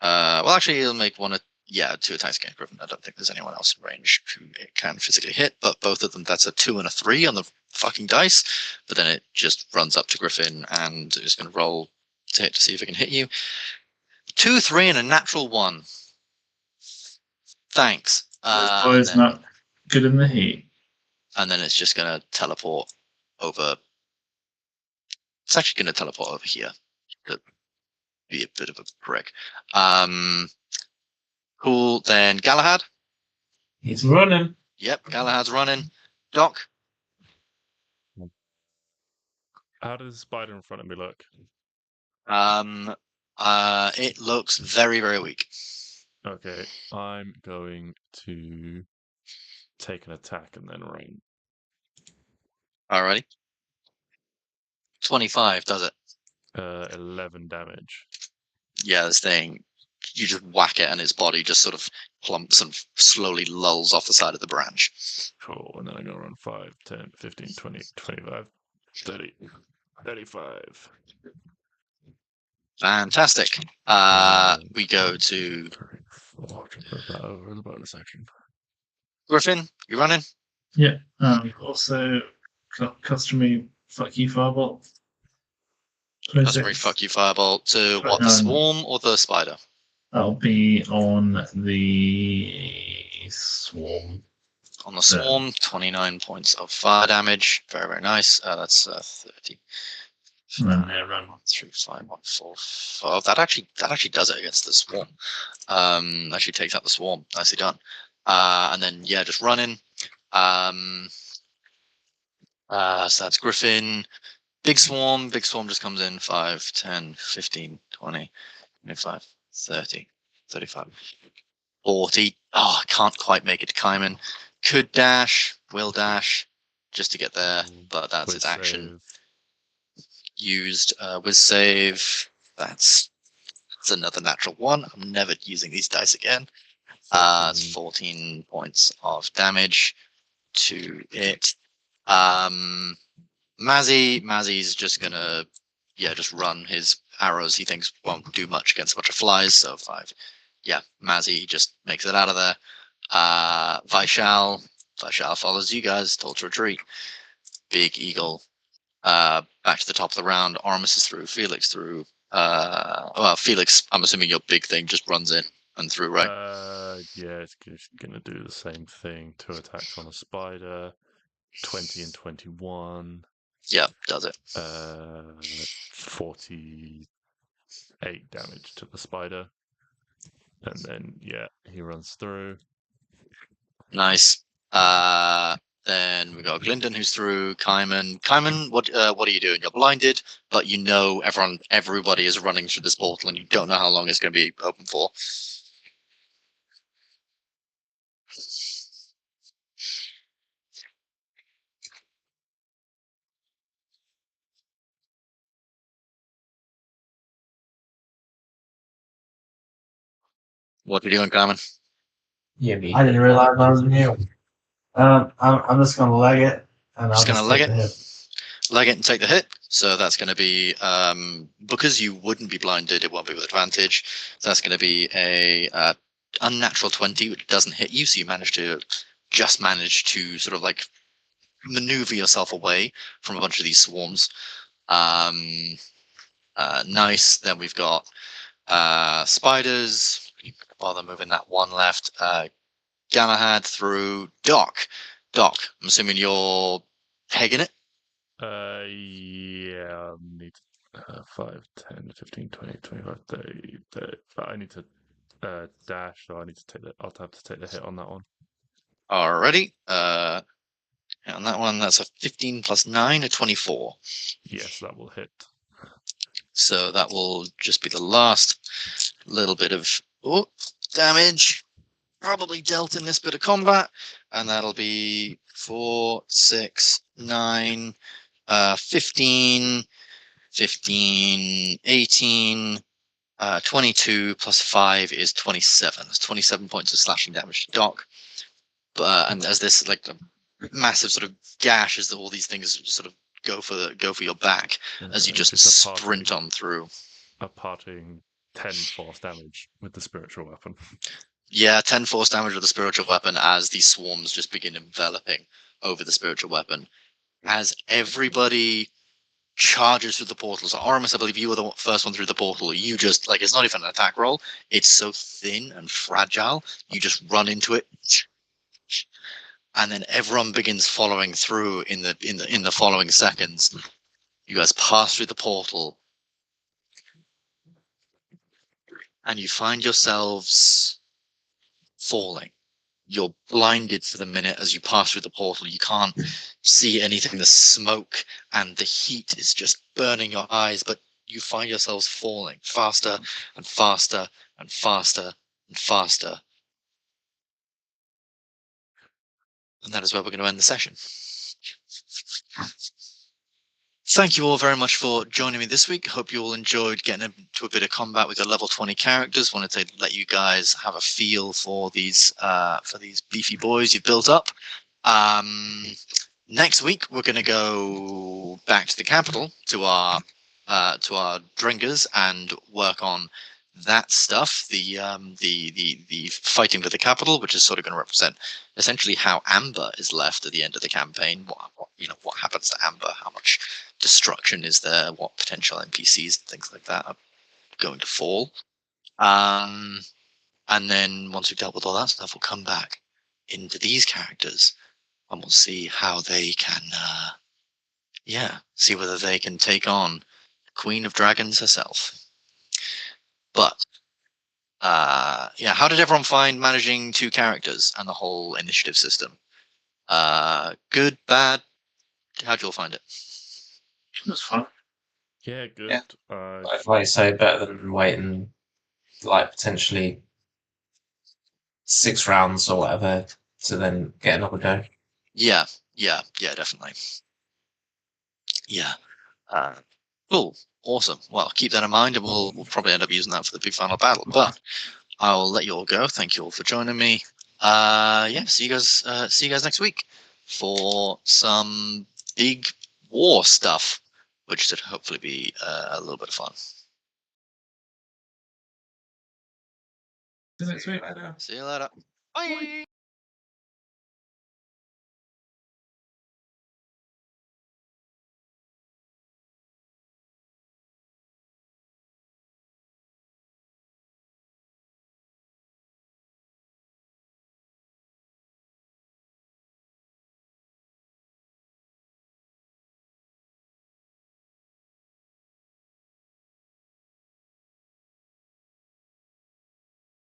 [SPEAKER 1] Well, actually, he'll make 2 attacks against Griffin. I don't think there's anyone else in range who it can physically hit, but both of them, that's a 2 and a 3 on the fucking dice. But then it just runs up to Griffin and is going to roll to hit to see if it can hit you. 2, 3, and a natural 1. Thanks.
[SPEAKER 3] It's not good in the heat.
[SPEAKER 1] And then it's just going to teleport over. It's actually going to teleport over here to be a bit of a prick. Cool. Then Galahad.
[SPEAKER 5] He's running.
[SPEAKER 1] Yep, Galahad's running. Doc.
[SPEAKER 4] How does the spider in front of me look?
[SPEAKER 1] It looks very, very weak.
[SPEAKER 4] Okay, I'm going to take an attack and then run.
[SPEAKER 1] Alrighty. 25, does it?
[SPEAKER 4] 11 damage.
[SPEAKER 1] Yeah, this thing, you just whack it and its body just sort of plumps and slowly lulls off the side of the branch.
[SPEAKER 4] Cool, and then I'm going to run 5, 10, 15, 20, 25, 30, 35.
[SPEAKER 1] Fantastic. We go to
[SPEAKER 4] 4, to put that over the bonus action.
[SPEAKER 1] Griffin, you running?
[SPEAKER 3] Yeah. Also, customary fuck you firebolt.
[SPEAKER 1] Customary fuck you firebolt to what, the swarm or the spider?
[SPEAKER 3] That'll be on the swarm.
[SPEAKER 1] On the swarm, 29 points of fire damage. Very, very nice. That's 30. 1, 3, 5, 1, 4, 5. That actually does it against the swarm. Actually takes out the swarm. Nicely done. And then just running. So that's Griffin. Big swarm just comes in 5, 10, 15, 20, 25, 30, 35, 40. Oh, I can't quite make it to Kaiman. Could dash, will dash, just to get there, but that's its action. Used with save. That's another natural 1. I'm never using these dice again. It's 14 points of damage to it. Mazzy's just gonna just run his arrows. He thinks won't do much against a bunch of flies, so 5. Yeah, Mazzy just makes it out of there. Vaishal, 12 points of damage to it. Mazzy, Mazzy's just gonna run his arrows. He thinks won't do much against a bunch of flies, so 5. Yeah, Mazzy just makes it out of there. Vaishal, Flesh Owl follows you guys, told to retreat. Big Eagle. Back to the top of the round. Aramis is through. Felix through. Well, Felix, I'm assuming your big thing just runs in and through, right?
[SPEAKER 4] Yeah, it's just gonna do the same thing. 2 attacks on a spider, 20 and 21.
[SPEAKER 1] Yeah, does it.
[SPEAKER 4] 48 damage to the spider. And then, yeah, he runs through.
[SPEAKER 1] Nice. Then we got Glyndon who's through. Kaiman, what are you doing? You're blinded, but you know everybody is running through this portal, and you don't know how long it's going to be open for. What are you doing, Kaiman?
[SPEAKER 5] Yeah, me.
[SPEAKER 2] I didn't realize I was new. I'm just gonna leg it, and I'll
[SPEAKER 1] Just gonna leg
[SPEAKER 2] take
[SPEAKER 1] it.
[SPEAKER 2] the hit.
[SPEAKER 1] Leg it and take the hit. So that's going to be because you wouldn't be blinded, it won't be with advantage. So that's going to be a unnatural 20, which doesn't hit you. So you manage to sort of like maneuver yourself away from a bunch of these swarms. Nice. Then we've got spiders. Bother moving that one left. Galahad through Doc. Doc, I'm assuming you're pegging it.
[SPEAKER 4] Yeah, I'll need 5, 10, 15, 20, 25, 30. But I need to dash, so I need to take I'll have to take the hit on that one.
[SPEAKER 1] Alrighty. On that one, that's a 15 plus 9, a 24.
[SPEAKER 4] Yes, that will hit.
[SPEAKER 1] So that will just be the last little bit of damage, probably dealt in this bit of combat, and that'll be 4, 6, 9, 15, 18, 22 plus 5 is 27. That's 27 points of slashing damage to Doc. And as this like a massive sort of gash as all these things sort of go for your back as you just sprint on through.
[SPEAKER 4] A parting 10 force damage with the spiritual weapon.
[SPEAKER 1] Yeah, 10 force damage with the spiritual weapon as these swarms just begin enveloping over the spiritual weapon. As everybody charges through the portal. So Aramis, I believe you were the first one through the portal. You just like it's not even an attack roll. It's so thin and fragile. You just run into it. And then everyone begins following through in the following seconds. You guys pass through the portal, and you find yourselves falling. You're blinded for the minute as you pass through the portal. You can't see anything. The smoke and the heat is just burning your eyes, but you find yourselves falling faster and faster and faster and faster. And that is where we're going to end the session. Thank you all very much for joining me this week. Hope you all enjoyed getting into a bit of combat with the level 20 characters. Wanted to let you guys have a feel for these beefy boys you've built up. Next week we're going to go back to the capital to our dringers and work on that stuff. The fighting for the capital, which is sort of going to represent essentially how Ambyr is left at the end of the campaign. What happens to Ambyr? How much destruction is there? What potential NPCs and things like that are going to fall? And then once we've dealt with all that stuff, we'll come back into these characters and we'll see how they can, see whether they can take on Queen of Dragons herself. But how did everyone find managing 2 characters and the whole initiative system? Good, bad? How'd you all find it?
[SPEAKER 3] It was fun.
[SPEAKER 4] Yeah, good.
[SPEAKER 5] Yeah. Like you say, better than waiting like potentially 6 rounds or whatever to then get another go.
[SPEAKER 1] Yeah, definitely. Yeah. Cool. Awesome. Well, keep that in mind, and we'll probably end up using that for the big final battle. But I'll let you all go. Thank you all for joining me. See you guys next week for some big war stuff, which should hopefully be a little bit of fun.
[SPEAKER 3] See you next week.
[SPEAKER 1] See you later. Bye.